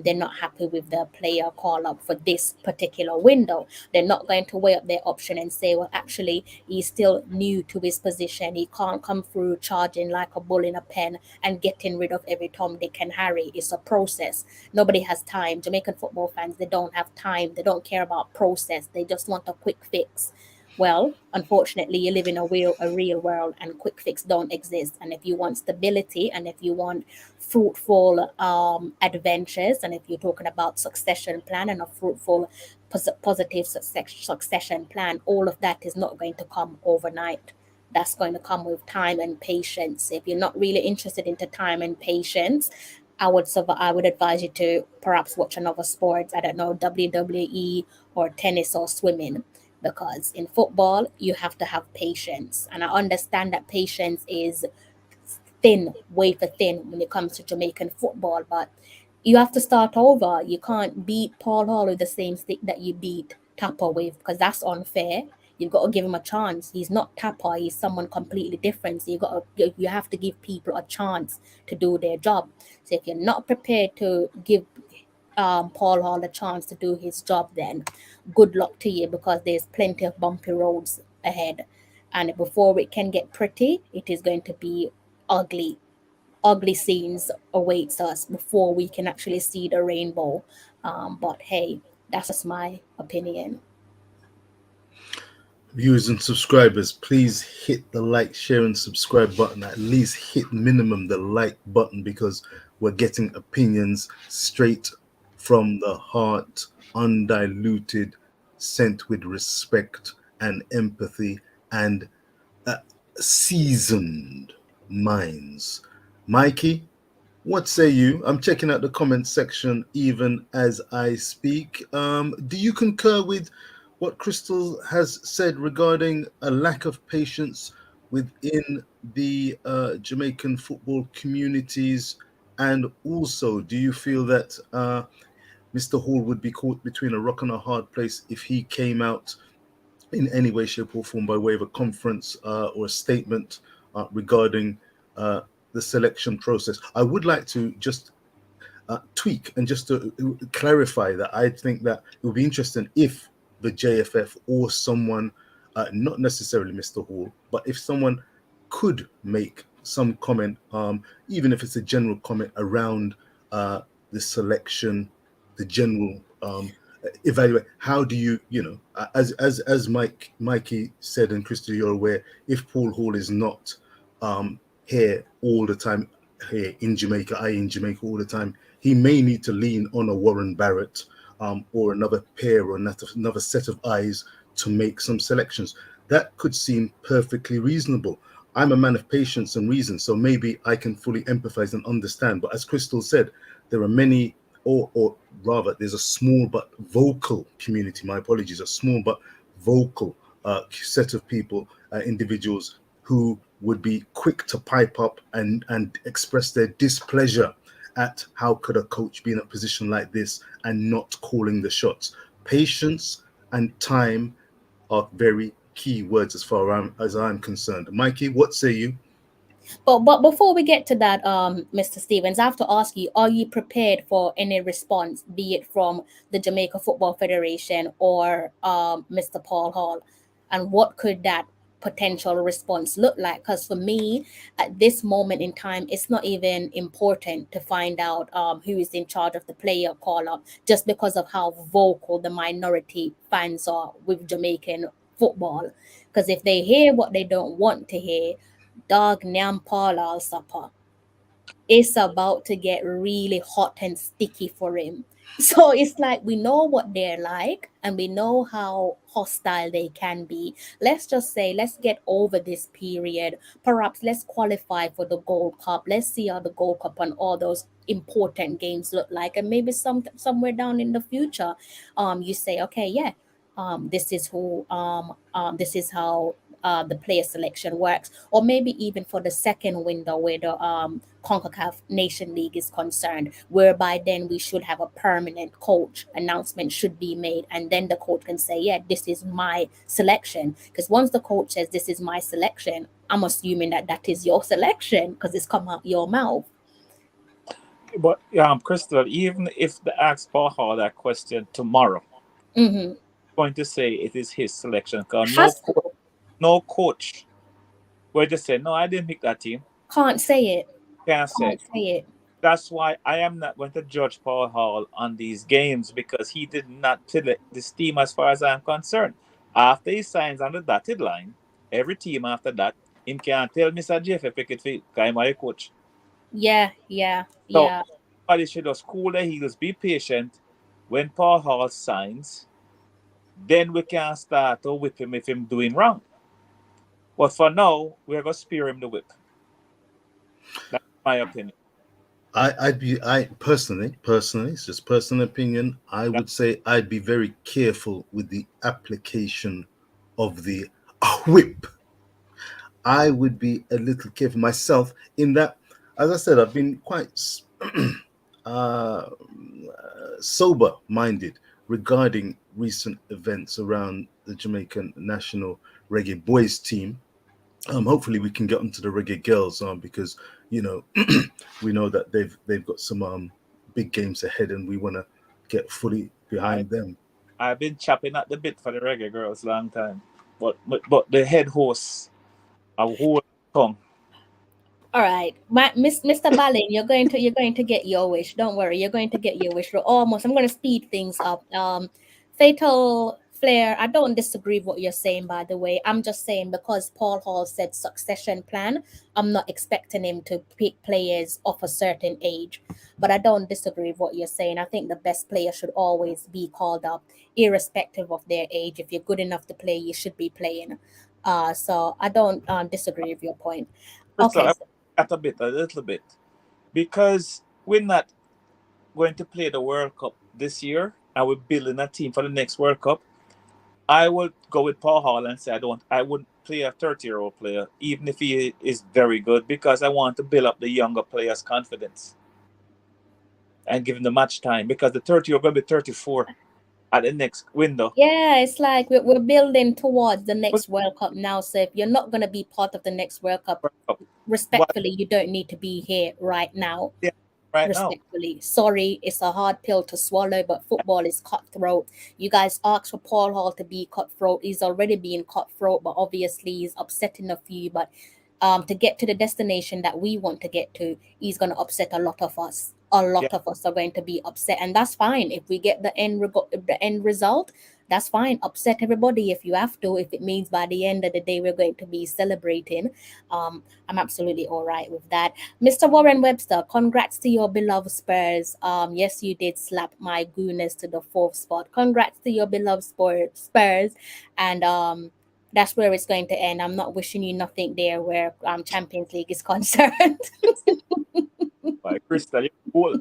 they're not happy with the player call up for this particular window. They're not going to weigh up their option and say, well, actually, he's still new to his position. He can't come through charging like a bull in a pen and getting rid of every Tom, Dick, and Harry. It's a process. Nobody has time. Jamaican football fans, they don't have time. They don't care about process. They just want a quick fix. Well, unfortunately, you live in a real world, and quick fix don't exist. And if you want stability, and if you want fruitful adventures, and if you're talking about succession plan and a fruitful positive succession plan, all of that is not going to come overnight. That's going to come with time and patience. If you're not really interested into time and patience, I would advise you to perhaps watch another sport. I don't know, WWE or tennis or swimming, because in football you have to have patience, and I understand that patience is thin, wafer thin when it comes to Jamaican football, but you have to start over. You can't beat Paul Hall with the same stick that you beat Tapper with, because that's unfair. You've got to give him a chance. He's not Tapper, he's someone completely different. So you have to give people a chance to do their job. So if you're not prepared to give Paul Hall a chance to do his job, then good luck to you, because there's plenty of bumpy roads ahead. And before it can get pretty, it is going to be ugly. Ugly scenes awaits us before we can actually see the rainbow. But hey, that's just my opinion. Viewers and subscribers, please hit the like, share, and subscribe button. At least hit minimum the like button, because we're getting opinions straight from the heart, undiluted, sent with respect and empathy and seasoned minds. Mikey, what say you? I'm checking out the comment section even as I speak. Do you concur with what Crystal has said regarding a lack of patience within the Jamaican football communities? And also, do you feel that Mr. Hall would be caught between a rock and a hard place if he came out in any way, shape, or form by way of a conference or a statement regarding the selection process? I would like to just tweak and just to clarify that I think that it would be interesting if the JFF or someone, not necessarily Mr. Hall, but if someone could make some comment, even if it's a general comment around the selection, the general evaluate. How do you, as Mikey said, and Crystal, you're aware, if Paul Hall is not here all the time, here in Jamaica, in Jamaica all the time, he may need to lean on a Warren Barrett or another pair or another set of eyes to make some selections. That could seem perfectly reasonable. I'm a man of patience and reason, so maybe I can fully empathize and understand. But as Crystal said, there are many or rather, there's a small but vocal community. My apologies, a small but vocal set of people, individuals who would be quick to pipe up and express their displeasure at how could a coach be in a position like this and not calling the shots. Patience and time are very key words as far as I'm concerned. Mikey, what say you? But before we get to that, Mr. Stevens, I have to ask you: are you prepared for any response, be it from the Jamaica Football Federation or Mr. Paul Hall, and what could that potential response look like? Because for me, at this moment in time, it's not even important to find out who is in charge of the player call up, just because of how vocal the minority fans are with Jamaican football. Because if they hear what they don't want to hear, dog nyam Paula supper, it's about to get really hot and sticky for him. So it's like we know what they're like and we know how hostile they can be. Let's just say, let's get over this period. Perhaps let's qualify for the Gold Cup. Let's see how the Gold Cup and all those important games look like. And maybe somewhere down in the future, you say, okay, yeah, this is who this is how the player selection works, or maybe even for the second window where the Concacaf Nation League is concerned, whereby then we should have a permanent coach announcement should be made, and then the coach can say, yeah, this is my selection. Because once the coach says this is my selection, I'm assuming that that is your selection because it's come out your mouth. But Crystal, even if they ask Paul Hall that question tomorrow, Mm-hmm. going to say it is his selection because Has no coach will just say, no, I didn't pick that team. can't say it. Can't say. Can't say it. That's why I am not going to judge Paul Hall on these games because he did not select this team as far as I'm concerned. After he signs on the dotted line, every team after that, him can't tell Mr. Jeff if pick it fit because I'm a coach. Yeah. So everybody should just cool their heels, be patient. When Paul Hall signs, then we can start to whip him if him doing wrong. But for now, we're going to spare him the whip. That's my opinion. I personally, it's just personal opinion. I would say I'd be very careful with the application of the whip. I would be a little careful myself in that, as I said, I've been quite sober-minded regarding recent events around the Jamaican national Reggae Boyz team. Hopefully we can get onto the Reggae Girls because we know that they've got some big games ahead and we want to get fully behind them. I've been chopping at the bit for the Reggae Girls long time, but the head host a whole tongue. All right, Mr. Ballin, you're going to get your wish. Don't worry, you're going to get your wish. We're almost. I'm going to speed things up. Fatal Flair, I don't disagree with what you're saying, by the way. I'm just saying because Paul Hall said succession plan, I'm not expecting him to pick players of a certain age. But I don't disagree with what you're saying. I think the best player should always be called up, irrespective of their age. If you're good enough to play, you should be playing. So I don't disagree with your point. Crystal, Okay. at a little bit, because we're not going to play the World Cup this year, and we're building a team for the next World Cup. I would go with Paul Hall and say I wouldn't play a 30-year-old player, even if he is very good, because I want to build up the younger players' confidence and give them the match time. Because the 30 are going to be 34 at the next window. Yeah, it's like we're building towards the next World Cup now. So if you're not going to be part of the next World Cup, respectfully, you don't need to be here right now. Yeah, right respectfully. Sorry, it's a hard pill to swallow, but football is cutthroat. You guys asked for Paul Hall to be cutthroat. He's already being cutthroat, but obviously he's upsetting a few. But to get to the destination that we want to get to, he's going to upset a lot of us. A lot of us are going to be upset, and that's fine. If we get the end result, that's fine. Upset everybody if you have to. If it means by the end of the day we're going to be celebrating, I'm absolutely all right with that. Mr. Warren Webster, congrats to your beloved Spurs. Yes, you did slap my Gooners to the 4th spot. Congrats to your beloved Spurs, and that's where it's going to end. I'm not wishing you nothing there where Champions League is concerned. By Crystal, you're cool.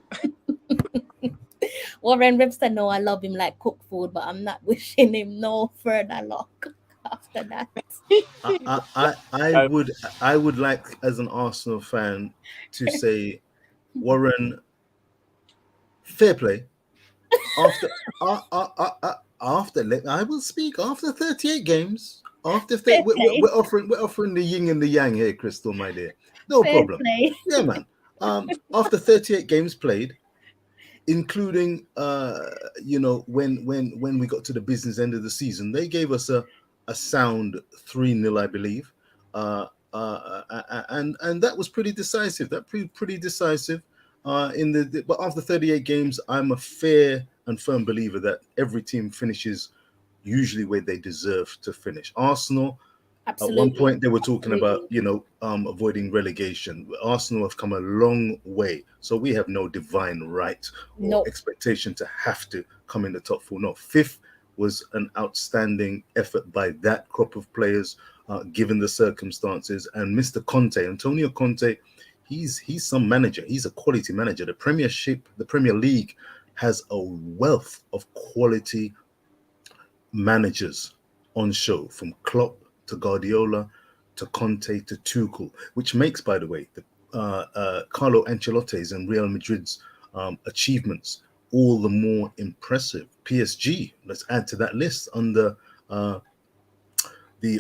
Warren Webster, no, I love him like cook food, but I'm not wishing him no further luck after that. I would like, as an Arsenal fan, to say, Warren, fair play. After I will speak after 38 games. Fair play. We're offering the yin and the yang here, Crystal, my dear. No Fair problem. play. Yeah, man. After 38 games played, including when we got to the business end of the season, they gave us a sound 3-0, I believe. And that was pretty decisive. Pretty decisive. But after 38 games, I'm a fair and firm believer that every team finishes usually where they deserve to finish. Arsenal, Absolutely. at one point they were talking about avoiding relegation. Arsenal have come a long way, so we have no divine right or expectation to have to come in the top 4. No, 5th was an outstanding effort by that crop of players, given the circumstances. And Mr. Conte, Antonio Conte, he's some manager. He's a quality manager. The Premier League has a wealth of quality managers on show, from Klopp to Guardiola to Conte to Tuchel, which makes, by the way, the Carlo Ancelotti's and Real Madrid's achievements all the more impressive. PSG, let's add to that list, under the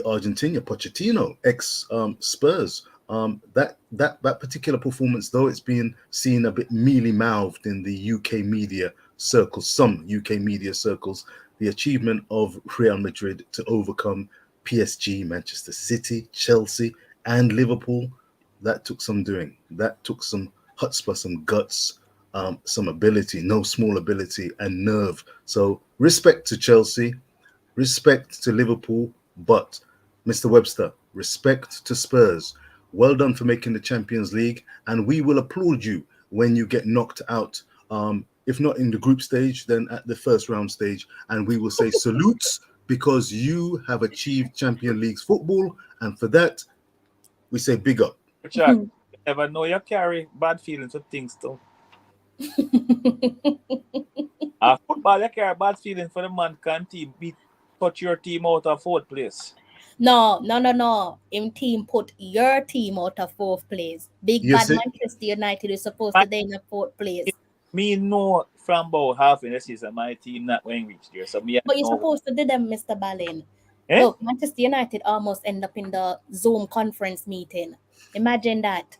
Argentina Pochettino, ex Spurs. That particular performance, though it's being seen a bit mealy-mouthed in the UK media circles, some UK media circles, the achievement of Real Madrid to overcome PSG, Manchester City, Chelsea, and Liverpool, that took some doing. That took some chutzpah, some guts, some ability, no small ability, and nerve. So respect to Chelsea, respect to Liverpool, but Mr. Webster, respect to Spurs. Well done for making the Champions League, and we will applaud you when you get knocked out, if not in the group stage, then at the first round stage, and we will say salutes, because you have achieved Champions League football, and for that, we say big up. Richard, you never know you carry bad feelings for things too. Football, you carry bad feelings for the man can team put your team out of 4th place. No. Team put your team out of 4th place. Manchester United is supposed to be in the 4th place. Me know from about half in the season my team not going to reach there. So but you're supposed to do them, Mr. Ballin. Eh? Look, Manchester United almost end up in the Zoom conference meeting. Imagine that.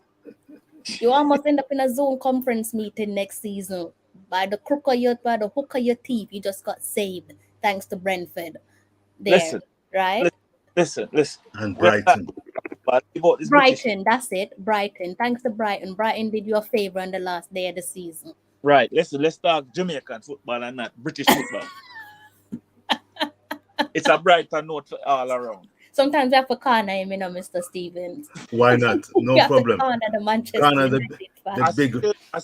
You almost end up in a Zoom conference meeting next season. By the hook of your teeth, you just got saved thanks to Brentford. There, right? Listen. And Brighton. Brighton, that's it. Brighton. Thanks to Brighton. Brighton did you a favor on the last day of the season. Right. Let's talk Jamaican football and not British football. It's a Brighton note for all around. Sometimes we have to corner him, Mr. Stevens. Why not? No problem. Corner the Manchester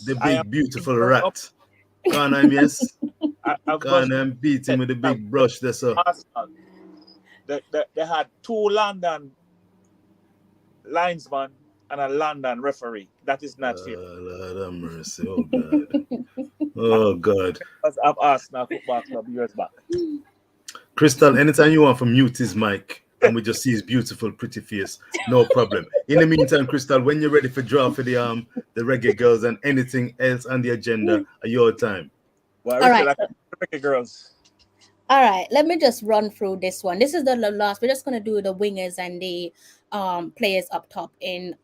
the big beautiful rat. Corner him, yes. Corner him, beat him with a big brush. That's all. They had 2 London linesmen and a London referee. That is not fair. Lord have mercy. Oh, God. Oh, God. I've asked now football club years back. Crystal, anytime you want to mute his mic and we just see his beautiful, pretty face, no problem. In the meantime, Crystal, when you're ready for draw for the Reggae Girls and anything else on the agenda, at your time. Well, all right, Reggae Girls. All right, let me just run through this one. This is the last. We're just going to do the wingers and the players up top in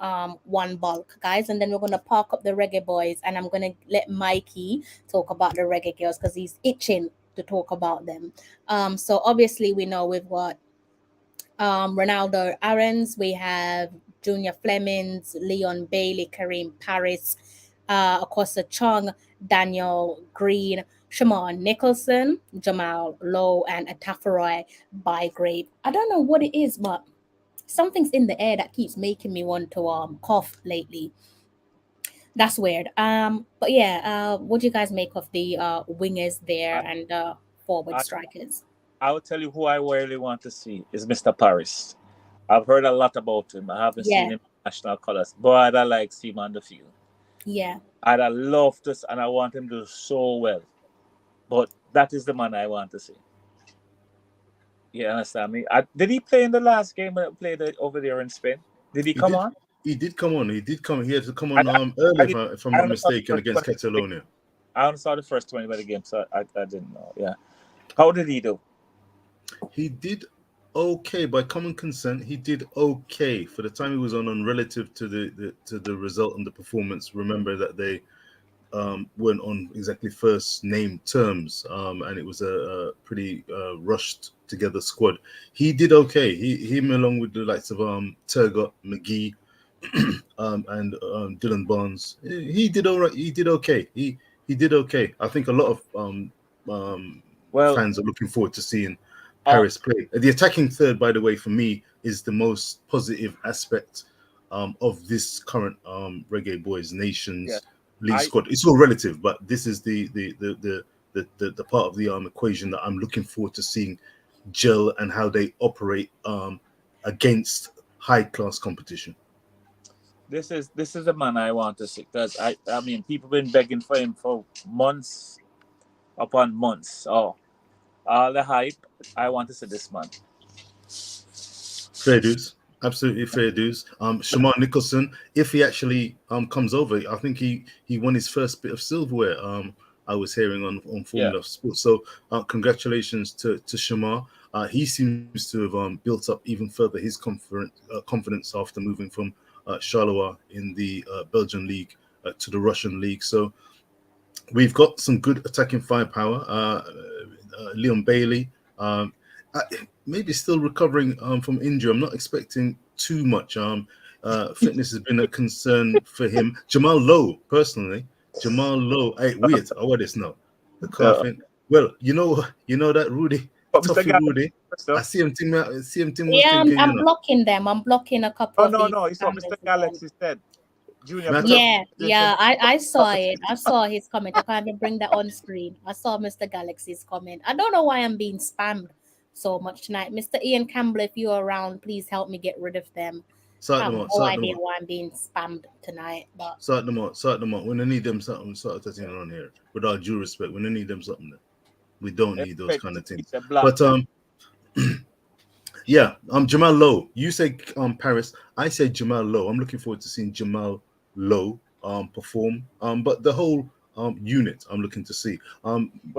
one bulk, guys. And then we're going to park up the Reggae Boys. And I'm going to let Mikey talk about the Reggae Girls because he's itching to talk about them. So obviously we know we've got Ronaldo Aarons. We have Junior Flemings, Leon Bailey, Kareem Paris, Akosa Chung, Daniel Green, Shaman Nicholson, Jamal Lowe, and Atafaroy Bygrave. I don't know what it is, but something's in the air that keeps making me want to cough lately. That's weird. But yeah, what do you guys make of the wingers there and forward strikers? I will tell you who I really want to see is Mr. Paris. I've heard a lot about him. I haven't seen him in national colours, but I like seeing him on the field. Yeah. I'd love to, and I want him to do so well. But that is the man I want to see. You understand me? Did he play in the last game when he played over there in Spain? Did he He come did. on? He did come on. He did come. He had to come I, on I, early, I, didn't- if I'm I not only saw the mistaken, first against 20 Catalonia. I only saw the first 20 by the game, so I didn't know. Yeah. How did he do? He did okay by common consent. He did okay for the time he was on relative to the result and the performance. Remember that they weren't on exactly first name terms, and it was a pretty rushed together squad. He did okay. Him along with the likes of Turgot, McGee, and Dylan Barnes. He did all right. He did okay. He did okay. I think a lot of Well, fans are looking forward to seeing uh, Paris play. The attacking third, by the way, for me is the most positive aspect of this current Reggae Boyz yeah, Nations League I squad. It's all relative, but this is the part of the equation that I'm looking forward to seeing gel and how they operate against high class competition. this is the man I want to see because I mean people been begging for him for months upon months. Oh, all the hype. I want to see this man. Fair dues. Absolutely fair dues. Shamar Nicholson, if he actually comes over, I think he won his first bit of silverware. I was hearing on Yeah. Formula Sports. So congratulations to Shamar. He seems to have built up even further his confidence after moving from Charleroi in the Belgian league to the Russian league. So we've got some good attacking firepower. Leon Bailey, maybe still recovering from injury. I'm not expecting too much. Fitness has been a concern for him. Jamal Lowe, personally. Jamal Lowe. Hey, weird. I want this now. The coughing. Well, you know that Rudy, But Mr. Toffee Gallagher, Rudy. I see him. Was Yeah, thinking, I'm blocking them. I'm blocking a couple oh of these no, it's what Mr. spammers again. Galaxy said. Junior, Matter. put up Yeah, I saw it. I saw his comment. I can't even bring that on screen. I saw Mr. Galaxy's comment. I don't know why I'm being spammed so much tonight. Mr. Ian Campbell, if you're around, please help me get rid of them. I have no idea why I'm being spammed tonight. But sort them out. When I need them something, sort of thing around here. With all due respect, when I need them something, we don't need those kind of things. But yeah, Jamal Lowe. You say Paris. I say Jamal Lowe. I'm looking forward to seeing Jamal Lowe perform. But the whole unit I'm looking to see.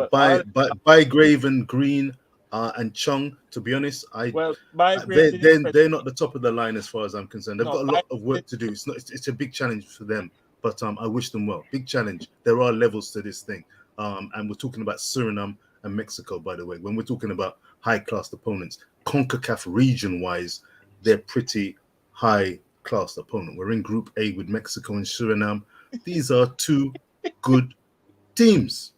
By Grave and Green and Chung. To be honest, they're not the top of the line as far as I'm concerned. They've got a lot of work to do. It's a big challenge for them. But I wish them well. Big challenge. There are levels to this thing. And we're talking about Suriname and Mexico, by the way. When we're talking about high-class opponents, Concacaf region-wise, they're pretty high-class opponent. We're in Group A with Mexico and Suriname. These are two good teams.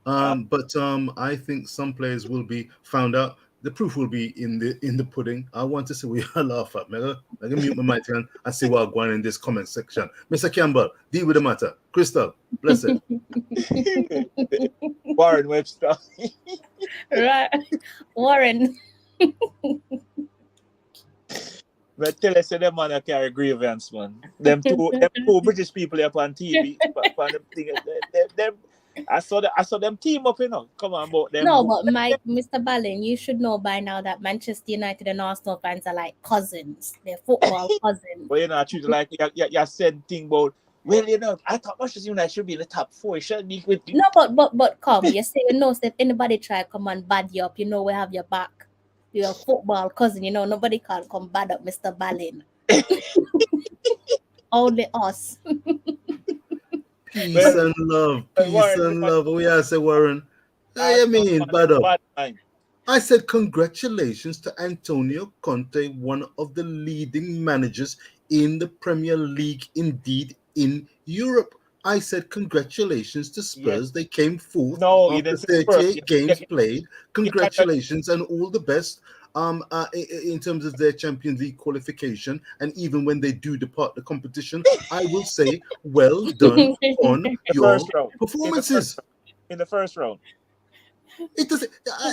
But I think some players will be found out. The proof will be in the pudding. I want to see what you laugh at, man. I'm gonna mute my mic and see what I'm going in this comment section. Mr. Campbell, deal with the matter. Crystal, bless it. Warren Webster. right, Warren. But tell us them man carry grievance, man. Them two British people up on TV. I saw them team up, Come on, about them. No, but Mr. Ballin, you should know by now that Manchester United and Arsenal fans are like cousins. They're football cousins. But I treat like you said thing about. Well, I thought Manchester United should be in the top 4. It should be with. No, but come, you say if anybody try come and bad you up, we have your back. You're a football cousin, nobody can come bad up Mr. Ballin. Only us. Peace and love. Oh yeah, I said Warren. I mean, bad up. I said congratulations to Antonio Conte, one of the leading managers in the Premier League, indeed in Europe. I said congratulations to Spurs. Yes. They came fourth after 38 games played. Congratulations and all the best in terms of their Champions League qualification. And even when they do depart the competition, I will say well done on your performances. In the first round. It doesn't.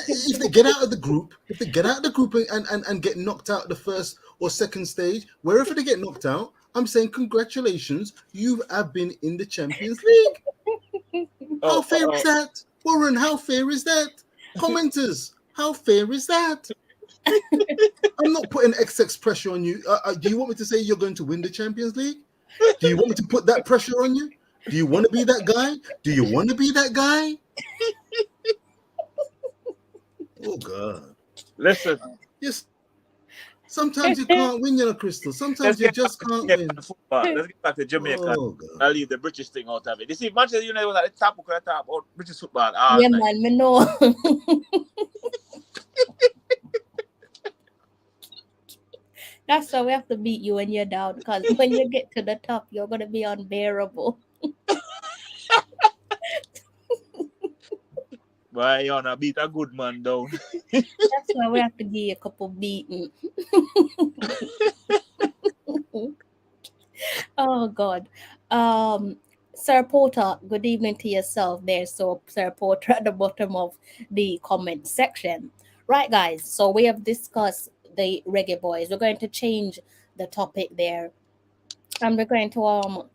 If they get out of the group, and get knocked out the first or second stage, wherever they get knocked out, I'm saying congratulations. You have been in the Champions League. How fair is that? Warren, how fair is that? Commenters, how fair is that? I'm not putting XX pressure on you. Do you want me to say you're going to win the Champions League? Do you want me to put that pressure on you? Do you want to be that guy? Do you want to be that guy? Oh, God. Listen. Yes. Sometimes you can't win, you know, Crystal. Sometimes you just can't win. Let's get back to Jamaica. Oh, God. I'll leave the British thing out of it. You see, Manchester United was at the top. We could talk about British football. Yeah, man, me know. That's why we have to beat you when you're down, because when you get to the top, you're going to be unbearable. Why you wanna beat a good man down? That's why we have to give you a couple beating. Oh, God. Sir Porter, good evening to yourself there. So, Sir Porter at the bottom of the comment section. Right, guys. So, we have discussed the Reggae Boyz. We're going to change the topic there. And we're going to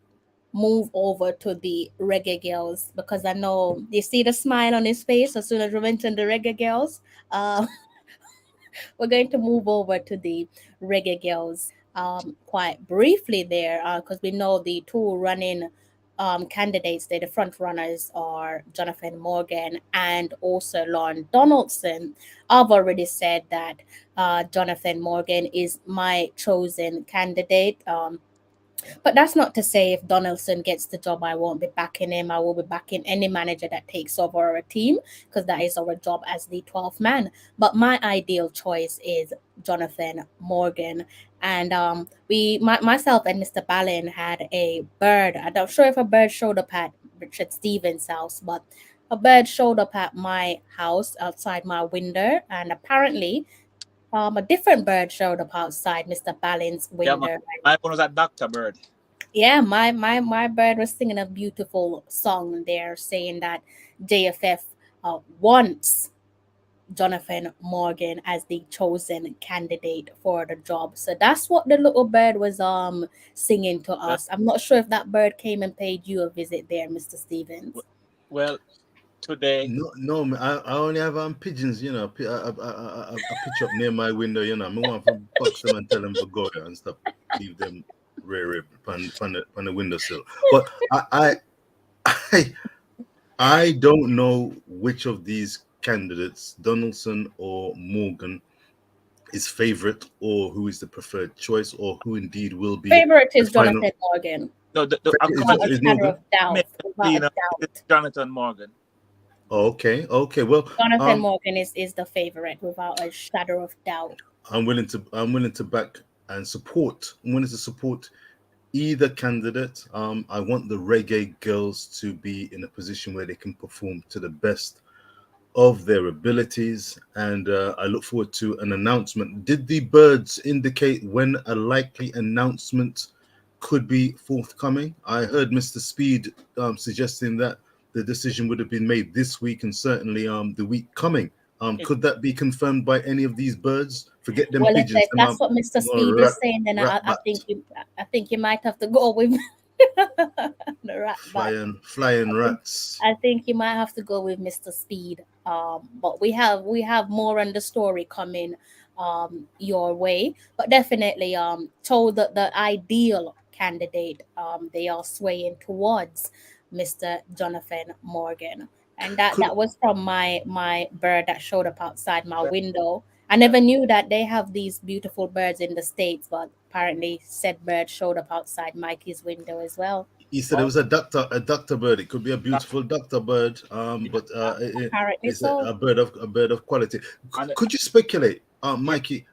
move over to the Reggae Girls, because I know you see the smile on his face as soon as we mention the Reggae Girls. We're going to move over to the Reggae Girls quite briefly there, because we know the two running candidates there, the front runners are Jonathan Morgan and also Lon Donaldson. I've already said that Jonathan Morgan is my chosen candidate. But that's not to say if Donaldson gets the job, I won't be backing him. I will be backing any manager that takes over our team, because that is our job as the 12th man. But my ideal choice is Jonathan Morgan. And myself and Mr. Ballin had a bird. I'm not sure if a bird showed up at Richard Stevens' house, but a bird showed up at my house outside my window. And apparently, a different bird showed up outside Mr. Ballin's window. Yeah, my one was a Dr. Bird. Yeah, my bird was singing a beautiful song there, saying that JFF wants Jonathan Morgan as the chosen candidate for the job. So that's what the little bird was singing to us. I'm not sure if that bird came and paid you a visit there, Mr. Stevens. Well, today. No, I only have pigeons, you know. I pitch up near my window, you know. I want to box them and tell them to go there and stuff. Leave them rare on the windowsill. But I don't know which of these candidates, Donaldson or Morgan, is favorite, or who is the preferred choice, or who indeed will be favorite is Jonathan Morgan. No, Jonathan Morgan. Okay. Well, Jonathan Morgan is the favorite without a shadow of doubt. I'm willing to back and support. I'm willing to support either candidate. I want the Reggae Girls to be in a position where they can perform to the best of their abilities, and I look forward to an announcement. Did the birds indicate when a likely announcement could be forthcoming? I heard Mr. Speed suggesting that the decision would have been made this week, and certainly the week coming. Could that be confirmed by any of these birds? Forget them pigeons. If that's what Mr. Speed is saying, then I think you might have to go with the rat. Flying rats. I think you might have to go with Mr. Speed. But we have more on the story coming your way. But definitely told that the ideal candidate they are swaying towards Mr. Jonathan Morgan. And that was from my bird that showed up outside my window. I never knew that they have these beautiful birds in the States, but apparently said bird showed up outside Mikey's window as well. He said it was a ductor bird. It could be a beautiful ductor bird, but it's a bird of quality. Could you speculate, Mikey?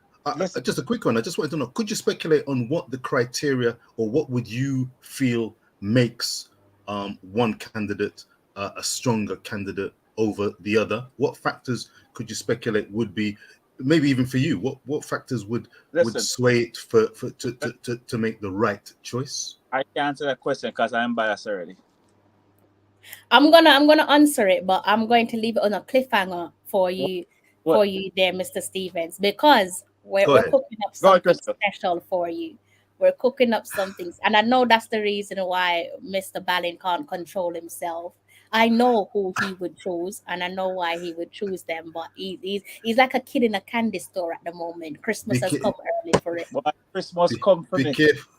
Just a quick one. I just wanted to know: could you speculate on what the criteria, or what would you feel makes one candidate a stronger candidate over the other? What factors could you speculate would be, maybe even for you? What factors would sway it to make the right choice? I can't answer that question because I am biased already. I'm gonna answer it, but I'm going to leave it on a cliffhanger for you there, Mr. Stevens, because we're cooking up something special for you. We're cooking up something, and I know that's the reason why Mr. Ballin can't control himself. I know who he would choose, and I know why he would choose them. But he's like a kid in a candy store at the moment. Christmas Be, has ca- come early for it. But Christmas be, come for be me. careful.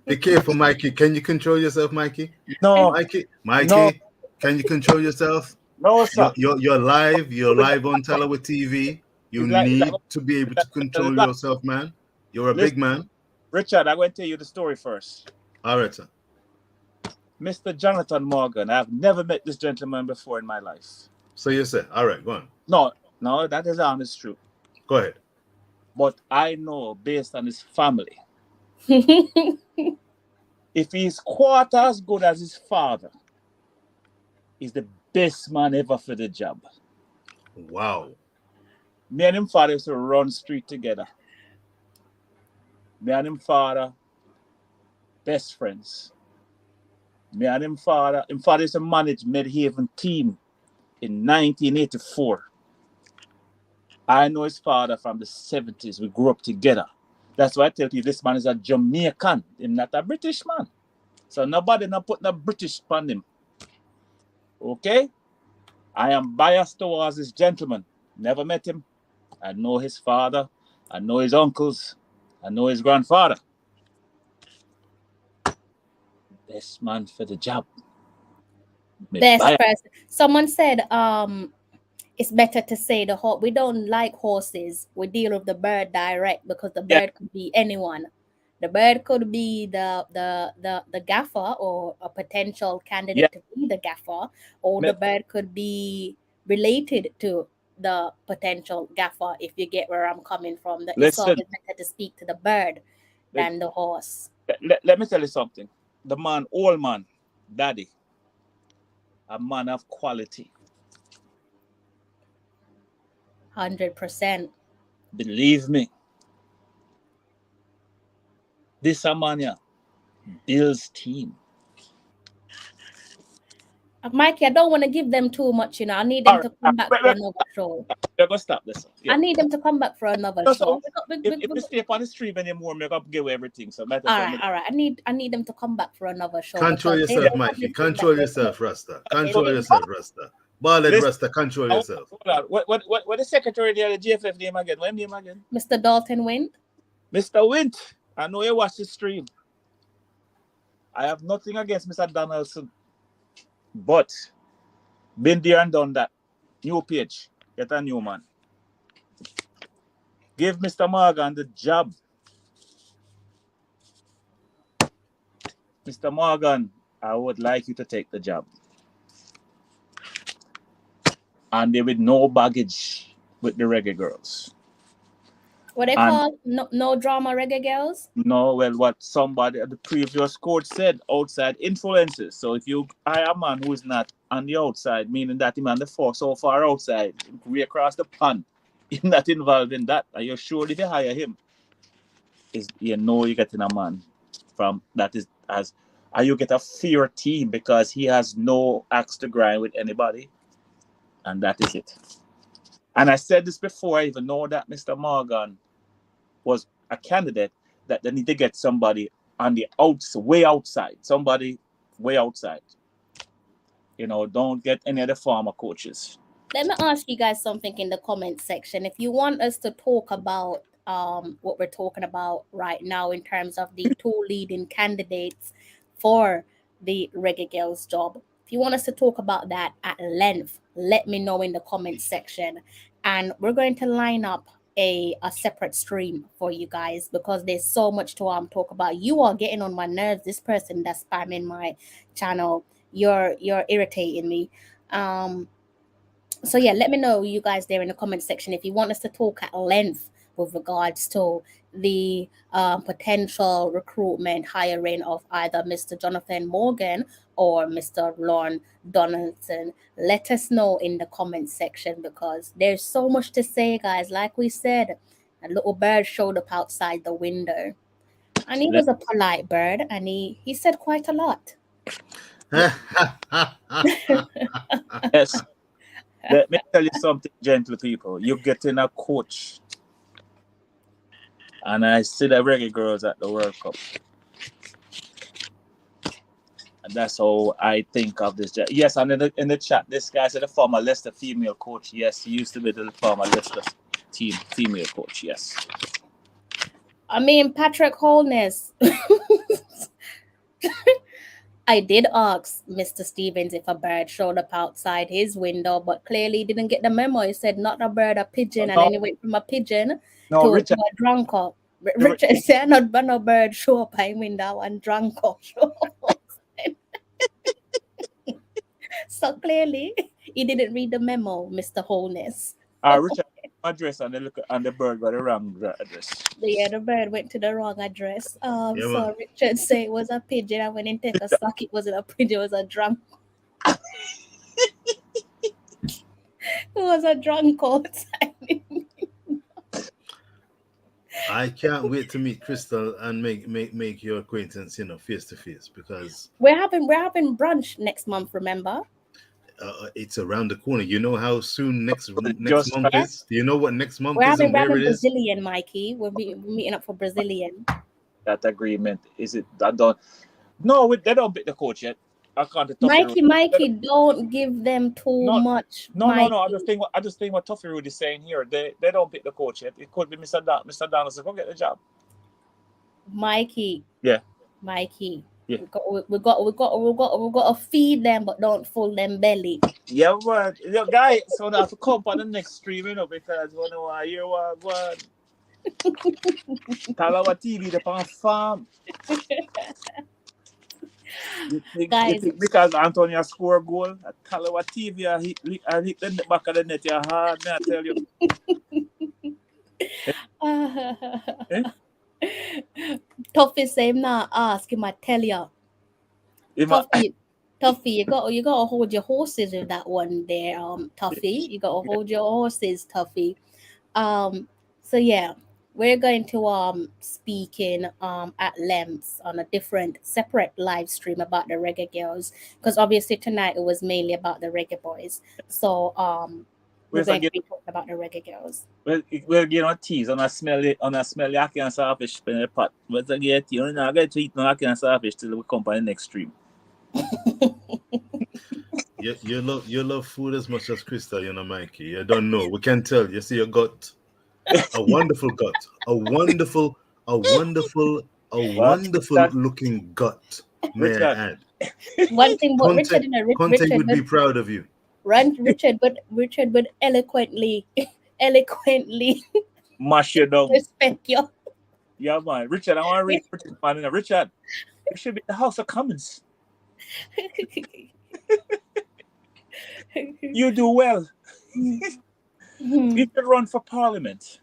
Be careful, Mikey. Can you control yourself, Mikey? No, no, Mikey, can you control yourself? no, sir. You're live. You're live on Talawa TV. You It's like need to be able to control like- yourself, man. You're a listen, big man. Richard, I'm going to tell you the story first. All right, sir. Mr. Jonathan Morgan, I've never met this gentleman before in my life. So you say, all right, go on. No, that is honest truth. Go ahead. But I know based on his family, if he's quarter as good as his father, he's the best man ever for the job. Wow. Me and him father used to run street together. Me and him father, best friends. Me and him father used to manage Medhaven team in 1984. I know his father from the 70s. We grew up together. That's why I tell you this man is a Jamaican. He's not a British man. So nobody not put no British on him. Okay? I am biased towards this gentleman. Never met him. I know his father. I know his uncles. I know his grandfather. Best man for the job. Best person. Someone said, it's better to say we don't like horses. We deal with the bird direct because the bird could be anyone. The bird could be the gaffer or a potential candidate to be the gaffer, or the bird could be related to the potential gaffer, if you get where I'm coming from. It's always better to speak to the bird than the horse. Let me tell you something. The man, old man, daddy, a man of quality. 100%. Believe me. This man builds team. Mikey, I don't want to give them too much, I need them to come back for another show. You're going to stop this. Yeah. I need them to come back for another show. If you stay up on the stream anymore, I'm going to give everything. So all right. I need them to come back for another show. Control yourself, Mikey. Control yourself, Rasta. Control yourself, Rasta. Ballhead Rasta, control yourself. Hold on. What the secretary there, the GFF name again? What name again? Mr. Dalton Wint. Mr. Wint, I know you watch the stream. I have nothing against Mr. Donaldson. But been there and done that. New page. Get a new man. Give Mr. Morgan the job. Mr. Morgan, I would like you to take the job. And there with no baggage with the reggae girls. What they call no drama reggae girls? No, well, what somebody at the previous coach said, outside influences. So if you hire a man who is not on the outside, meaning that him on the so far outside, way across the pond, he's not involved in that. Are you sure if you hire him, you're getting a man from that is as you get a fair team because he has no axe to grind with anybody. And that is it. And I said this before I even know that Mr. Morgan was a candidate, that they need to get somebody on the way outside. Somebody way outside. Don't get any of the former coaches. Let me ask you guys something in the comment section. If you want us to talk about what we're talking about right now in terms of the two leading candidates for the Reggae Girls job, if you want us to talk about that at length, let me know in the comment section. And we're going to line up a separate stream for you guys because there's so much to talk about. You are getting on my nerves. This person that's spamming my channel, you're irritating me. So yeah, let me know, you guys, there in the comment section, if you want us to talk at length with regards to the potential recruitment hiring of either Mr. Jonathan Morgan or Mr. Lorne Donaldson. Let us know in the comment section because there's so much to say, guys. Like we said, a little bird showed up outside the window and he was a polite bird and he said quite a lot. Yes. Let me tell you something, gentle people. You're getting a coach. And I see the reggae girls at the World Cup. That's how I think of this. Yes, and in the chat, this guy said the former Leicester female coach. Yes, he used to be the former Leicester team female coach. Yes. I mean, Patrick Holness. I did ask Mr. Stevens if a bird showed up outside his window, but clearly didn't get the memo. He said not a bird, a pigeon, and then he went from a pigeon to a drunko. Richard said not no bird show up by window and drunko show up. So clearly he didn't read the memo, Mr. Holness. Richard address and the bird got the wrong address. Yeah, the bird went to the wrong address. So Richard said it was a pigeon, and when he take a stock, it wasn't a pigeon, it was a drunk. It was a drunk outside. I can't wait to meet Crystal and make your acquaintance, face to face, because we're having brunch next month. Remember? It's around the corner. You know how soon next month is? Do you know what next month is? We're having Brazilian, Mikey. We're meeting up for Brazilian. That agreement is it? That don't. No, they don't beat the coach yet. I can't. Mikey, don't give them too much. No. I just think what Tuffy Rudy is saying here. They don't pick the coach yet. It could be Mr. Donaldson. Go get the job. Mikey. Yeah. Mikey. Yeah. We got to feed them, but don't fool them belly. Yeah, but guys, so now to come on the next stream, because I hear what. Talawa TV, the farm. Guys, because Antonio scored a goal at Talawa TV, I hit the back of the net. You're hard, I tell you. Tuffy say him not ask him, I tell you. Tuffy, you gotta hold your horses with that one there, Tuffy. You gotta hold your horses, Tuffy. So yeah, we're going to speaking at length on a separate live stream about the Reggae Girls, because obviously tonight it was mainly about the Reggae Boys. So we're going to be talking about the Reggae Girls. Well, tease on a smelly ackee and saltfish in the pot. But again, you're not going to eat no ackee and saltfish till we come on the next stream. You love food as much as Krista, Mikey. I don't know. We can tell. You see your gut. A wonderful gut. A wonderful looking gut. May I add. One thing, but Richard would be proud of you. Richard would eloquently mash you down. Respect you. Yeah, man. Richard, I want to read Richard. You should be the House of Commons. You do well. You could run for Parliament.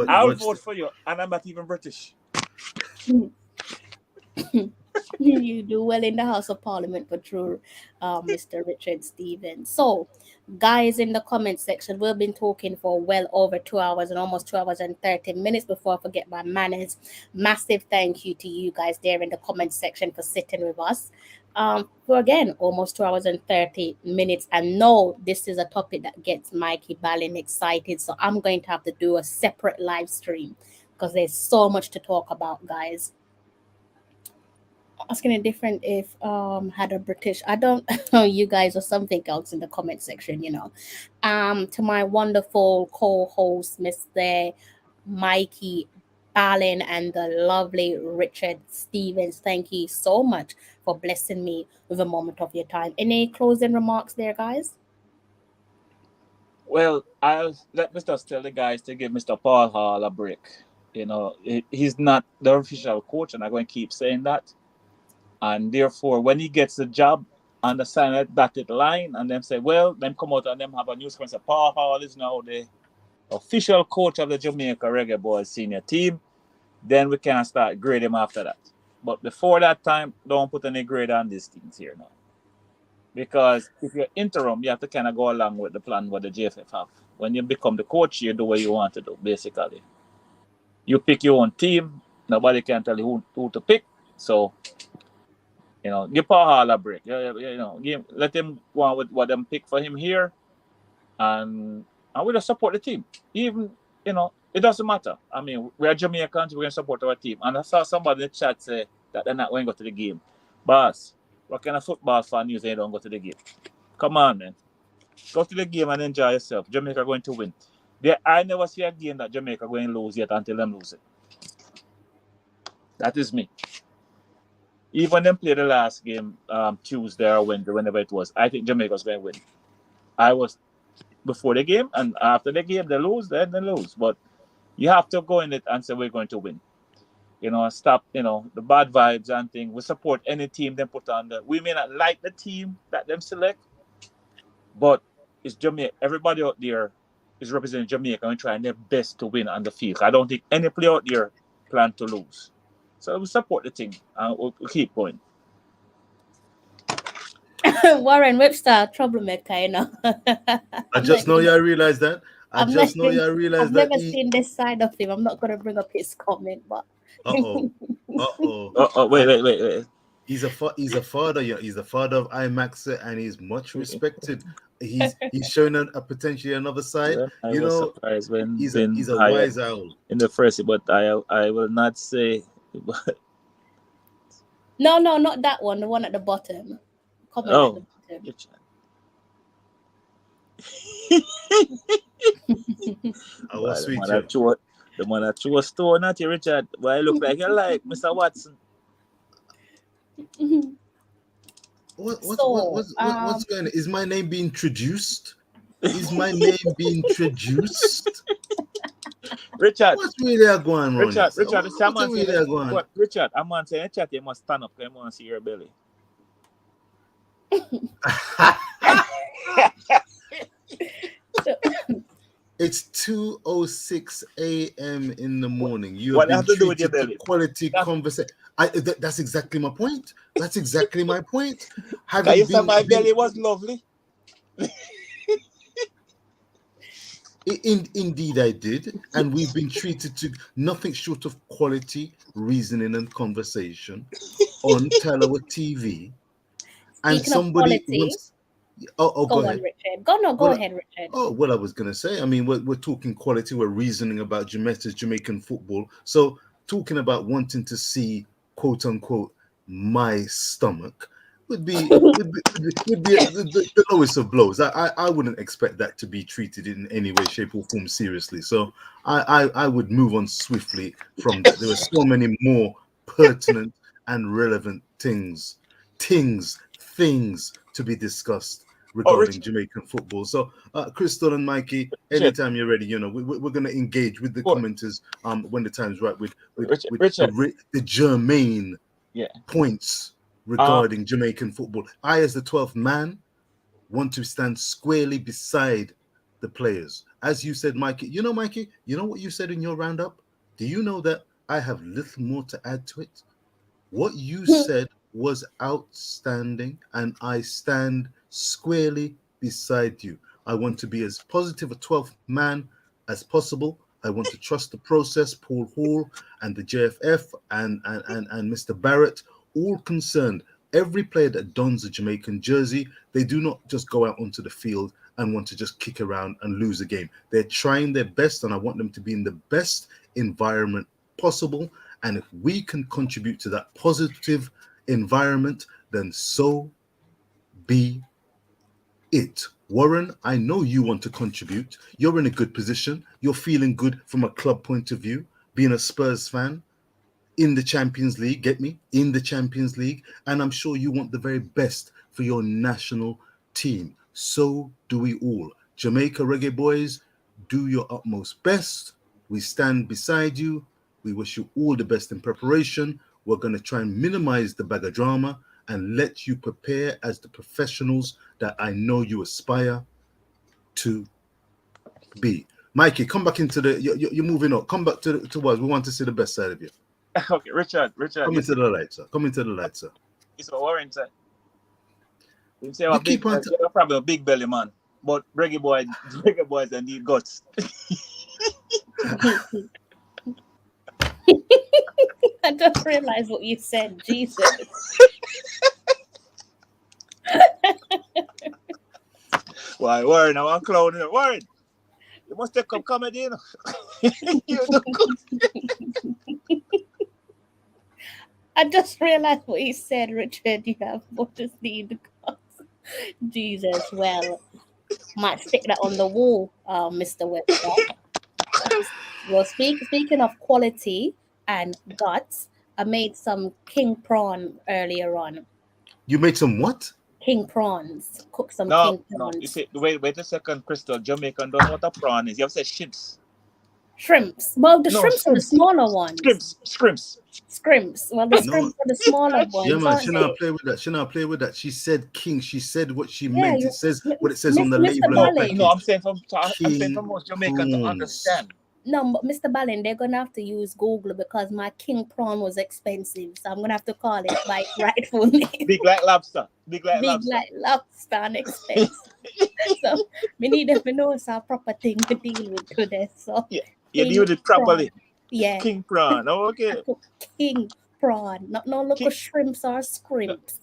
I'll vote for you, and I'm not even British. You do well in the House of Parliament for true, Mr. Richard Stevens. So, guys, in the comment section, we've been talking for well over 2 hours and almost 2 hours and 30 minutes before I forget my manners. Massive thank you to you guys there in the comment section for sitting with us. For again, almost 2 hours and 30 minutes. And no, this is a topic that gets Mikey Ballin excited. So I'm going to have to do a separate live stream because there's so much to talk about, guys. Asking it different if had a British, I don't know, you guys, or something else in the comment section, to my wonderful co-host Mr. Mikey Ballin and the lovely Richard Stevens, thank you so much for blessing me with a moment of your time. Any closing remarks there, guys? Well, let me just tell the guys to give Mr. Paul Hall a break. He's not the official coach, and I'm going to keep saying that. And therefore, when he gets the job on the sign dotted line, and them say, well, them come out and them have a news conference. Paul Hall is now the official coach of the Jamaica Reggae Boyz senior team, then we can start grading him after that. But before that time, don't put any grade on these things here now. Because if you're interim, you have to kind of go along with the plan what the JFF have. When you become the coach, you do what you want to do, basically. You pick your own team. Nobody can tell you who to pick. So, give Paul Hall a break. Let him go on with what them pick for him here. And we'll just support the team. Even, it doesn't matter. I mean, we are Jamaicans, we're going to support our team. And I saw somebody in the chat say that they're not going to go to the game. Boss, what kind of football fan you say you don't go to the game? Come on, man. Go to the game and enjoy yourself. Jamaica going to win. I never see a game that Jamaica going to lose yet until them lose it. That is me. Even them play the last game Tuesday or Wednesday, whenever it was, I think Jamaica's going to win. I was before the game, and after the game they lose, then they lose. But you have to go in it and say we're going to win. Stop, the bad vibes and things. We support any team they put on. We may not like the team that them select, but it's Jamaica. Everybody out there is representing Jamaica and trying their best to win on the field. I don't think any player out there plan to lose. So we support the team and we'll keep going. Warren Webster, troublemaker, I just know you realize that. I've never seen this side of him. I'm not going to bring up his comment, but. Wait. He's a father. He's the father of IMAX, and he's much respected. He's showing a potentially another side. I was surprised when he's a wise owl in the first, but I will not say. No, not that one. The one at the bottom. Comment at the bottom. Was sweet. The man that threw a stone at you, Richard. Why look like you like Mr. Watson? What's going on? Is my name being introduced? Richard, what's really going on? Richard, Richard, I'm on saying chat, you must stand up because I want to see your belly. It's 2:06 a.m. in the morning. You what have to do with your treated belly? to quality conversation. That's exactly my point. That's exactly my point. You said my belly was lovely. Indeed, I did, and we've been treated to nothing short of quality reasoning and conversation on Talawa TV. And Speaking somebody of quality, wants. Go ahead. Richard. Go ahead, Richard. Oh, well, I was going to say, I mean, we're talking quality, we're reasoning about Jamaican football. So talking about wanting to see, quote unquote, my stomach would be the lowest of blows. I wouldn't expect that to be treated in any way, shape, or form seriously. So I would move on swiftly from that. There are so many more pertinent and relevant things to be discussed regarding Jamaican football. So, Crystal and Mikey, anytime you're ready, we're going to engage with the commenters when the time's right with the germane points regarding Jamaican football. I, as the 12th man, want to stand squarely beside the players. As you said, Mikey, Mikey, you know what you said in your roundup? Do you know that I have little more to add to it? What you said was outstanding, and I stand squarely beside you. I want to be as positive a 12th man as possible. I want to trust the process. Paul Hall and the JFF and Mr. Barrett, all concerned. Every player that dons a Jamaican jersey, they do not just go out onto the field and want to just kick around and lose a game. They're trying their best, and I want them to be in the best environment possible. And if we can contribute to that positive environment, then so be it. Warren, I know you want to contribute. You're in a good position. You're feeling good from a club point of view, being a Spurs fan in the Champions League, get me? In the Champions League. And I'm sure you want the very best for your national team. So do we all. Jamaica Reggae Boyz, do your utmost best. We stand beside you. We wish you all the best in preparation. We're going to try and minimize the bag of drama and let you prepare as the professionals that I know you aspire to be. Mikey, come back into you're moving up. Come back to us. We want to see the best side of you. Okay, Richard. Come into the light, sir. Come into the light, sir. It's a Warren, sir. You say I'm probably a big belly man, but Reggae Boyz, they need guts. I just realized what you said. Jesus. Why, Warren? I want clown here. Warren, you must take up comedy. I just realized what he said, Richard. You have butter seed. Jesus, well, might stick that on the wall, Mr. Webster. Well, speaking of quality and guts, I made some king prawn earlier on. You made some what? King prawns. Cook some No, king no. You prawns. see, wait a second, Crystal. Jamaican don't know what a prawn is. You have said shrimps. Shrimps. Well, the No, shrimps are the shrimps. smaller ones. Shrimps. Scrimps. Well, the No, scrimps are the smaller yeah, ones, man. aren't Should they? not play with that. Should not play with that. She said king. She said what she Yeah, meant. you, It says what it says on the Mr. label and the Ballin. No, package. I'm saying for King most Jamaican to prawns. understand. No, but Mr. Ballin, they're gonna have to use Google because my king prawn was expensive, so I'm gonna have to call it by its rightful name. Big like lobster. Big like Big lobster. like lobster and expensive. So we need them to know it's a proper thing to deal with today. So Yeah, you king deal it prawn. properly. Yeah. King prawn. Oh, I okay. cook king prawn. Not no local King, shrimps or scrimps.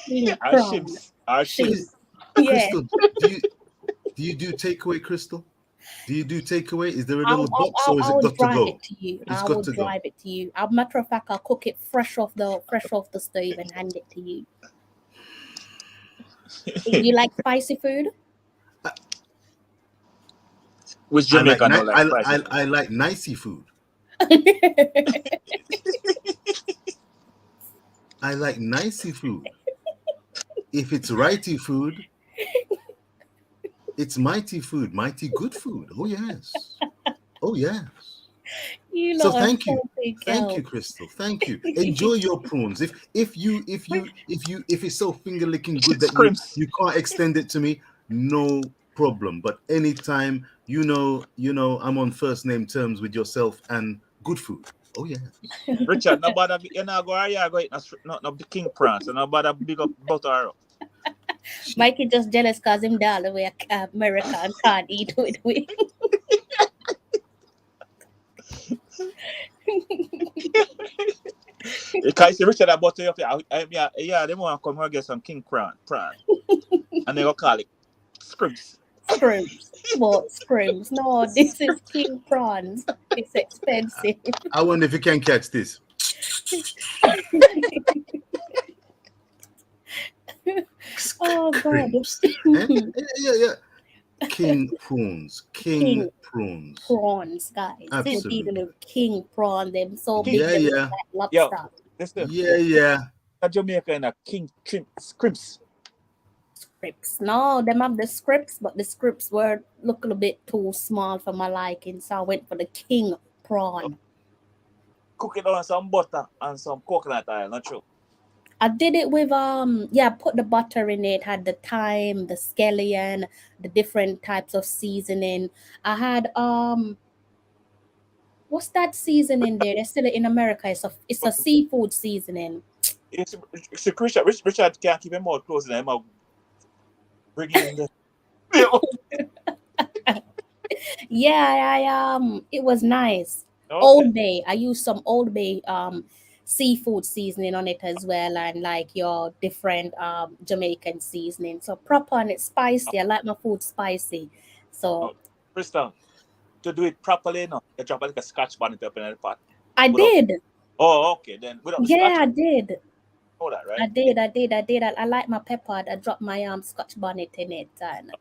King our prawn. ships. Our ships. Yeah. Crystal, do you do takeaway, Crystal? Do you do takeaway? Is there a little box or is I it will got to drive go? it to you. It's I got will to go. drive it to you. As a matter of fact, I'll cook it fresh off the stove and hand it to you. You like spicy food? Which I like Jamaican don't like spicy food? I like nicey food. I like nicey food. If it's righty food, it's mighty food, mighty good food. Oh yes. Oh yes. You So lot are thank you. something Thank you, else. Crystal. Thank you. Enjoy your prawns. If it's so finger licking good that Scrimps. you can't extend it to me, no problem. But anytime I'm on first name terms with yourself and good food. Oh yeah. Richard, no bother. You're not going to go eat no king prawns. So no bother big up butter up. Mikey just jealous because him down the way America and can't eat with we. You can't see Richard that butter up here. Yeah, they want to come here and get some king prawn. And they go call it scrimps. Scrimps. What scrimps? No, this is king prawns. It's expensive. I wonder if you can catch this. Oh God. Crimps. Yeah. King prawns. King prawns. Prawns, guys. Absolutely. You're dealing with king prawn, them so big Yeah, them yeah. like Yo, lobster. listen. Yeah. A Jamaica and a king scrimps. Scripts. No, them have the scripts, but the scripts were look a little bit too small for my liking, so I went for the king prawn. Cook it on some butter and some coconut oil, not true? I did it with put the butter in it, had the thyme, the scallion, the different types of seasoning. I had what's that seasoning there? They sell it in America. It's a seafood seasoning. It's Richard can't keep him out close and I'm bring him in there. Yeah, it was nice. Okay. Old Bay. I used some Old Bay seafood seasoning on it as well, and like your different Jamaican seasoning. So proper and it's spicy. I like my food spicy. So Crystal, to do it properly, no, you drop like a scotch bonnet up in the pot. I did. Oh, okay. Then without Yeah, scotch, I did. know that, right? I did. I like my pepper. I dropped my scotch bonnet in it, and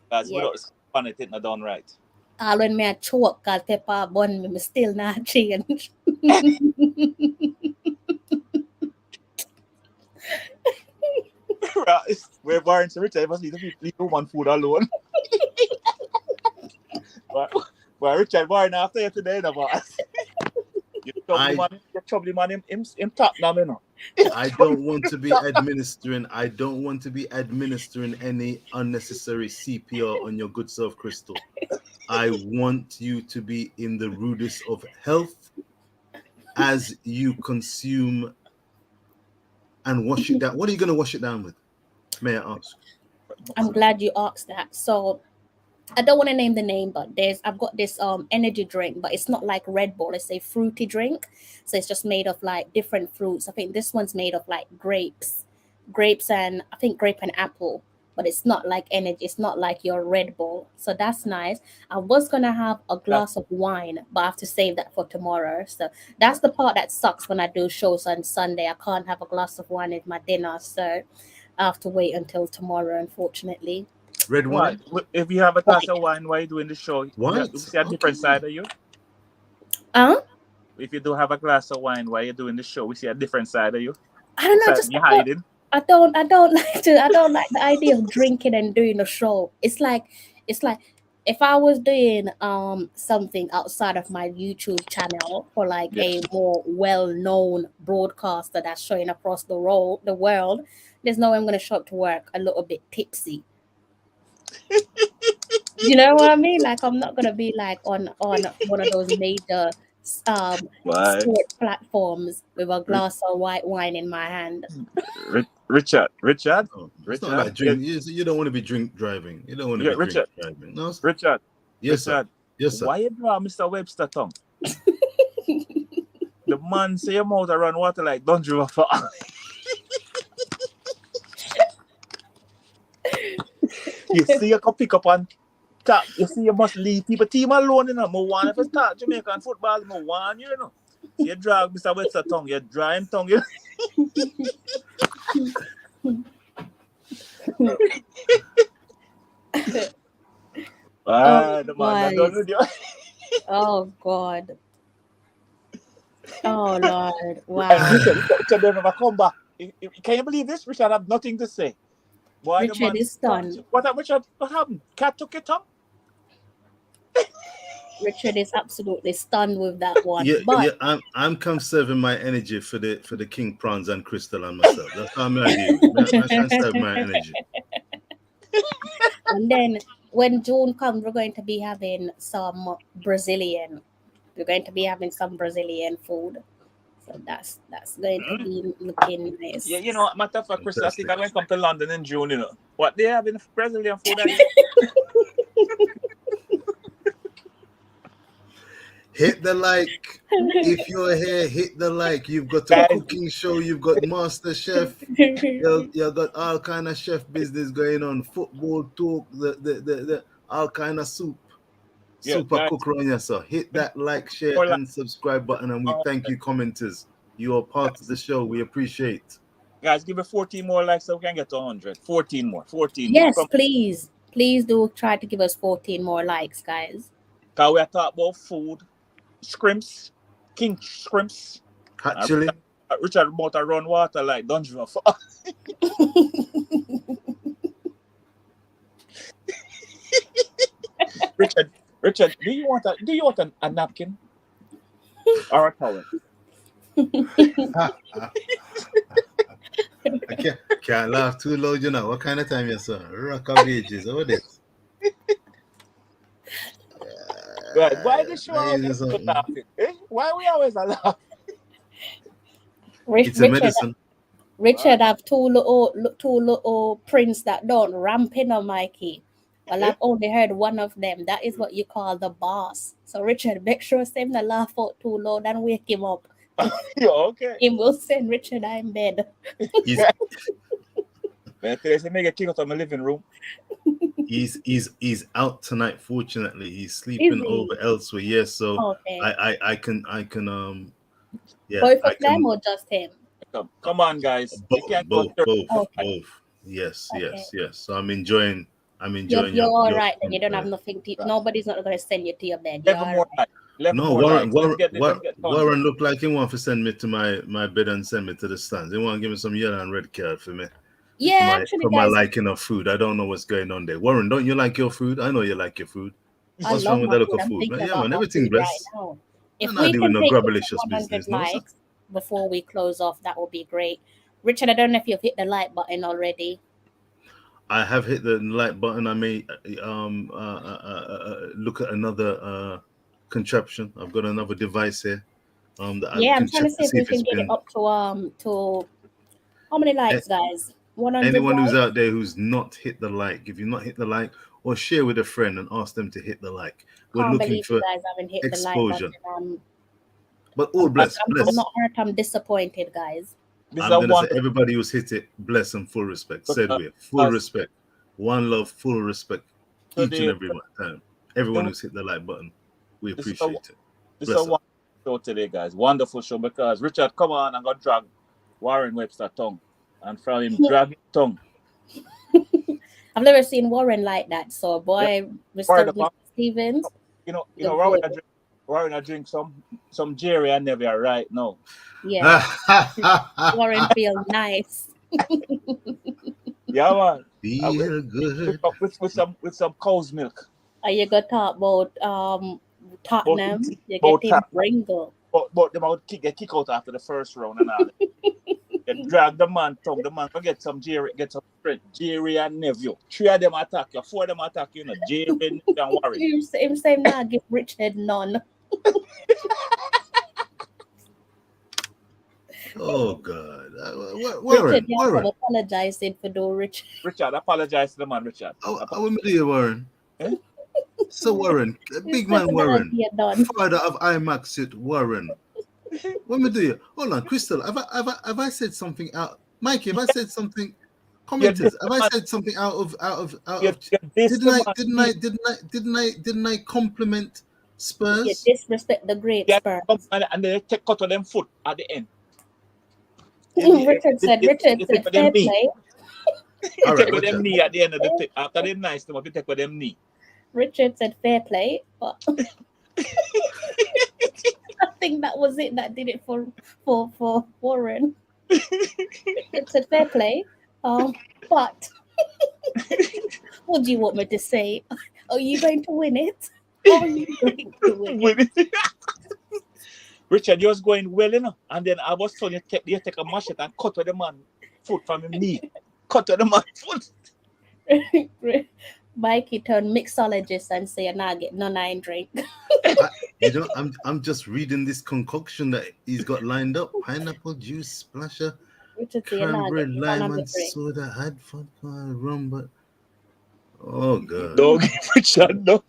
Guys, yeah. without scotch bonnet, it's not done right. All when me a choke, cause pepper bun me still not change. We're Warren to Richard, must leave human food alone. Well, Richard Warren after you today, no boss. You trouble man, him top now, you know. I don't want to be administering any unnecessary CPR on your good self, Crystal. I want you to be in the rudest of health as you consume and wash it down. What are you going to wash it down with? May I ask? I'm glad you asked that. So I don't want to name the name, but I've got this energy drink, but it's not like Red Bull. It's a fruity drink, so it's just made of like different fruits. I think this one's made of like grapes, and I think grape and apple. But but it's not like energy. It's not like your Red Bull. So that's nice. I was gonna have a glass of wine, but I have to save that for tomorrow. So that's the part that sucks when I do shows on Sunday. I can't have a glass of wine with my dinner, so I have to wait until tomorrow, unfortunately. Red Why? wine? If you have a glass of wine, why are you doing the show? What? We see a different side of you. Huh? If you do have a glass of wine, why are you doing the show? We see a different side of you. I don't know. Side Just you hiding. I don't like to. I don't like the idea of drinking and doing a show. It's like if I was doing something outside of my YouTube channel for like Yeah. a more well-known broadcaster that's showing across the world, there's no way I'm gonna show up to work a little bit tipsy. You know what I mean? Like I'm not gonna be like on one of those major Why? sport platforms with a glass of white wine in my hand. Richard. No, it's not like drink. Yeah. You don't want to be drink driving. You don't want to Yeah, be Richard. drink driving. No, Richard. yes, sir. Richard. Yes, sir. Why you draw Mr. Webster tongue? The man say your mouth around water like don't you for. You see you can pick up on tap. You see you must leave people team alone, you know. I want if it's start Jamaican football, I want you know. You drag Mr. Webster tongue, you dry him tongue, you the man done with you. Oh God. Oh Lord. Wow. Richard never come back. Can you believe this? Richard have nothing to say. Boy, Richard is stunned. What happened, Richard? What happened? Cat took your tongue? Richard is absolutely stunned with that one. Yeah, but I'm conserving my energy for the king prawns and crystal and myself. That's how I'm I conserve my energy. And then when June comes, we're going to be having some Brazilian. We're going to be having some Brazilian food. So that's going to be looking nice. Yeah, you know, matter of fact, Chris, I think I'm going to come to London in June, you know. What they have in Brazilian food? Hit the like. If you're here, hit the like. You've got a cooking show. You've got Master Chef. You've got all kind of chef business going on. Football talk. The all kind of soup. Yeah, Super cook around here. So hit that like, share, and subscribe button. And we thank you, commenters. You are part of the show. We appreciate. Guys, give it 14 more likes so we can get to 100. 14 more. 14 Yes, more. please. Please do try to give us 14 more likes, guys. Because we are talking about food. Scrimps. King scrimps. Actually. Richard about to run water like dungeon. Richard, do you want a napkin or a towel? I can't laugh too loud, you know. What kind of time you saw? Rock of ages. What is? Right. Why the show always laughing? Why we always laugh? It's a medicine. Richard have two little prints that don't ramp in on Mikey. Well, I've only heard one of them. That is what you call the boss. So Richard, make sure send the laugh out too loud and wake him up. Yeah, okay. He will send Richard in bed. Man, today make a kick out of my living room. He's out tonight. Fortunately, he's sleeping over elsewhere. Yes, so okay. I can yeah. Both of them or just him? Come on, guys. Both. Yes. So I'm enjoying. You're all right, and you don't have nothing to. Nobody's not going to send you to your bed. No, Warren looked like he want to send me to my bed and send me to the stands. He want to give me some yellow and red card for me. Yeah, actually, for my liking of food. I don't know what's going on there. Warren, don't you like your food? I know you like your food. What's wrong with that look of food? Yeah, man, everything blessed. Right, if I'm we not doing can no take 100 business, likes before we close off, that would be great. Richard, I don't know if you've hit the like button already. I have hit the like button. I may look at another contraption. I've got another device here. I'm trying to see if we can get it up to how many likes, guys? 100 Anyone likes? who's out there who's not hit the like, if you've not hit the like, or share with a friend and ask them to hit the like. We're looking for exposure. The like but all bless. I'm not hurt. I'm disappointed, guys. I'm going to say everybody who's hit it, bless and full respect. Said we full respect. One love, full respect, each and Today, every time. Everyone who's hit the like button, we this is appreciate it. this is a wonderful show today, guys. Wonderful show because Richard come on and got drag Warren Webster tongue, and from him drag his tongue. I've never seen Warren like that. So, boy, Mr. Stevens. You know, Warren, I drink some Jerry and never right now. Yeah, Warren feels nice. Yeah, man. Feel good with some cow's milk. Are you gonna talk about Tottenham? You get him Pringle. But them out get kicked out after the first round and all. You drag the man tongue. The man go get some Jerry, get some friend. Jerry and nephew. 3 of them attack you. 4 of them attack you. Jerry and Warren. Him say nah, give Richard none. Oh God, Warren. Apologizing for doing Richard. Richard, apologize to the man, Richard. I will do you, Warren. Eh? So Warren, big man Warren, father of IMAX, Warren. What me do you? Hold on, Crystal. Have I said something out? Mikey, have I said something? Commenters, have I said something out of? Didn't I compliment Spurs? You disrespect the great Spurs. And they take cut of them foot at the end. Richard said fair play. You take with them knee at the end of the thing. After them nice, you take with them knee. Richard said fair play, but I think that was it that did it for Warren. Richard said fair play, but what do you want me to say? Are you going to win it? Are you going to win it? Richard, you was going well, and then I was told you take a machete and cut with the man foot from his knee. Cut with the man foot. Mikey turned mixologist and say, "Nah, get none I drink." I'm just reading this concoction that he's got lined up: pineapple juice, splasher, cranberry, lime, and soda, add vodka, rum, but oh God! Dog, Richard, no.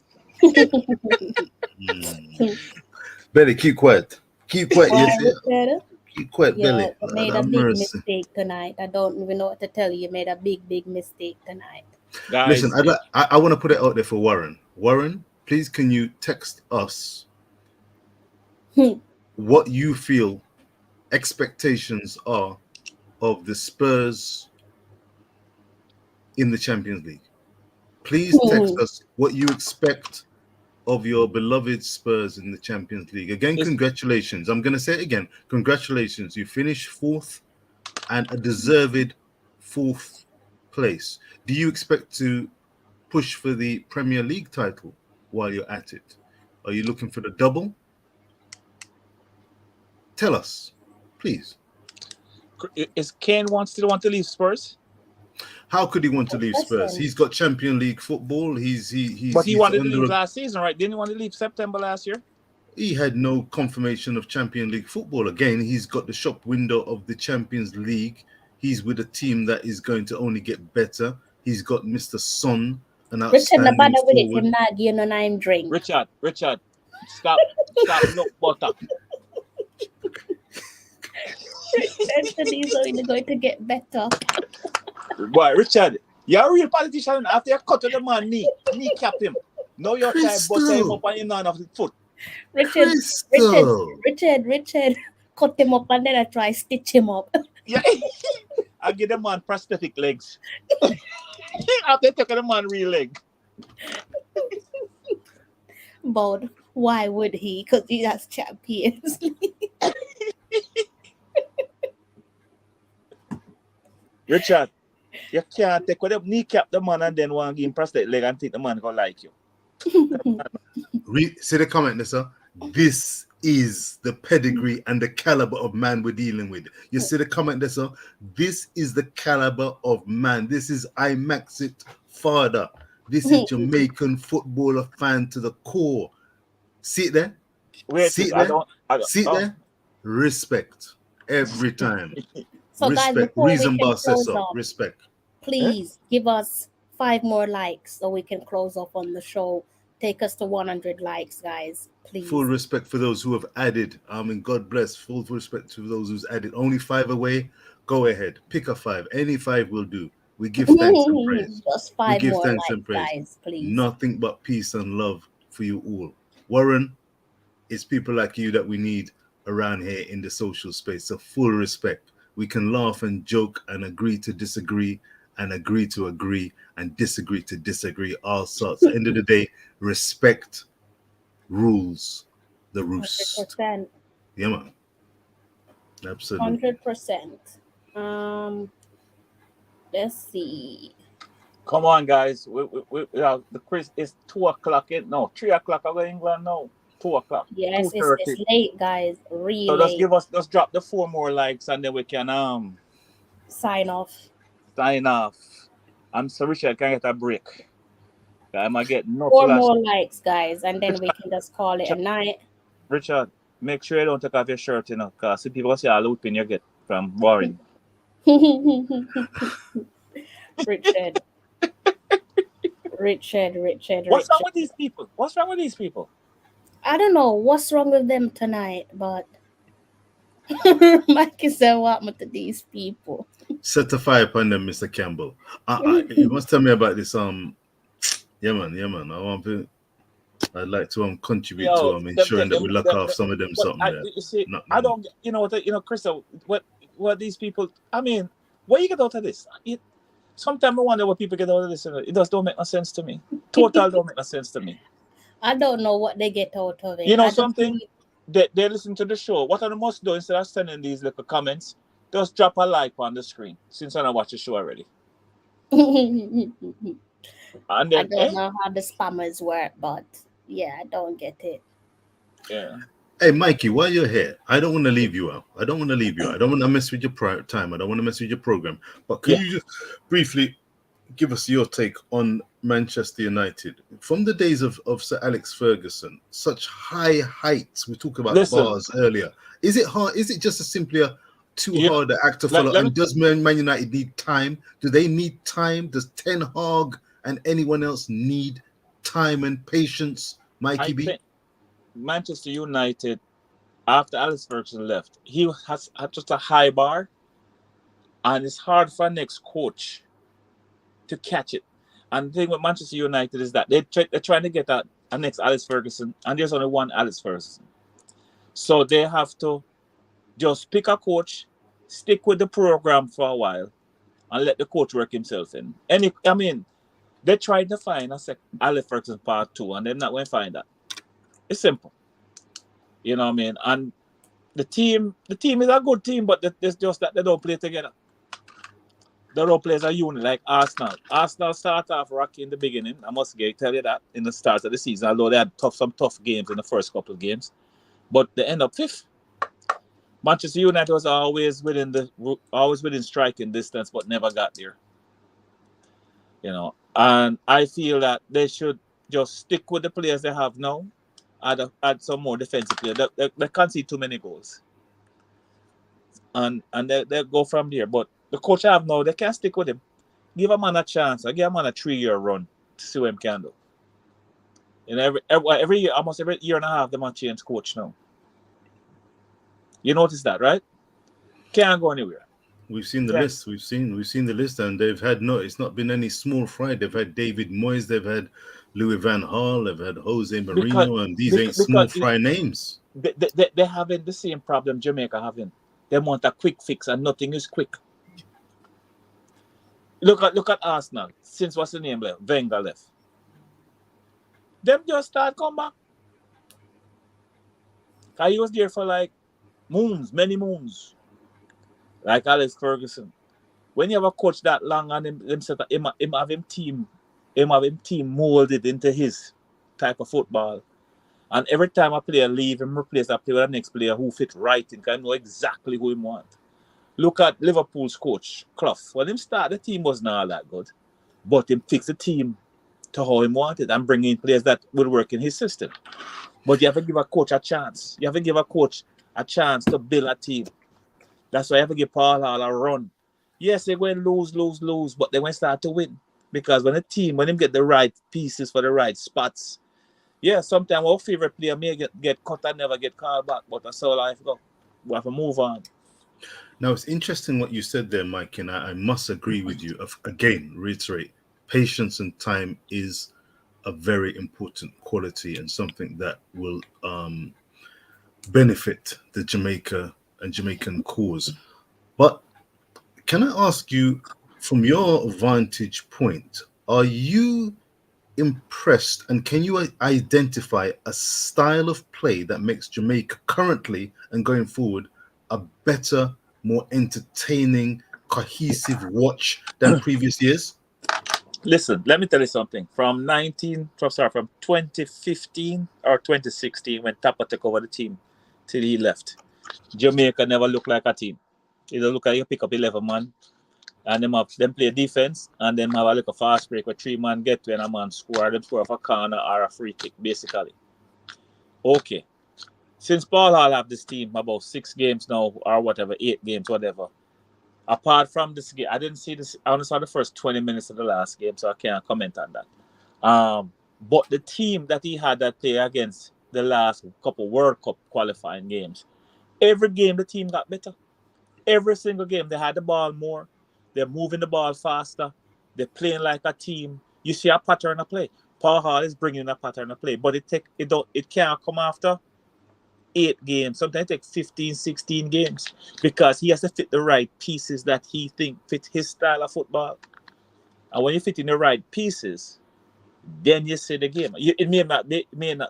Belly, keep quiet. Keep quiet, yes. Keep quiet, Belly. You made a big mistake tonight. I don't even know what to tell you. You made a big mistake tonight. Guys, listen, I want to put it out there for Warren. Warren, please can you text us what you feel expectations are of the Spurs in the Champions League. Please text us what you expect of your beloved Spurs in the Champions League. Again, congratulations. I'm going to say it again. Congratulations. You finished 4th and a deserved 4th place. Do you expect to push for the Premier League title while you're at it? Are you looking for the double? Tell us, please. Is Kane still want to leave Spurs? How could he want to leave Spurs? He's got Champions League football. But he wanted to leave last season, right? Didn't he want to leave September last year? He had no confirmation of Champions League football. Again, he's got the shop window of the Champions League. He's with a team that is going to only get better. He's got Mr. Son, an outstanding forward. Richard, stop, look butter. He's only going to get better. Boy, Richard, you're a real politician. After you cut the man kneecap him. Now you're trying to butter him up on your nine of the foot. Richard, cut him up and then I try stitch him up. Yeah, I give the man prosthetic legs. After taking the man real leg. But why would he? Because he has Champions League. Richard, you can't take with them kneecap the man and then want to give him prosthetic leg and think the man gonna like you. See the comment there, sir? This is the pedigree and the caliber of man we're dealing with. You see the comment there, sir? This is the caliber of man. This is IMAXit father. This is Jamaican footballer fan to the core. See it there? See it there? See it there? Respect every time. So respect. Guys, Reason boss says so. Respect. Please give us 5 more likes so we can close off on the show. Take us to 100 likes, guys. Please. Full respect for those who have added. God bless. Full respect to those who's added. Only 5 away. Go ahead. Pick a 5. Any 5 will do. We give thanks and praise. Just We 5 give more thanks and likes, praise. guys, please. Nothing but peace and love for you all. Warren, it's people like you that we need around here in the social space. So full respect. We can laugh and joke and agree to disagree and agree to agree and disagree to disagree. All sorts. At the end of the day, respect rules the roost. 100%. Yeah, man. Absolutely. 100%. Let's see. Come on, guys. We the Chris is 2 o'clock. No, 3 o'clock. I'm in England now. 2 o'clock. Yes, it's 2:30. late, guys. Really So late. just drop the 4 more likes and then we can Sign off. sign off. I'm so Richard can get a break. I might get no 4 flash. more likes, guys, and then we can just call it a night. Richard, make sure you don't take off your shirt, because some people see how looping you get from Warren. Richard. What's wrong with these people? What's wrong with these people? I don't know what's wrong with them tonight, but Mikey said, "What with these people?" Set a fire upon them, Mr. Campbell. You must tell me about this. Yeah, man. I'd like to contribute to ensuring that we lock off some of them something there. You see, I don't. Crystal. What these people? I mean, what you get out of this? Sometimes I wonder what people get out of this. It just don't make no sense to me. Total don't make no sense to me. I don't know what they get out of it. You know something? They listen to the show. What I must do instead of sending these little comments, just drop a like on the screen since I watch the show already. And then, I don't know how the spammers work, but yeah, I don't get it. Yeah. Hey, Mikey, while you're here, I don't want to leave you out. I don't want to mess with your time. I don't want to mess with your program. But could you just briefly give us your take on Manchester United from the days of Sir Alex Ferguson? Such high heights. We talked about bars earlier. Is it hard? Is it just simply too hard an act to follow? And does Man United need time? Do they need time? Does Ten Hag and anyone else need time and patience? Mikey B. Manchester United, after Alex Ferguson left, he has just a high bar, and it's hard for next coach to catch it. And the thing with Manchester United is that they're trying to get a next Alex Ferguson, and there's only one Alex Ferguson. So they have to just pick a coach, stick with the program for a while, and let the coach work himself in. They're trying to find a Alex Ferguson part 2, and they're not going to find that. It's simple. You know what I mean? And the team is a good team, but it's just that they don't play together. They don't play as a unit like Arsenal. Arsenal start off rocky in the beginning. I must tell you that in the start of the season, although they had some tough games in the first couple of games. But they end up 5th. Manchester United was always within striking distance, but never got there. And I feel that they should just stick with the players they have now. Add some more defensive players. They can't see too many goals. And they go from there. But the coach I have now, they can't stick with him. Give a man a chance. I give a man a 3-year run to see what he can do. Every year, almost every year and a half, they might change coach now. You notice that, right? Can't go anywhere. We've seen the list. We've seen the list, and they've had it's not been any small fry. They've had David Moyes, they've had Louis van Gaal, they've had Jose Mourinho, and these ain't small fry names. They're having the same problem Jamaica having. They want a quick fix, and nothing is quick. Look at Arsenal. Since what's the name left? Wenger left. Them just start come back. He was there for like many moons. Like Alex Ferguson. When you have a coach that long and him have him team molded into his type of football. And every time a player leave, him replace a player with the next player who fit right in, can know exactly who he want. Look at Liverpool's coach, Clough. When him start, the team wasn't all that good. But him fix the team to how he wanted and bring in players that will work in his system. But you have to give a coach a chance. You have to give a coach a chance to build a team. That's why you have to give Paul Hall a run. Yes, they're going to lose, but they will start to win. Because when them get the right pieces for the right spots, sometimes our favorite player may get cut and never get called back, but that's how life goes. We have to move on. Now, it's interesting what you said there, Mike, and I must agree with you. Again, reiterate, patience and time is a very important quality and something that will benefit the Jamaica and Jamaican cause. But can I ask you, from your vantage point, are you impressed and can you identify a style of play that makes Jamaica currently and going forward a better, more entertaining, cohesive watch than previous years? Listen, let me tell you something. From 2015 or 2016, when Tapa took over the team, till he left, Jamaica never looked like a team. It don't look like you pick up 11 man, and them play defense, and then have a little fast break where 3 man get to and a man score. Them score off a corner or a free kick, basically. Okay. Since Paul Hall have this team about 6 games now, or whatever, 8 games, whatever. Apart from this game, I didn't see this. I only saw the first 20 minutes of the last game, so I can't comment on that. But the team that he had that play against the last couple World Cup qualifying games, every game the team got better. Every single game they had the ball more. They're moving the ball faster. They're playing like a team. You see a pattern of play. Paul Hall is bringing a pattern of play, but it can't come after 8 games. Sometimes it takes 15, 16 games because he has to fit the right pieces that he think fit his style of football. And when you fit in the right pieces, then you see the game. It may not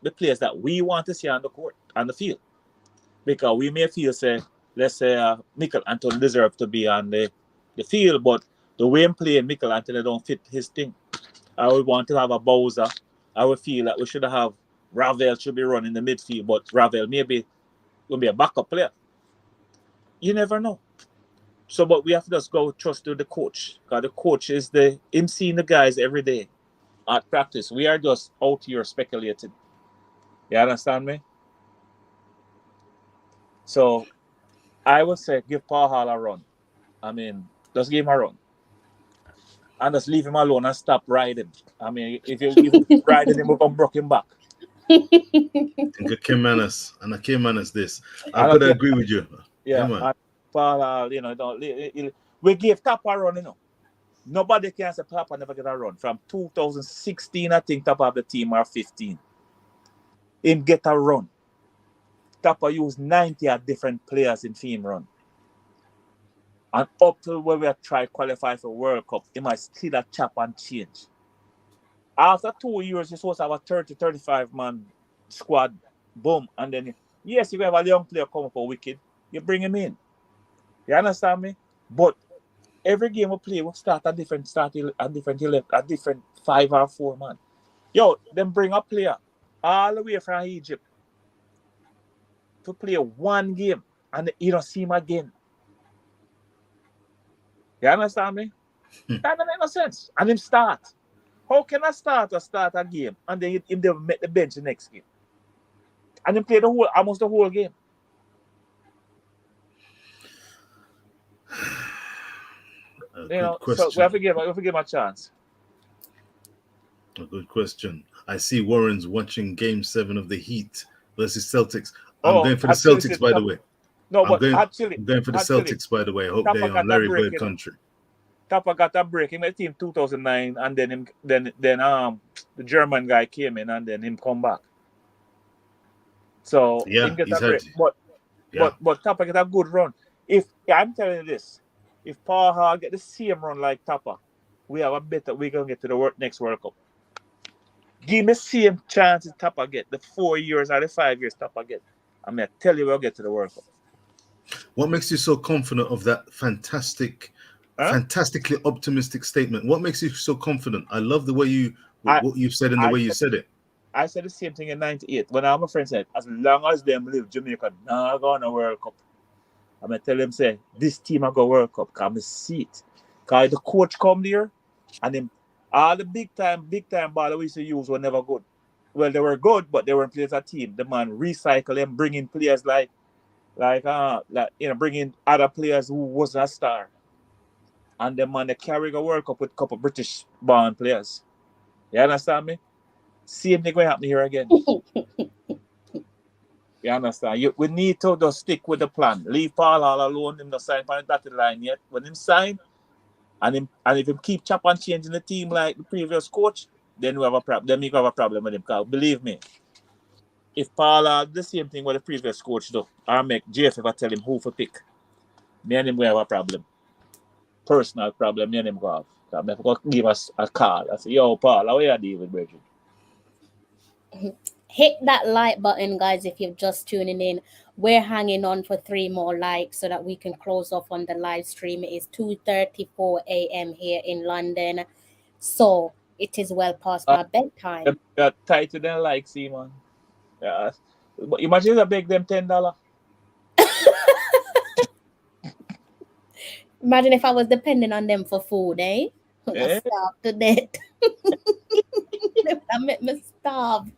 be players that we want to see on the court, on the field. Because we may feel, let's say Mikel Anthony deserves to be on the field, but the way I'm playing Mikel Anthony don't fit his thing. I would want to have a Bowser. I would feel that we should have Ravel should be running the midfield, but Ravel maybe will be a backup player. You never know. So, but we have to just go trust to the coach. Because the coach is him seeing the guys every day at practice. We are just out here speculating. You understand me? So, I would say give Paul Hall a run. I mean, just give him a run. And just leave him alone and stop riding. I mean, if you riding him, we're going to break him back. I think I came on this. I've got to agree with you. Yeah, man. Paul, we gave Tapa a run, Nobody can say Tapa never get a run. From 2016, I think Tapa have the team or 15. Him get a run. Tapa used 90 different players in team run. And up to where we are trying to qualify for World Cup, he might still a chop and change. After 2 years, you're supposed to have a 30, 35 man squad. Boom. And then, yes, if you have a young player come up for wicked, you bring him in. You understand me? But every game we play, we'll start a different 5 or 4 man. Yo, then bring a player all the way from Egypt to play 1 game and you don't see him again. You understand me? That doesn't make no sense. And him start. How can I start a game and then him never make the bench the next game? And him play almost the whole game. So we have to give him a chance. A good question. I see Warren's watching Game 7 of the Heat versus Celtics. I'm going for the Celtics, by the way. No, I'm going for the Celtics, by the way. I hope they're on Larry Bird country. Tapa got a break in the team 2009, and then the German guy came in, and then him come back. So yeah, he get a break. But Tapa get a good run. I'm telling you this, if Paul Hall get the same run like Tapa, we're gonna get to the next World Cup. Give me the same chance as Tapa get, the 4 years or the 5 years Tapa get. I'm gonna tell you we'll get to the World Cup. What makes you so confident of that fantastically optimistic statement? What makes you so confident? I love the way what you said and the way you said it. I said the same thing in '98 when my friend said, as long as them live, Jamaica not going to World Cup. I'm going to tell them, say, this team are going to World Cup. Because I see it. Because the coach come there and them, all the big time ball we used to use were never good. Well, they were good, but they weren't players as a team. The man recycle them, bring in players bring in other players who wasn't a star. And the man, they carry a World Cup with a couple British-born players. You understand me? Same thing going to happen here again. You understand? We need to just stick with the plan. Leave Paul all alone. Him not sign for the dotted line yet. When him sign, and if him keep chop and changing the team like the previous coach, then we have a problem. Then we have a problem with him. Cause believe me, if Paul the same thing with the previous coach do, I make Jeff if I tell him who for pick, me and him will have a problem. Personal problem, me and him go have. Cause I forgot to give us a call. I say, yo, Paul, how are you dealing with Bridget? Hit that like button, guys, if you're just tuning in. We're hanging on for 3 more likes so that we can close off on the live stream. It is 2:34 a.m. here in London. So it is well past my bedtime. You're tighter than like, see, man. Yeah. But imagine I beg them $10. Imagine if I was depending on them for food, eh? I Eh? starve to death. I make me starve.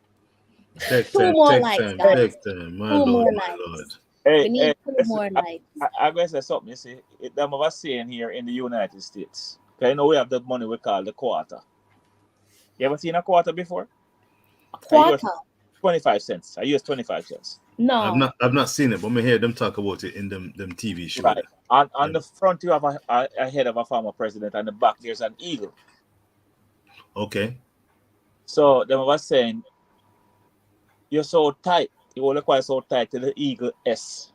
Take 2 time, more take likes, time, guys. take time. My 2 lord, more my likes. lord. We need Hey, 2 more likes. I'm going to say something, you see. That I was saying here in the United States. Because you know we have that money we call the quarter. You ever seen a quarter before? A quarter? 25 cents. I use 25 cents. No. I've not seen it, but I hear them talk about it in them TV shows. Right. On the front you have a head of a former president, and the back there's an eagle. Okay. So them was saying, you're so tight. You only quite so tight to the eagle S.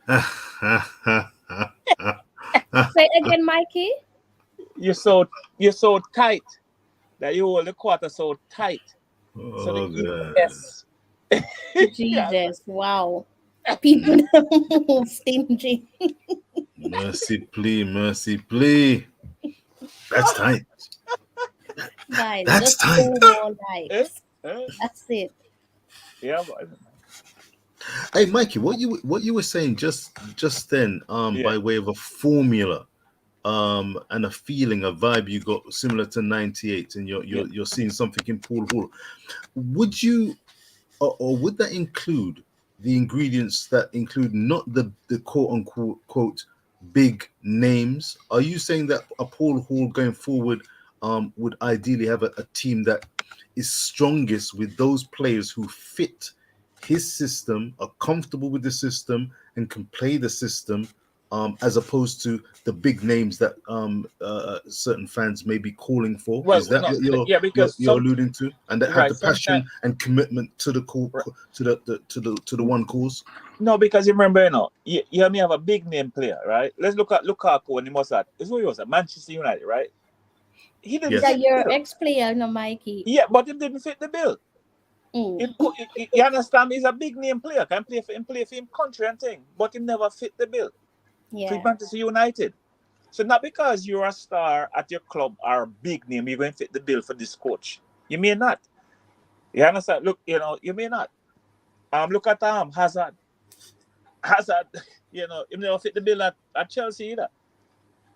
Say again, Mikey. You're so tight that you hold the quarter so tight. So the eagle S. Jesus, wow. People move stingy. Mercy plea. That's tight. Guys, That's just tight. 2 more likes. That's it. Yeah, but Hey, Mikey, what you were saying just then, by way of a formula, and a feeling, a vibe you got similar to '98, and you're seeing something in Paul Hall. Would you, or would that include the ingredients that include not the quote unquote big names? Are you saying that a Paul Hall going forward would ideally have a team that is strongest with those players who fit his system, are comfortable with the system, and can play the system, as opposed to the big names that certain fans may be calling for? Well, is that no, what you're alluding to, and that have the passion and commitment to the call, to the one cause? No, because you remember, you may have a big name player, right? Let's look at Lukaku when he was at. This is who he was at Manchester United, right? He didn't. Is that your ex-player, no, Mikey? Yeah, but he didn't fit the bill. You understand? He's a big name player, can play for him country and thing, but he never fit the bill. Yeah. For Manchester United. So not because you're a star at your club or a big name, you're going to fit the bill for this coach. You may not. You understand? Look, you may not. Look at Hazard. Hazard, he never fit the bill at Chelsea either.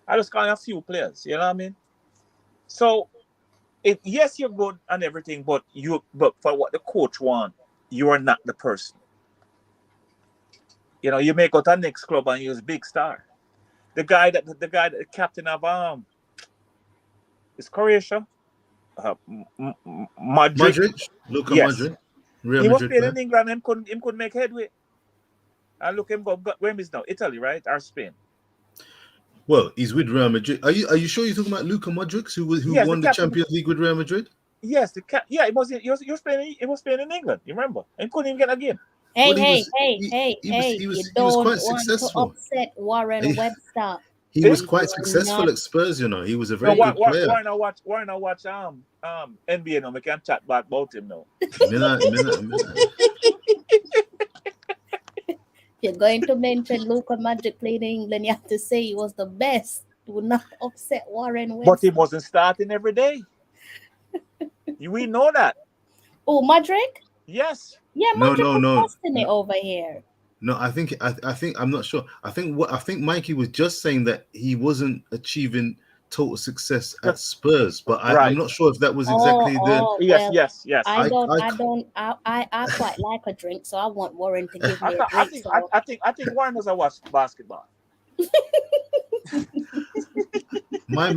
I just call a few players, you know what I mean? So, yes, you're good and everything, but for what the coach wants, you are not the person. You may go to the next club and use big star. The guy that the captain of is Croatia, Madrid. Luka Yes. Madrid. Real He was Madrid playing in England and couldn't make headway. And look him go where is now? Italy, right? Or Spain? Well, he's with Real Madrid. Are you sure you're talking about Luka Modric, who won the Champions League with Real Madrid? Yes, he was playing in England. You remember? And couldn't even get a game. Hey, he was don't quite want successful. to upset Warren Webster. He was quite successful at Spurs, He was a very good player. Why not watch NBA now? We can chat about him now. You're going to mention Luka Magic playing in England, you have to say he was the best. You would not upset Warren Webster. But he wasn't starting every day. We know that. Oh, Madrid? Yes. Yeah, Madrid was busting it over here. No, I think I'm not sure. I think Mikey was just saying that he wasn't achieving total success at Spurs, but I'm not sure if that was exactly Yes. I quite like a drink, so I want Warren to give me a drink. I think Warren doesn't watch basketball. My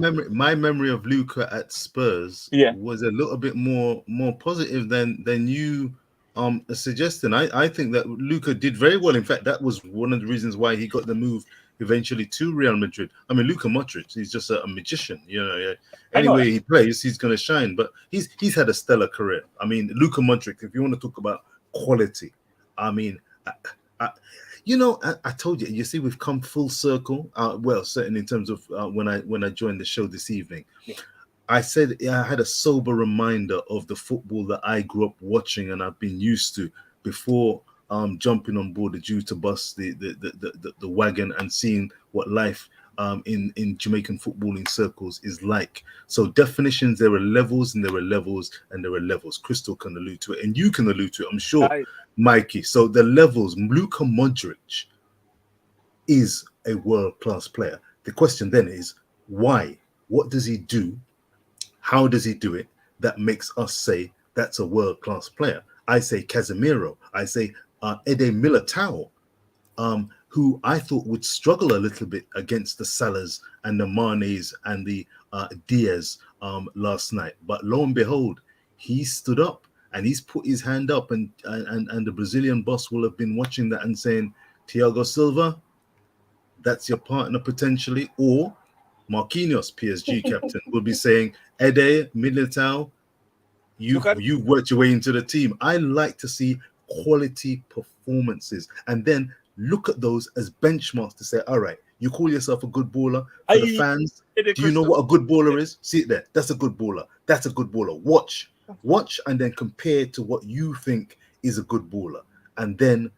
memory of Luka at Spurs was a little bit more positive than you suggesting. I think that Luka did very well. In fact, that was one of the reasons why he got the move eventually to Real Madrid. I mean, Luka Modric, he's just a magician. You know, yeah. Anyway he plays, he's going to shine. But he's had a stellar career. I mean, Luka Modric. If you want to talk about quality, I mean, I told you. You see, we've come full circle. Well, certainly in terms of when I joined the show this evening. Yeah. I said I had a sober reminder of the football that I grew up watching and I've been used to before jumping on board the Juta bus, the wagon, and seeing what life in Jamaican footballing circles is like. So definitions, there are levels and there are levels and there are levels. Crystal can allude to it and you can allude to it, I'm sure, Mikey. So the levels, Luka Modric is a world-class player. The question then is, why? What does he do? How does he do it that makes us say that's a world-class player? I say Casemiro. I say Ede Militao, who I thought would struggle a little bit against the Salahs and the Manes and the Diaz last night. But lo and behold, he stood up and he's put his hand up, and the Brazilian boss will have been watching that and saying, Thiago Silva, that's your partner potentially, or Marquinhos, PSG captain, will be saying, Ede Militao, you've worked your way into the team. I like to see quality performances and then look at those as benchmarks to say, all right, you call yourself a good baller. For the fans, do you know what a good baller is? See it there. That's a good baller. That's a good baller. Watch and then compare to what you think is a good baller and then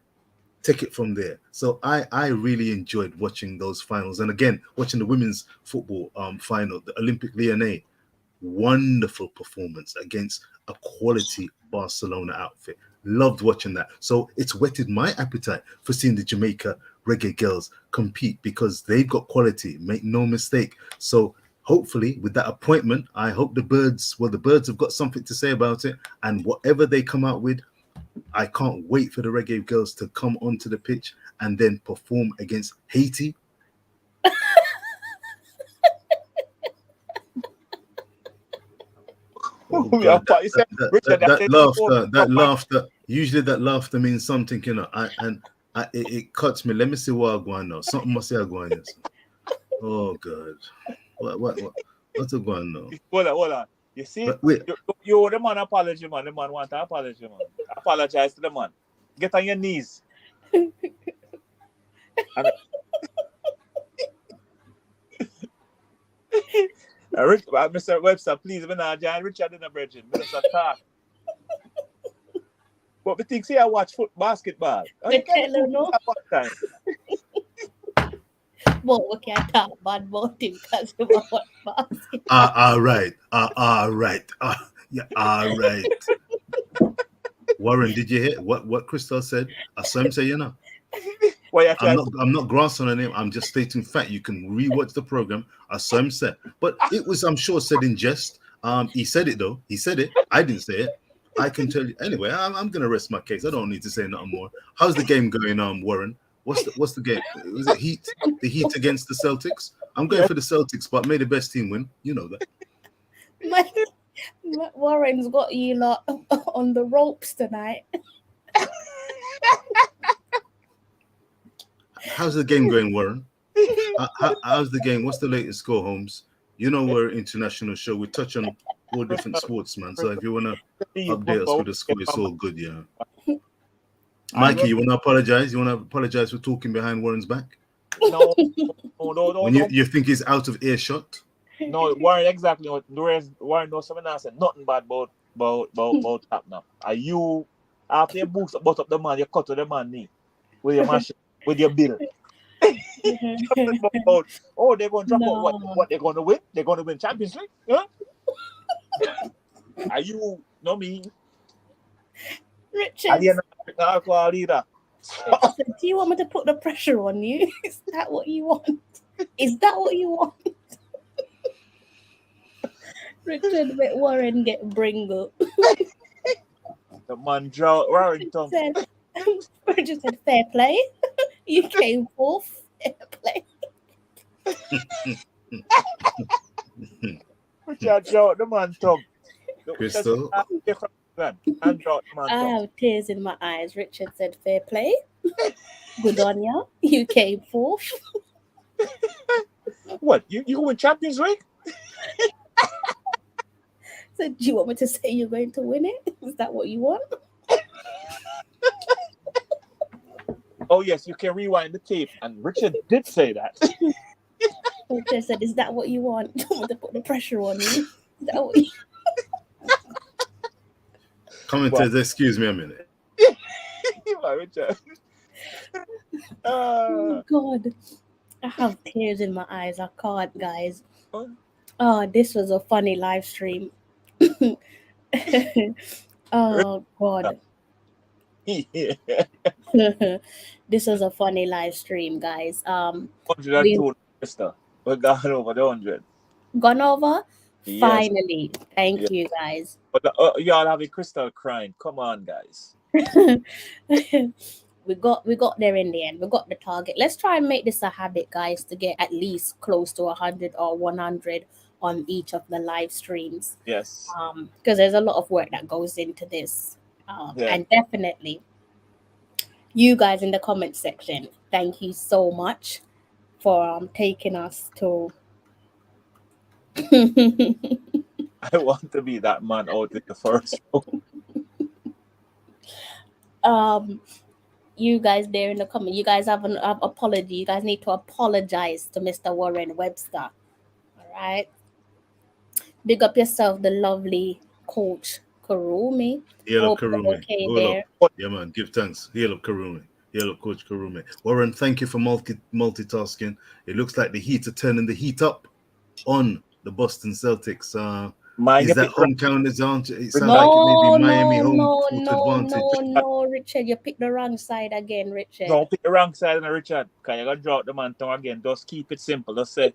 take it from there. So I really enjoyed watching those finals. And again, watching the women's football final, the Olympic Lyonnais, wonderful performance against a quality Barcelona outfit. Loved watching that. So it's whetted my appetite for seeing the Jamaica Reggae Girls compete because they've got quality, make no mistake. So hopefully with that appointment, I hope the birds have got something to say about it, and whatever they come out with, I can't wait for the Reggae Girls to come onto the pitch and then perform against Haiti. That laughter. Usually, that laughter means something, you know. It cuts me. Let me see what I'm going now. Something must be going on. Oh God, what's going now? Hold on. You see, you the man apology, man. The man want to apology, man. Apologize to the man. Get on your knees. Mr. Webster, please, John Richard in the bridge. Minister talk. But we think, see, I watch basketball. Well, we can't talk bad about him because we watch basketball. All right. Yeah, all right. Warren, did you hear what Crystal said? I saw him say, you know. I'm not grasping on him. I'm just stating fact. You can rewatch the program. I saw him say, but it was, I'm sure, said in jest. He said it though. He said it. I didn't say it. I can tell you anyway. I'm gonna rest my case. I don't need to say nothing more. How's the game going on, Warren? What's the game? Was it Heat? The Heat against the Celtics? I'm going for the Celtics, but may the best team win. You know that. Warren's got you lot on the ropes tonight. How's the game going, Warren? How's the game? What's the latest score, Holmes? You know we're an international show. We touch on all different sports, man. So if you want to update us with the score, it's all good, yeah. Mikey, you want to apologize? You want to apologize for talking behind Warren's back? No. When you think he's out of earshot? No, Warren, exactly. Warren knows something I said nothing bad about that now. Are you, after you boost about up the man, you cut to the man knee with your machine, with your bill. They're going to drop out. What they're going to win? They're going to win Champions League? Huh? Are you, know me? Richard, do you want me to put the pressure on you? Is that what you want? Richard, let Warren get bring up. The man Warren tongue. Richard said, fair play. You came fourth. Fair play. Richard Joe, the man tongue. Crystal, Plan. And drop the man I down. have tears in my eyes. Richard said, "Fair play, good on ya. You came fourth." What? You win Champions League? So, do you want me to say you're going to win it? Is that what you want? Oh yes, you can rewind the tape. And Richard did say that. Richard said, "Is that what you want? Do you want me to put the pressure on you? Is that what you?" Commenters, excuse me a minute. Richard. Oh God, I have tears in my eyes. I can't, guys. Oh, this was a funny live stream. Oh God. This was a funny live stream, guys. 102, Krista. We're gone over the 100. Gone over? Yes. Finally. Thank Yes. you, guys. But y'all have a Crystal crying. Come on, guys. we got there in the end. We got the target. Let's try and make this a habit, guys, to get at least close to 100 or 100 on each of the live streams. Yes. Because there's a lot of work that goes into this. Yeah. And definitely, you guys in the comment section, thank you so much for taking us to. I want to be that man out in the first row. You guys there in the comment, you guys have an apology. You guys need to apologize to Mr. Warren Webster. All right. Big up yourself, the lovely coach Karumi. Hail up Karumi. Okay Hold there. up. Yeah, man. Give thanks. Hail up Karumi. Hail up Coach Karumi. Warren, thank you for multitasking. It looks like the Heat are turning the heat up on the Boston Celtics. Is that hometown advantage? It sounds like it may be Miami home advantage. No, Richard, you picked the wrong side again, Richard. Don't pick the wrong side, Richard. Because you're going to drop the man tongue again. Just keep it simple. Just say.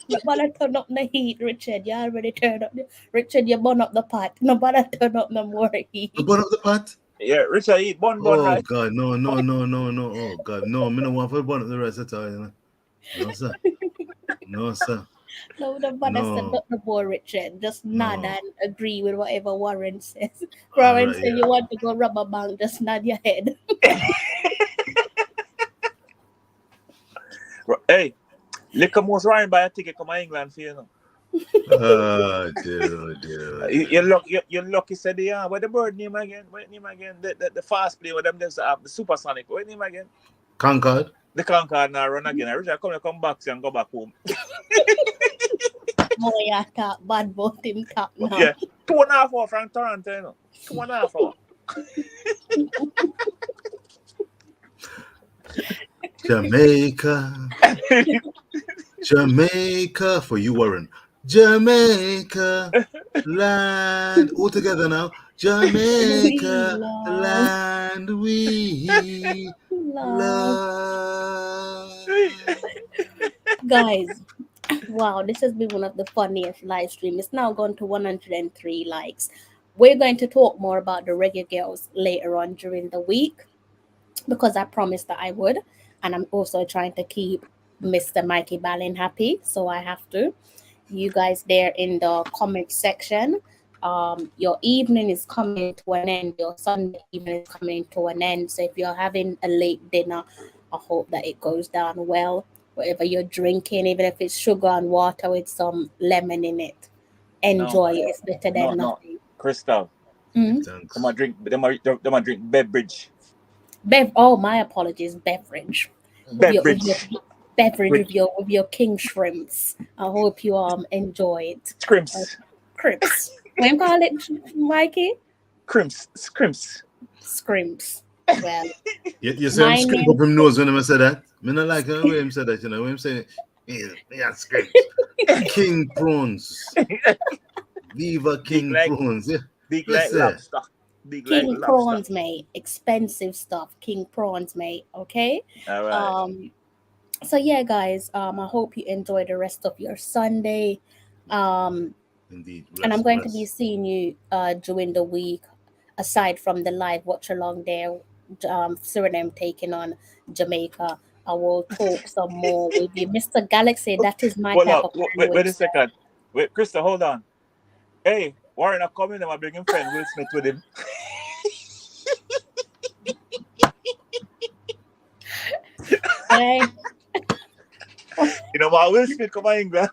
Nobody turn up the heat, Richard. You already turned up. Richard, you burn up the pot. Nobody turn up no more heat. You burn up the pot? Yeah, Richard, eat bun, right? Oh, God, no. Oh, God, no. I don't want to burn up the rest of the time, you know. No, sir. No, sir. No, nobody said not the more, Richard. Just nod and agree with whatever Warren says. Warren said you want to go rubber band, just nod your head. Hey, Liquor most Ryan buy a ticket come to England for you know. Dear. You're lucky said what the bird name again? What name again? The fast play with them just have the supersonic. What name again? Concard. The Concard now run again. I wish I come back and go back home. Boy, I talk bad about him talk now. Yeah. 2.5 hours from Toronto, you know. 2.5 hours. Jamaica for you, Warren. Jamaica land all together now. Jamaica land we love. Guys, wow, this has been one of the funniest live streams. It's now gone to 103 likes. We're going to talk more about the Reggae Girls later on during the week because I promised that I would. And I'm also trying to keep Mr. Mikey Ballin happy, so I have to. You guys there in the comment section, your evening is coming to an end. Your Sunday evening is coming to an end. So if you're having a late dinner, I hope that it goes down well. Whatever you're drinking, even if it's sugar and water with some lemon in it, enjoy it. It's better than nothing. No. Crystal, Thanks. Them a drink beverage. Oh, my apologies, beverage. Beverage. Beverage with your king shrimps. I hope you enjoy it. Scrimps. Crimps. What do you call it, Mikey? Scrimps. Scrimps. Well, you say I'm scrimp up him nose when I say that. I don't like the way him say that, you know. When him say, yeah, scrimps. King prawns. Viva King prawns. Yeah. Big like lobster. King prawns, mate. Expensive stuff. King prawns, mate. Okay. All right. So yeah, guys. I hope you enjoy the rest of your Sunday. Indeed. And I'm going to be seeing you during the week. Aside from the live watch along there, Suriname taking on Jamaica. I will talk some more with you, Mr. Galaxy. That is my type of wait a second. Wait, Krista, hold on. Hey, Warren are coming, and I bring him friend Will Smith with him. Hey, You know what? Will Smith come to England.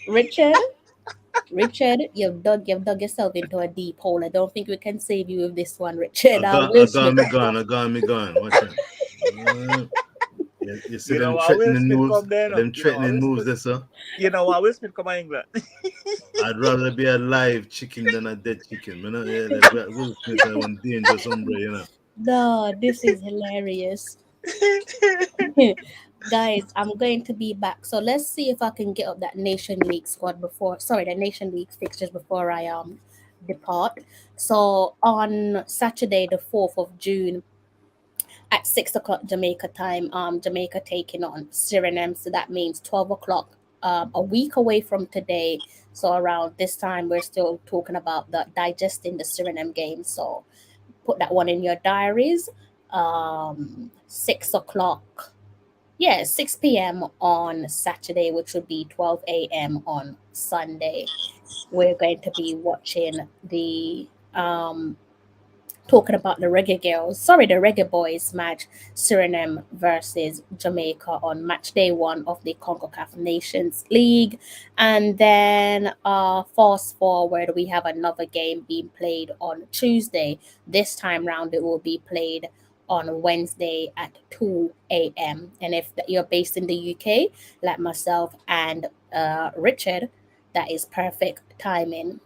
Richard, you've dug yourself into a deep hole. I don't think we can save you with this one, Richard. I Will got Smith. me gone. Watch out. You see You know them what? Will threatening Smith moves, come there. them threatening moves there, sir. You know what? Will Smith come to England. I'd rather be a live chicken than a dead chicken. You know, yeah, Will Smith is one dangerous hombre, you know. No, this is hilarious. Guys, I'm going to be back. So let's see if I can get up that Nation League squad the Nation League fixtures before I depart. So on Saturday, the 4th of June, at 6 o'clock Jamaica time, Jamaica taking on Suriname. So that means 12 o'clock, a week away from today. So around this time, we're still talking about digesting the Suriname game. So put that one in your diaries. 6 o'clock. Yeah, 6 p.m. on Saturday, which would be 12 a.m. on Sunday. We're going to be watching the talking about the Reggae Boyz match, Suriname versus Jamaica on match day 1 of the Concacaf Nations League. And then fast forward, we have another game being played on Tuesday. This time round, it will be played on Wednesday at 2 a.m. And if you're based in the UK, like myself and Richard, that is perfect timing.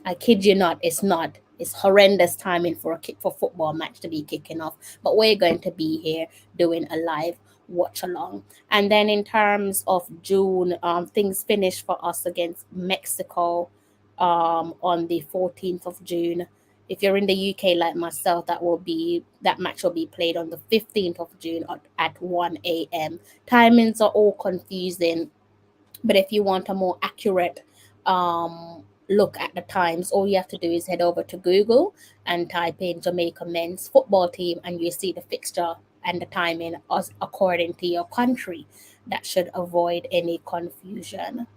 I kid you not, it's not. It's horrendous timing for a football match to be kicking off. But we're going to be here doing a live watch along. And then in terms of June, things finish for us against Mexico on the 14th of June. If you're in the UK like myself, that match will be played on the 15th of June at 1 a.m. Timings are all confusing, but if you want a more accurate look at the times, all you have to do is head over to Google and type in Jamaica men's football team, and you see the fixture and the timing according to your country. That should avoid any confusion.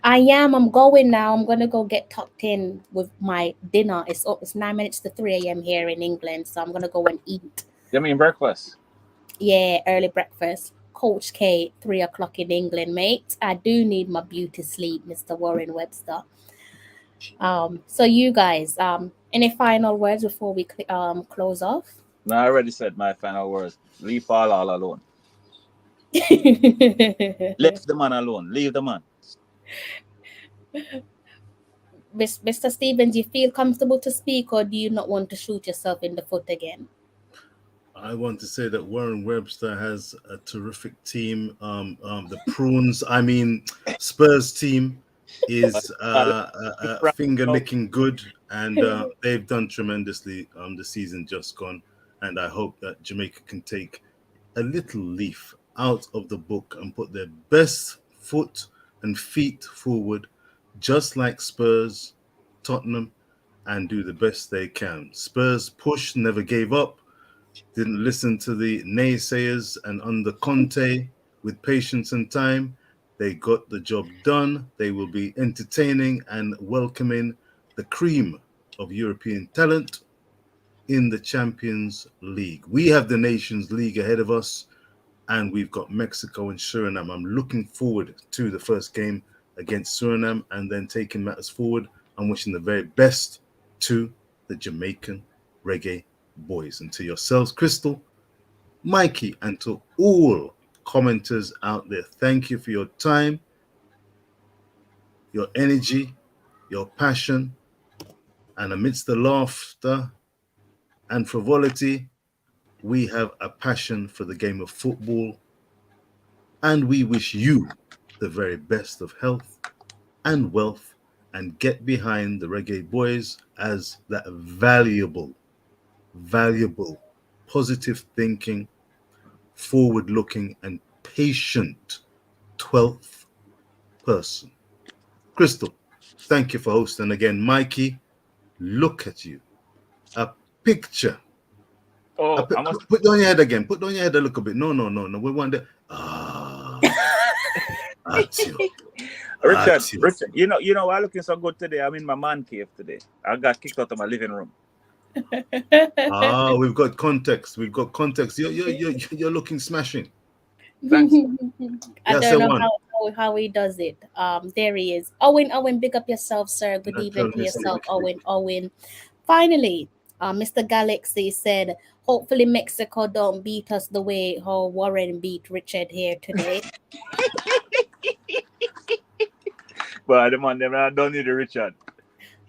I'm going now. I'm going to go get tucked in with my dinner. It's 9 minutes to 3 a.m. here in England, so I'm going to go and eat. You mean breakfast? Yeah, early breakfast. Coach K, 3 o'clock in England, mate. I do need my beauty sleep, Mr. Warren Webster. So you guys, any final words before we close off? No, I already said my final words. Leave Paul all alone. Leave the man alone. Leave the man. Mr. Stevens, you feel comfortable to speak, or do you not want to shoot yourself in the foot again? I want to say that Warren Webster has a terrific team. The Spurs team is finger licking good, and they've done tremendously the season just gone. And I hope that Jamaica can take a little leaf out of the book and put their best foot and feet forward, just like Spurs, Tottenham, and do the best they can. Spurs pushed, never gave up, didn't listen to the naysayers, and under Conte, with patience and time, they got the job done. They will be entertaining and welcoming the cream of European talent in the Champions League. We have the Nations League ahead of us, and we've got Mexico and Suriname. I'm looking forward to the first game against Suriname and then taking matters forward. I'm wishing the very best to the Jamaican Reggae Boyz. And to yourselves, Crystal, Mikey, and to all commenters out there, thank you for your time, your energy, your passion, and amidst the laughter and frivolity, we have a passion for the game of football, and we wish you the very best of health and wealth, and get behind the Reggae Boyz as that valuable, positive thinking, forward-looking, and patient 12th person. Crystal, thank you for hosting again. Mikey, look at you. A picture. Put down your head again. Put down your head a little bit. No. We want that. Richard, you know why I'm looking so good today? I'm in my man cave today. I got kicked out of my living room. We've got context. You're looking smashing. Thanks. I That's don't the know one. how he does it. There he is. Owen, big up yourself, sir. Good evening to yourself, Owen. Finally, Mr. Galaxy said, hopefully Mexico don't beat us the way how Warren beat Richard here today. But the man, I don't need a Richard.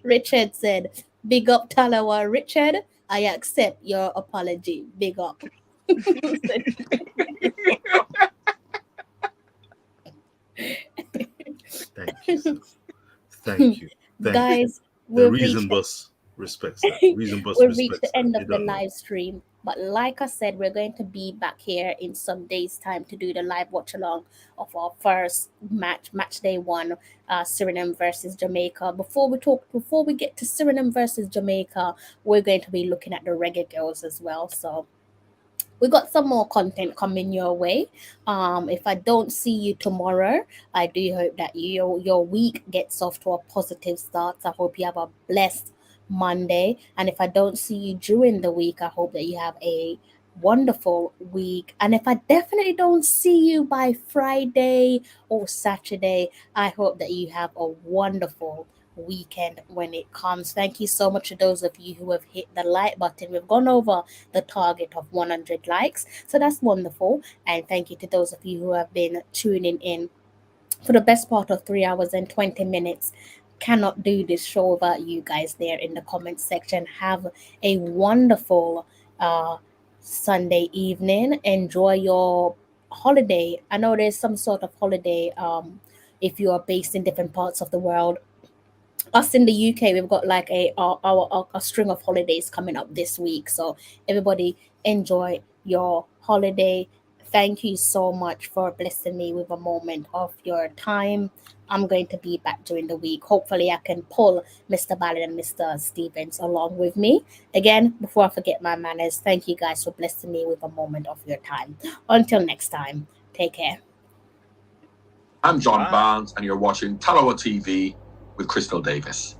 Richard said, big up Talawa. Richard, I accept your apology. Big up. Thank you, sir. Thank you. Guys, The Reason Bus respects that. Reason Bus we've respects reached the that. end You of the don't know. live stream. But like I said, we're going to be back here in some days' time to do the live watch along of our first match day one, Suriname versus Jamaica. Before we get to Suriname versus Jamaica, we're going to be looking at the Reggae Girls as well. So we got some more content coming your way. If I don't see you tomorrow, I do hope that your week gets off to a positive start. I hope you have a blessed Monday. And if I don't see you during the week, I hope that you have a wonderful week. And if I definitely don't see you by Friday or Saturday, I hope that you have a wonderful weekend when it comes. Thank you so much to those of you who have hit the like button. We've gone over the target of 100 likes, so that's wonderful. And thank you to those of you who have been tuning in for the best part of 3 hours and 20 minutes. Cannot do this show without you guys there in the comment section. Have a wonderful Sunday evening. Enjoy your holiday. I know there's some sort of holiday if you are based in different parts of the world. Us in the UK, we've got like a string of holidays coming up this week. So everybody enjoy your holiday. Thank you so much for blessing me with a moment of your time. I'm going to be back during the week. Hopefully I can pull Mr. Ballin and Mr. Stevens along with me. Again, before I forget my manners, thank you guys for blessing me with a moment of your time. Until next time, take care. I'm John Barnes and you're watching Talawa TV with Crystal Davis.